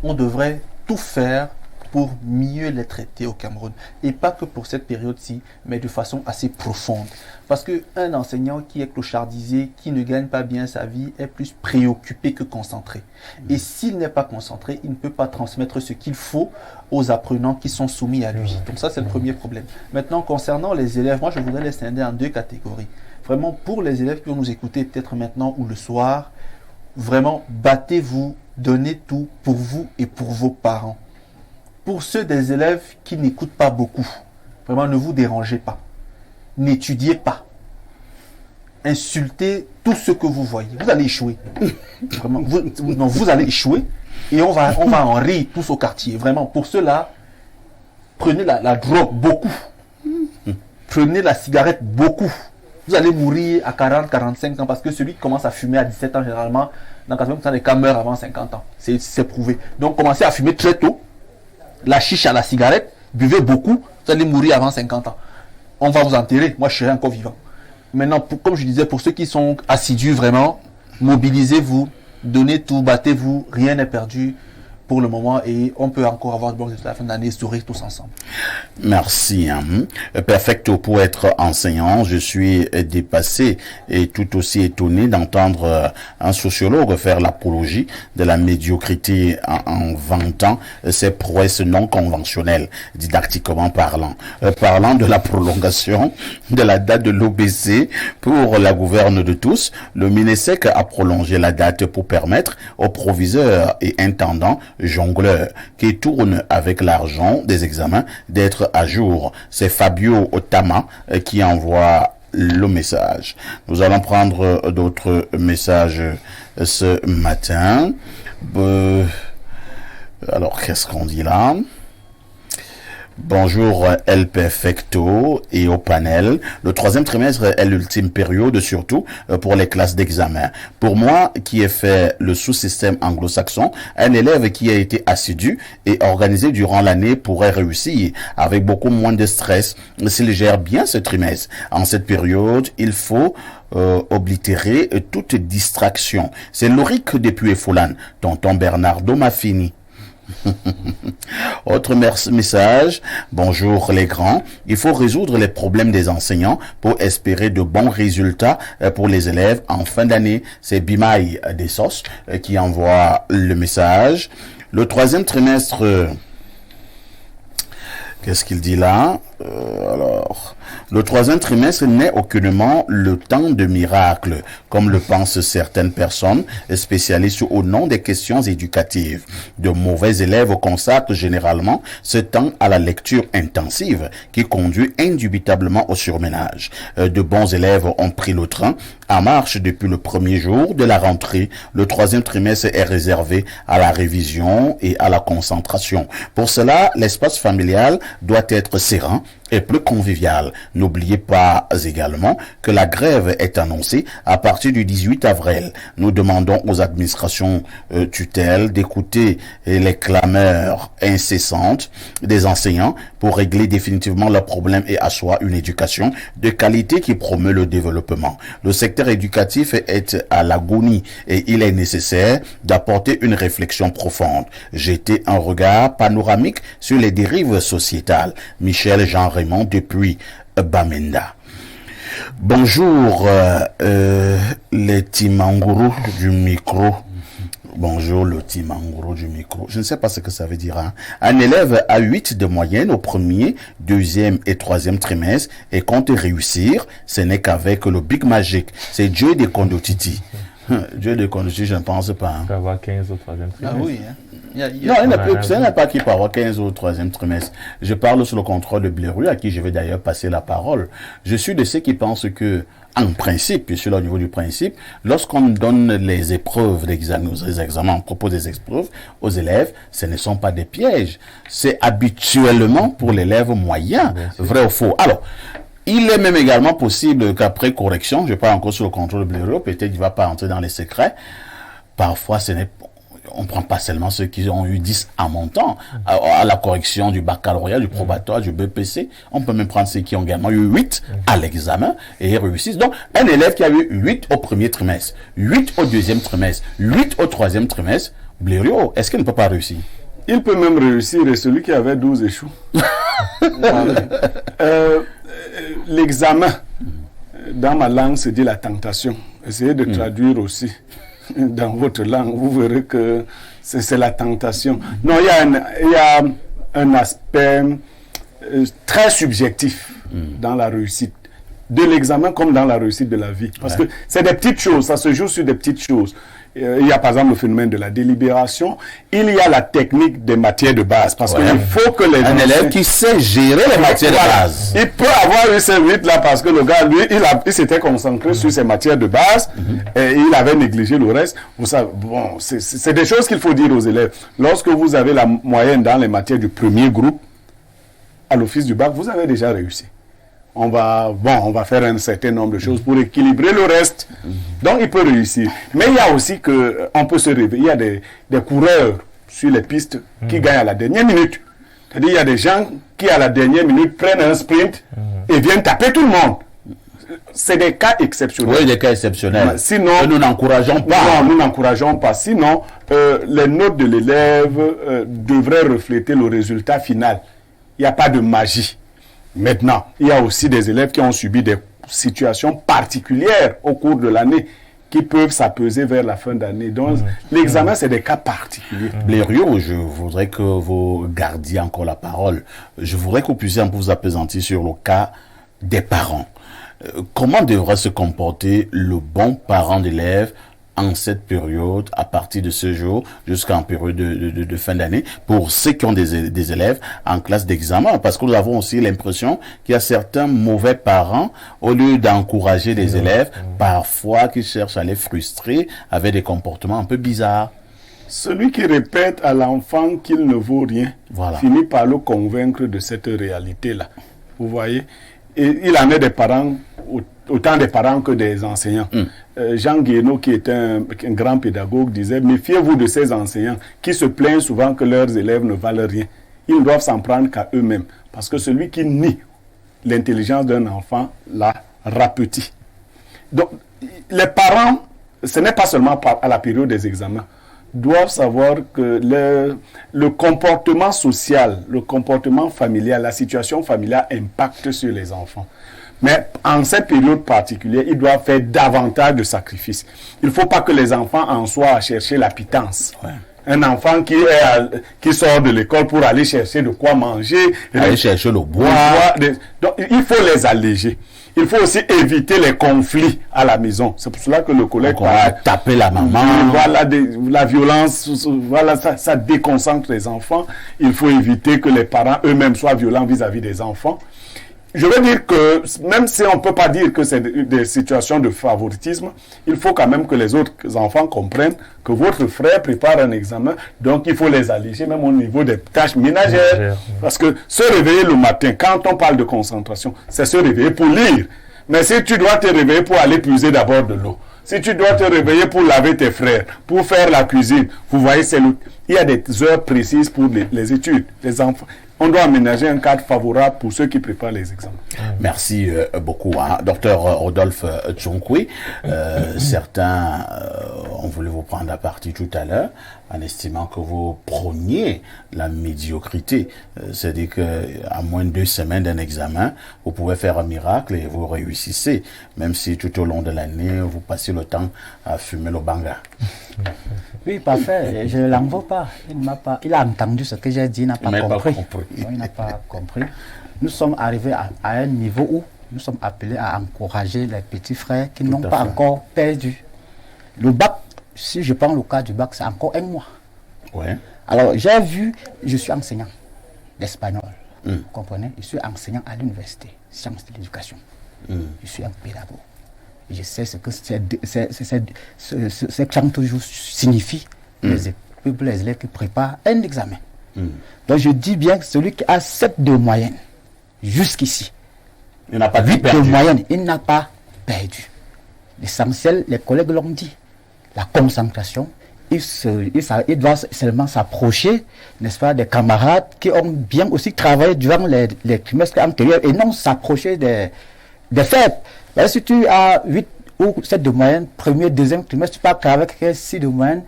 on devrait tout faire pour mieux les traiter au Cameroun. Et pas que pour cette période-ci, mais de façon assez profonde. Parce qu'un enseignant qui est clochardisé, qui ne gagne pas bien sa vie, est plus préoccupé que concentré. Et s'il n'est pas concentré, il ne peut pas transmettre ce qu'il faut aux apprenants qui sont soumis à lui. Donc ça, c'est le premier problème. Maintenant, concernant les élèves, moi, je voudrais les scinder en 2 catégories. Vraiment, pour les élèves qui vont nous écouter peut-être maintenant ou le soir, vraiment, battez-vous, donnez tout pour vous et pour vos parents. Pour ceux des élèves qui n'écoutent pas beaucoup, vraiment ne vous dérangez pas. N'étudiez pas. Insultez tout ce que vous voyez. Vous allez échouer. Vraiment, vous allez échouer et on va en rire tous au quartier. Vraiment, pour ceux-là, prenez la drogue beaucoup. Prenez la cigarette beaucoup. Vous allez mourir à 40, 45 ans parce que celui qui commence à fumer à 17 ans, généralement, dans 80% des cas, meurt avant 50 ans. C'est prouvé. Donc, commencez à fumer très tôt. La chicha, la cigarette, buvez beaucoup, vous allez mourir avant 50 ans. On va vous enterrer, moi je serai encore vivant. Maintenant, comme je disais, pour ceux qui sont assidus vraiment, mobilisez-vous, donnez tout, battez-vous, rien n'est perdu pour le moment et on peut encore avoir de bons résultats à la fin de l'année, sourire tous ensemble. Merci. Perfecto, pour être enseignant, je suis dépassé et tout aussi étonné d'entendre un sociologue faire l'apologie de la médiocrité en vantant ces prouesses non conventionnelles, didactiquement parlant. Parlant de la prolongation de la date de l'OBC pour la gouverne de tous, le MINESEC a prolongé la date pour permettre aux proviseurs et intendants jongleurs qui tournent avec l'argent des examens d'être à jour. C'est Fabio Otama qui envoie le message. Nous allons prendre d'autres messages ce matin. Alors, qu'est-ce qu'on dit là? Bonjour El Perfecto et au panel. Le 3e trimestre est l'ultime période, surtout pour les classes d'examen. Pour moi, qui ai fait le sous-système anglo-saxon, un élève qui a été assidu et organisé durant l'année pourrait réussir avec beaucoup moins de stress s'il gère bien ce trimestre. En cette période, il faut oblitérer toute distraction. C'est Loric depuis Efoulane. Tonton Bernardo m'a fini. Autre message. Bonjour les grands. Il faut résoudre les problèmes des enseignants pour espérer de bons résultats pour les élèves en fin d'année. C'est Bimaï Dessos qui envoie le message. Le 3e trimestre, qu'est-ce qu'il dit là? Alors, le 3e trimestre n'est aucunement le temps de miracle, comme le pensent certaines personnes spécialistes au nom des questions éducatives. De mauvais élèves consacrent généralement ce temps à la lecture intensive qui conduit indubitablement au surménage. De bons élèves ont pris le train en marche depuis le premier jour de la rentrée. Le 3e trimestre est réservé à la révision et à la concentration. Pour cela, l'espace familial doit être serein et plus convivial. N'oubliez pas également que la grève est annoncée à partir du 18 avril. Nous demandons aux administrations tutelles d'écouter les clameurs incessantes des enseignants pour régler définitivement leurs problèmes et asseoir une éducation de qualité qui promeut le développement. Le secteur éducatif est à l'agonie et il est nécessaire d'apporter une réflexion profonde. Jeter un regard panoramique sur les dérives sociétales. Michel Jean Raymond depuis Bamenda. Bonjour les Timangourous du micro. Bonjour, Loti Mangoro du micro. Je ne sais pas ce que ça veut dire. Hein. Un élève a 8 de moyenne au premier, deuxième et troisième trimestre et compte réussir. Ce n'est qu'avec le Big Magic. C'est Dieu de Kondotiti. Dieu de Kondotiti, je ne pense pas. Hein. Il peut avoir 15 au troisième trimestre. Ah oui, hein. Non, ce n'est pas qui peut avoir 15 au troisième trimestre. Je parle sous le contrôle de Blairu, à qui je vais d'ailleurs passer la parole. Je suis de ceux qui pensent que, en principe, je suis là au niveau du principe, lorsqu'on donne les épreuves les examens, on propose des épreuves aux élèves, ce ne sont pas des pièges. C'est habituellement pour l'élève moyen, vrai ou faux. Alors, il est même également possible qu'après correction, je parle encore sous le contrôle de Blairu, peut-être qu'il ne va pas entrer dans les secrets. Parfois, on ne prend pas seulement ceux qui ont eu 10 à montant, à la correction du baccalauréat, du probatoire, du BPC. On peut même prendre ceux qui ont également eu 8 à l'examen et réussissent. Donc, un élève qui a eu 8 au premier trimestre, 8 au deuxième trimestre, 8 au troisième trimestre, Blériot, est-ce qu'il ne peut pas réussir? Il peut même réussir et celui qui avait 12 échoue. L'examen, dans ma langue, se dit la tentation. Essayez de traduire aussi dans votre langue, vous verrez que c'est la tentation. Non, il y a un aspect très subjectif dans la réussite de l'examen comme dans la réussite de la vie. Parce que c'est des petites choses, ça se joue sur des petites choses. Il y a par exemple le phénomène de la délibération. Il y a la technique des matières de base. Parce qu'il faut que les un élève qui sait gérer les matières de base. Il peut avoir eu ces 8 là parce que le gars, lui, il s'était concentré sur ses matières de base et il avait négligé le reste. Vous savez, bon, c'est des choses qu'il faut dire aux élèves. Lorsque vous avez la moyenne dans les matières du premier groupe, à l'office du bac, vous avez déjà réussi. On va faire un certain nombre de choses pour équilibrer le reste. Donc, il peut réussir. Mais il y a aussi on peut se réveiller. Il y a des coureurs sur les pistes qui gagnent à la dernière minute. C'est-à-dire, il y a des gens qui, à la dernière minute, prennent un sprint et viennent taper tout le monde. C'est des cas exceptionnels. Oui, des cas exceptionnels. Sinon, nous n'encourageons pas. Non, nous n'encourageons pas. Sinon, les notes de l'élève devraient refléter le résultat final. Il n'y a pas de magie. Maintenant, il y a aussi des élèves qui ont subi des situations particulières au cours de l'année qui peuvent s'apaiser vers la fin d'année. Donc, l'examen, c'est des cas particuliers. Blériot, je voudrais que vous gardiez encore la parole. Je voudrais que vous puissiez un peu vous appesantir sur le cas des parents. Comment devrait se comporter le bon parent d'élève en cette période, à partir de ce jour, jusqu'en période de fin d'année, pour ceux qui ont des élèves en classe d'examen? Parce que nous avons aussi l'impression qu'il y a certains mauvais parents, au lieu d'encourager les élèves, parfois qui cherchent à les frustrer avec des comportements un peu bizarres. Celui qui répète à l'enfant qu'il ne vaut rien, finit par le convaincre de cette réalité-là. Vous voyez? Et il en est des parents, autant des parents que des enseignants. Jean Guénaud, qui est un grand pédagogue, disait: méfiez-vous de ces enseignants qui se plaignent souvent que leurs élèves ne valent rien. Ils ne doivent s'en prendre qu'à eux-mêmes. Parce que celui qui nie l'intelligence d'un enfant la rapetit. Donc, les parents, ce n'est pas seulement à la période des examens, doivent savoir que le comportement social, le comportement familial, la situation familiale impacte sur les enfants. Mais en cette période particulière, ils doivent faire davantage de sacrifices. Il ne faut pas que les enfants en soient à chercher la pitance. Un enfant qui sort de l'école pour aller chercher de quoi manger, aller chercher le bois. Donc, il faut les alléger. Il faut aussi éviter les conflits à la maison. C'est pour cela que le collègue va taper la maman. Voilà, la violence, voilà, ça déconcentre les enfants. Il faut éviter que les parents eux-mêmes soient violents vis-à-vis des enfants. Je veux dire que, même si on ne peut pas dire que c'est des situations de favoritisme, il faut quand même que les autres enfants comprennent que votre frère prépare un examen, donc il faut les alléger, même au niveau des tâches ménagères. Parce que se réveiller le matin, quand on parle de concentration, c'est se réveiller pour lire. Mais si tu dois te réveiller pour aller puiser d'abord de l'eau, si tu dois te réveiller pour laver tes frères, pour faire la cuisine, vous voyez, il y a des heures précises pour les études. Les enfants, on doit aménager un cadre favorable pour ceux qui préparent les examens. Merci beaucoup, hein. Docteur Rodolphe Tchonkwe. Certains ont voulu vous prendre à partie tout à l'heure en estimant que vous prôniez la médiocrité. C'est-à-dire qu'à moins de 2 semaines d'un examen, vous pouvez faire un miracle et vous réussissez, même si tout au long de l'année, vous passez le temps à fumer le banga. Oui, parfait. Je ne l'en veux pas. Il a entendu ce que j'ai dit, il n'a pas compris. Non, il n'a pas compris. Nous sommes arrivés à un niveau où nous sommes appelés à encourager les petits frères qui n'ont pas encore perdu. Le bac, si je prends le cas du bac, c'est encore 1 mois. Ouais. Alors, j'ai vu, je suis enseignant d'espagnol. Vous comprenez? Je suis enseignant à l'université, sciences de l'éducation. Je suis un pédagogue. Je sais ce que ces 30 jours signifient les élèves qui préparent un examen. Donc je dis bien que celui qui a 7 de moyenne, jusqu'ici, il n'a pas 8 de moyenne, il n'a pas perdu. L'essentiel, les collègues l'ont dit, la concentration, il doit seulement s'approcher, n'est-ce pas, des camarades qui ont bien aussi travaillé durant les trimestres antérieurs et non s'approcher des faibles. Là, si tu as 8 ou 7 de moyenne, premier, deuxième trimestre, tu pars avec 6 de moyenne,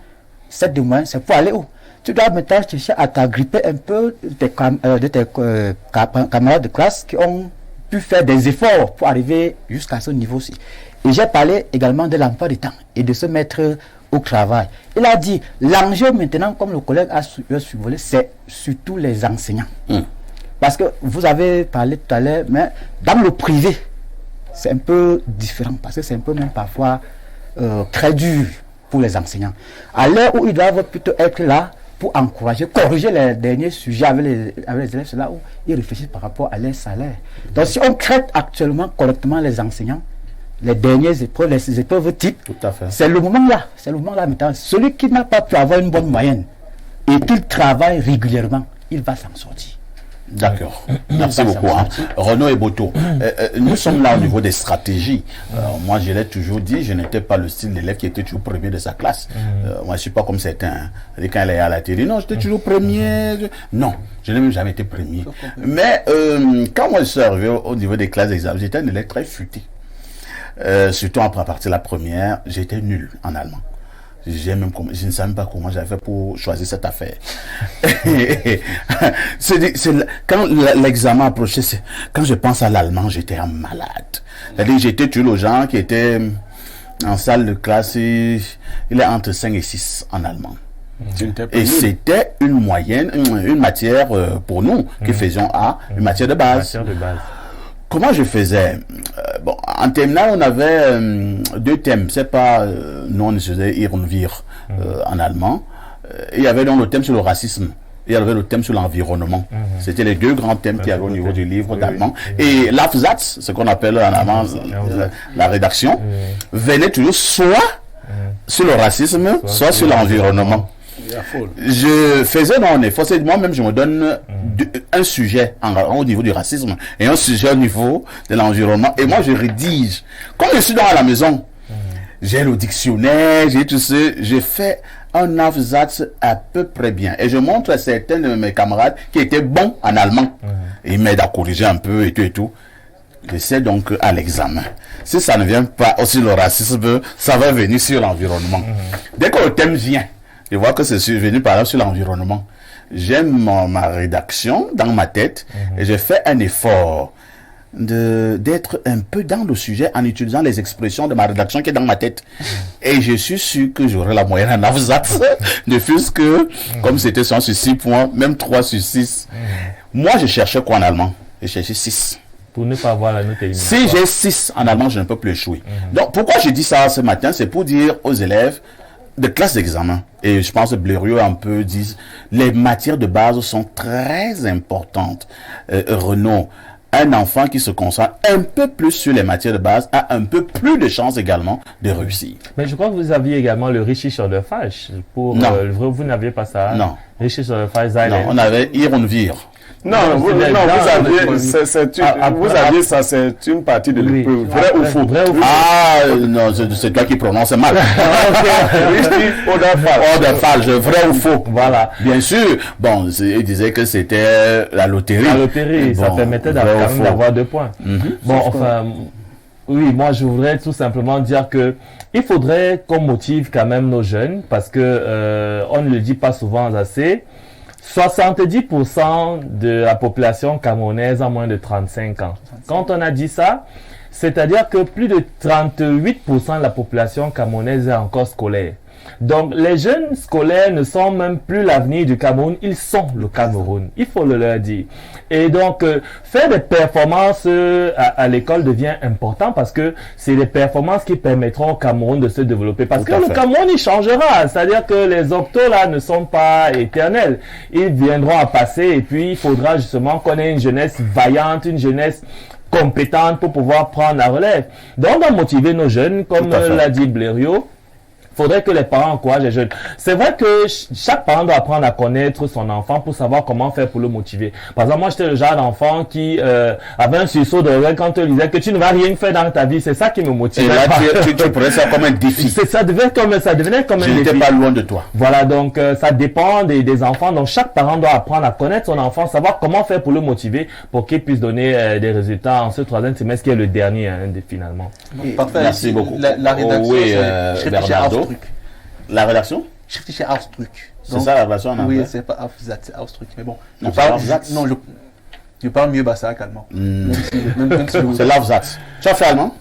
7 de moyenne, c'est pour aller où? Tu dois maintenant chercher à t'agripper un peu de tes camarades de classe qui ont pu faire des efforts pour arriver jusqu'à ce niveau-ci. Et j'ai parlé également de l'emploi du temps et de se mettre au travail. Il a dit, l'enjeu maintenant, comme le collègue a survolé, c'est surtout les enseignants. Parce que vous avez parlé tout à l'heure, mais dans le privé, c'est un peu différent parce que c'est un peu même parfois très dur pour les enseignants. À l'heure où ils doivent plutôt être là pour encourager, corriger les derniers sujets avec les élèves, c'est là où ils réfléchissent par rapport à leur salaire. Donc si on traite actuellement correctement les enseignants, les dernières épreuves, les épreuves types, c'est le moment là maintenant. Celui qui n'a pas pu avoir une bonne moyenne et qu'il travaille régulièrement, il va s'en sortir. D'accord. Merci beaucoup. Hein. Renaud et Boto, nous sommes là au niveau des stratégies. Moi, je l'ai toujours dit, je n'étais pas le style d'élève qui était toujours premier de sa classe. Moi, je ne suis pas comme certains. Hein. Quand elle est à la télé, non, j'étais toujours premier. Non, je n'ai même jamais été premier. Mais quand moi, je suis arrivé au niveau des classes d'examen, j'étais un élève très futé. Surtout après partir la première, j'étais nul en allemand. Je ne savais pas comment j'avais fait pour choisir cette affaire. Quand l'examen approchait, quand je pense à l'allemand, j'étais un malade. C'est-à-dire que j'étais toujours le genre qui était en salle de classe, il est entre 5 et 6 en allemand. Et c'était une moyenne, une matière pour nous qui faisions une matière de base. Comment je faisais? Bon, en terminale, on avait 2 thèmes. C'est pas, nous on faisait Irnvir en allemand. Il y avait donc le thème sur le racisme. Il y avait le thème sur l'environnement. C'était les 2 grands thèmes qu'il y avait au niveau du livre d'allemand. Et l'Aufsatz, ce qu'on appelle en allemand la rédaction, venait toujours soit sur le racisme, soit sur l'environnement. Je faisais mon effort, c'est moi-même je me donne un sujet au niveau du racisme et un sujet au niveau de l'environnement et moi je rédige. Comme je suis dans la maison, j'ai le dictionnaire, j'ai tout ça, je fais un Aufsatz à peu près bien et je montre à certains de mes camarades qui étaient bons en allemand. Ils m'aident à corriger un peu et tout et tout. J'essaie donc à l'examen. Si ça ne vient pas aussi le racisme, ça va venir sur l'environnement. Dès que le thème vient, je vois que c'est venu par exemple sur l'environnement. J'aime ma rédaction dans ma tête et je fais un effort d'être un peu dans le sujet en utilisant les expressions de ma rédaction qui est dans ma tête. Et je suis sûr que j'aurai la moyenne en Aufsatz, ne fût-ce que, comme c'était 100 sur 6 points, même 3 sur 6. Moi, je cherchais quoi en allemand? Je cherchais 6. Pour ne pas avoir la note éliminatoire. Si j'ai 6 en allemand, je ne peux plus échouer. Donc, pourquoi je dis ça ce matin? C'est pour dire aux élèves de classe d'examen, et je pense que Blériot un peu disent, les matières de base sont très importantes. Renaud, un enfant qui se concentre un peu plus sur les matières de base a un peu plus de chances également de réussir. Mais je crois que vous aviez également le Richie-Schorderfach. Non. Vous n'aviez pas ça? Non. Richie-Schorderfach, non, on avait Irnvir. Non, vous aviez ça, c'est une partie de l'épreuve. Vrai ou faux? Ah, non, c'est toi qui prononces mal. Vrai ou faux? Voilà. Bien sûr. Bon, il disait que c'était la loterie. La loterie, ça permettait d'avoir 2 points. Bon, enfin, oui, moi je voudrais tout simplement dire que il faudrait qu'on motive quand même nos jeunes parce que on ne le dit pas souvent assez. 70% de la population camerounaise a moins de 35 ans. Quand on a dit ça, c'est-à-dire que plus de 38% de la population camerounaise est encore scolaire. Donc, les jeunes scolaires ne sont même plus l'avenir du Cameroun, ils sont le Cameroun. Il faut le leur dire. Et donc, faire des performances à l'école devient important parce que c'est des performances qui permettront au Cameroun de se développer. Parce que le Cameroun, il changera. C'est-à-dire que les octos, là, ne sont pas éternels. Ils viendront à passer et puis il faudra justement qu'on ait une jeunesse vaillante, une jeunesse compétente pour pouvoir prendre la relève. Donc, on doit motiver nos jeunes, comme l'a dit Blériot. Faudrait que les parents encouragent les jeunes. C'est vrai que chaque parent doit apprendre à connaître son enfant pour savoir comment faire pour le motiver. Par exemple, moi, j'étais le genre d'enfant qui avait un sursaut de regret quand on disait que tu ne vas rien faire dans ta vie. C'est ça qui me motivait. Et là, tu prenais ça comme un défi. Ça devenait comme un défi. Je n'étais pas loin de toi. Voilà, donc ça dépend des enfants. Donc, chaque parent doit apprendre à connaître son enfant, savoir comment faire pour le motiver, pour qu'il puisse donner des résultats en ce 3e semestre qui est le dernier, finalement. Parfait. Merci beaucoup. La rédaction, oui, Bernardo. La rédaction? Schriftliche Ausdruck. C'est ça la rédaction en anglais? Oui, c'est pas Aufsatz, Ausdruck. Mais bon, je parle mieux bassin qu'allemand. C'est l'Aufsatz. Tu as fait allemand?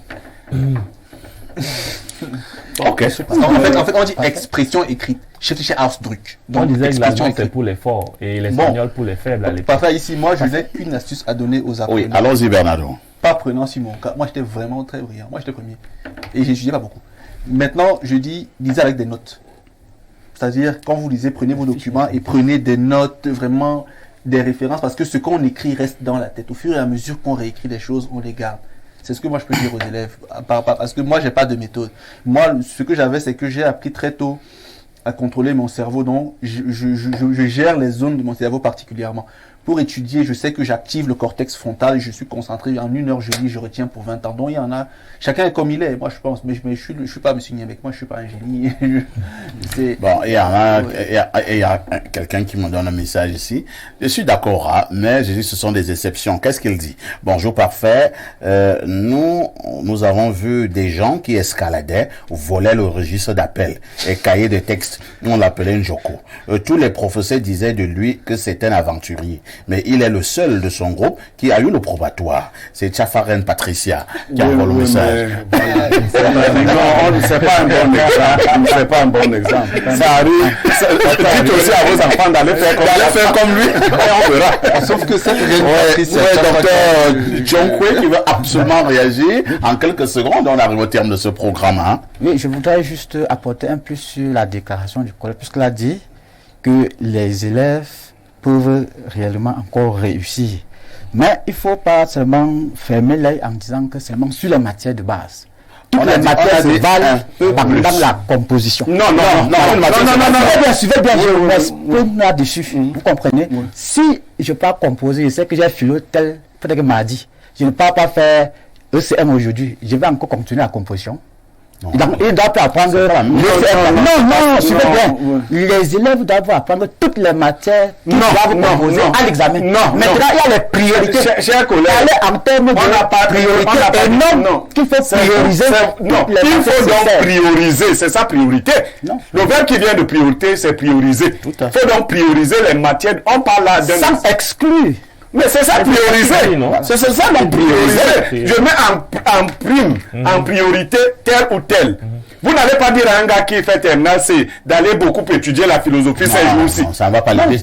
Ok. En fait, on dit expression écrite. Schriftliche Ausdruck. Donc, on disait que l'allemand c'est pour les forts et l'espagnol pour les faibles à l'époque. Parfait, ici, moi, je n'ai qu'une astuce à donner aux apprenants. Oui, allons-y, Bernardo. Pas prenant sur mon cas. Moi, j'étais vraiment très brillant. Moi, j'étais premier. Et j'étudiais pas beaucoup. Maintenant, je dis, lisez avec des notes. C'est-à-dire, quand vous lisez, prenez vos documents et prenez des notes, vraiment des références, parce que ce qu'on écrit reste dans la tête. Au fur et à mesure qu'on réécrit des choses, on les garde. C'est ce que moi, je peux dire aux élèves. Parce que moi, j'ai pas de méthode. Moi, ce que j'avais, c'est que j'ai appris très tôt à contrôler mon cerveau. Donc, je gère les zones de mon cerveau particulièrement. Pour étudier, je sais que j'active le cortex frontal, je suis concentré, en 1 heure je lis, je retiens pour 20 ans. Donc il y en a, chacun est comme il est, moi je pense, mais je suis pas M. Niamek, moi je suis pas un génie. Bon, il y a quelqu'un qui me donne un message ici. Je suis d'accord, mais je dis ce sont des exceptions. Qu'est-ce qu'il dit? Bonjour parfait, nous avons vu des gens qui escaladaient, volaient le registre d'appel et cahiers de texte. On l'appelait Njoko. Tous les professeurs disaient de lui que c'était un aventurier. Mais il est le seul de son groupe qui a eu le probatoire. C'est Tchafaren Patricia qui envoie le message. C'est pas un bon exemple. C'est pas un bon exemple. Ça arrive. Dites aussi à vos enfants d'aller faire comme lui. On verra. Sauf que ça, docteur Djonkwe qui veut absolument réagir. En quelques secondes, on arrive au terme de ce programme. Oui, je voudrais juste apporter un plus sur la déclaration du collège, puisqu'il a dit que les élèves peuvent réellement encore réussir. Mais il ne faut pas seulement fermer l'œil en disant que seulement sur les matières de base. Toutes les matières se valent dans la composition. Non. Suivez bien, je vous m'exprime là-dessus. Vous comprenez? Si je ne peux pas composer, je sais que j'ai philo tel, peut-être que mardi, je ne peux pas faire ECM aujourd'hui, je vais encore continuer la composition. Il doit apprendre suivez bien. Les élèves doivent apprendre toutes les matières qui doivent composer à l'examen. Maintenant, il y a les priorités. Chers collègues, en termes de priorité, non, qu'il faut prioriser. Il faut donc prioriser, c'est sa priorité. Le verbe qui vient de priorité, c'est prioriser. Il faut donc prioriser les matières. On parle là d'un... Sans exclure. Mais c'est ça prioriser. C'est ça donc prioriser. Je mets en prime, en priorité, tel ou tel. Vous n'allez pas dire à un gars qui fait terminale, c'est d'aller beaucoup étudier la philosophie ces jours-ci. Ça ne va pas l'aider.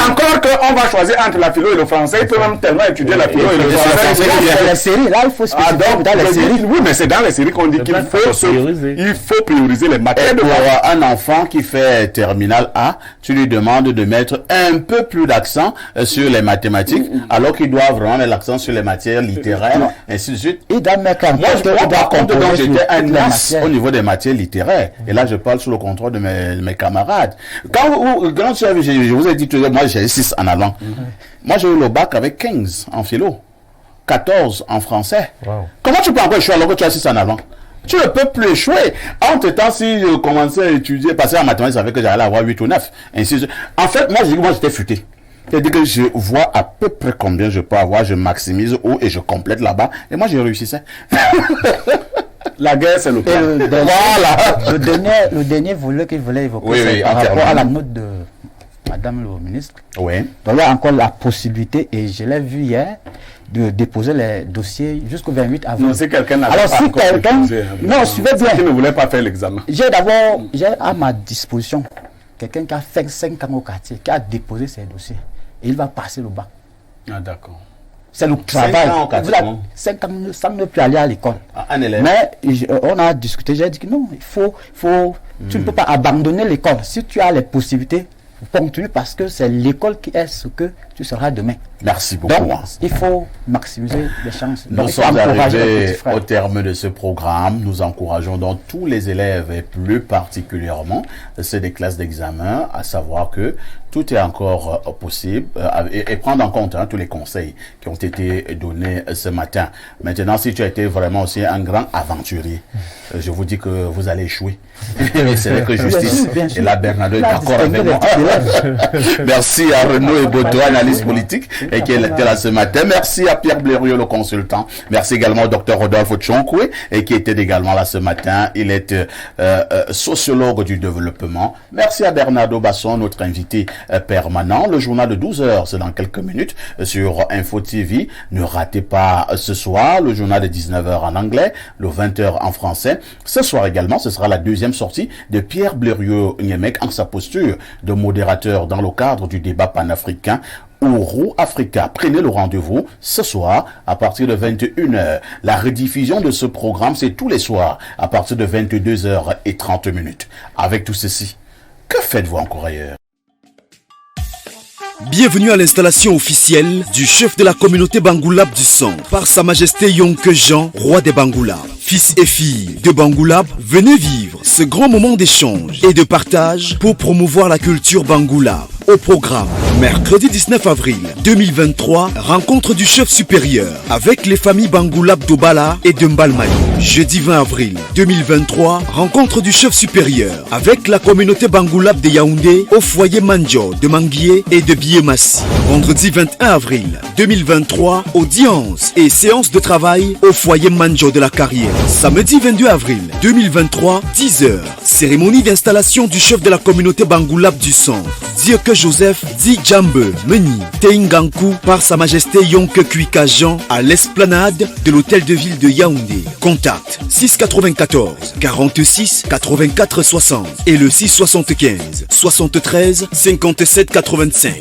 Encore qu'on va choisir entre la philo et le français, il peut même tellement étudier la philo et le français. Dans les séries, là, il faut se spécifier dans les séries. Oui, mais c'est dans les séries qu'on dit qu'il faut prioriser les matières. Pour un enfant qui fait terminale A, tu lui demandes de mettre un peu plus d'accent sur les mathématiques, alors qu'il doit vraiment mettre l'accent sur les matières littéraires, ainsi de suite. Il doit mettre en Moi, je il doit par contre, donc, composer sur j'étais un toutes les as matières. au niveau des matières littéraires. Et là, je parle sous le contrôle de mes camarades. Quand je vous ai dit tout à l'heure, moi, j'ai 6 en allemand. Moi, j'ai eu le bac avec 15 en philo, 14 en français. Wow. Comment tu peux encore échouer alors que tu as 6 en allemand? Tu ne peux plus échouer. Entre-temps, si je commençais à étudier, passer en mathématiques, ça fait que j'allais avoir 8 ou 9. Ainsi de suite. En fait, moi, j'étais futé. C'est-à-dire que je vois à peu près combien je peux avoir, je maximise haut et je complète là-bas. Et moi, j'ai réussi ça. La guerre, c'est le Et cas. Voilà. le dernier volet qu'il voulait évoquer, Oui, c'est oui, par en rapport termes- à la note de Madame le ministre. Oui. Donc, il y a encore la possibilité, et je l'ai vu hier, de déposer les dossiers jusqu'au 28 avril. Non, si quelqu'un n'a Alors, pas si encore quelqu'un... déposé, hein, Non, suivez qui bien. ne voulait pas faire l'examen. J'ai à ma disposition quelqu'un qui a fait 5 ans au quartier, qui a déposé ses dossiers. Et il va passer le bac. Ah, d'accord. C'est le travail. ans au quartier, Vous avez comment 5 ans sans ne plus aller à l'école. Un élève. Mais on a discuté, j'ai dit que non, tu ne peux pas abandonner l'école. Si tu as les possibilités, continue parce que c'est l'école qui est ce que tu seras demain. Merci beaucoup. Donc, il faut maximiser les chances. Nous Donc, il faut sommes encourager les arrivés petits frères. au terme de ce programme. Nous encourageons donc tous les élèves et plus particulièrement ceux des classes d'examen à savoir que tout est encore possible et prendre en compte tous les conseils qui ont été donnés ce matin. Maintenant, si tu as été vraiment aussi un grand aventurier, je vous dis que vous allez échouer. C'est vrai que justice. Bien sûr. Et là, Bernardo est Là, d'accord avec distinguer moi. les petits élèves. Merci à Renaud et Boto, analyste politique, et qui était là ce matin. Merci à Pierre Blériot, le consultant. Merci également au docteur Rodolphe Tchonkoué, et qui était également là ce matin. Il est sociologue du développement. Merci à Bernardo Basson, notre invité permanent. Le journal de 12h, c'est dans quelques minutes sur Info TV. Ne ratez pas ce soir le journal de 19h en anglais, le 20h en français. Ce soir également, ce sera la deuxième sortie de Pierre Blériot-Niemek en sa posture de modérateur dans le cadre du débat panafricain Euro Africa. Prenez le rendez-vous ce soir à partir de 21h. La rediffusion de ce programme, c'est tous les soirs à partir de 22h30. Avec tout ceci, que faites-vous encore ailleurs? Bienvenue à l'installation officielle du chef de la communauté Bangoulab du Centre, par Sa Majesté Yonke Jean, roi des Bangoulab. Fils et filles de Bangoulab, venez vivre ce grand moment d'échange et de partage pour promouvoir la culture Bangoulab. Au programme, mercredi 19 avril 2023, rencontre du chef supérieur avec les familles Bangoulab d'Obala et de Mbalmaï. Jeudi 20 avril 2023, rencontre du chef supérieur avec la communauté Bangoulab de Yaoundé au foyer Manjo de Manguier et de Biémassi. Vendredi 21 avril 2023, audience et séance de travail au foyer Manjo de la Carrière. Samedi 22 avril 2023, 10h, cérémonie d'installation du chef de la communauté Bangoulab du Centre, Dieu que Joseph Di Djambe Meni Teingankou, par Sa Majesté Yonke Kuika Jean à l'esplanade de l'hôtel de ville de Yaoundé. Contact 694 46 84 60 et le 675 73 57 85.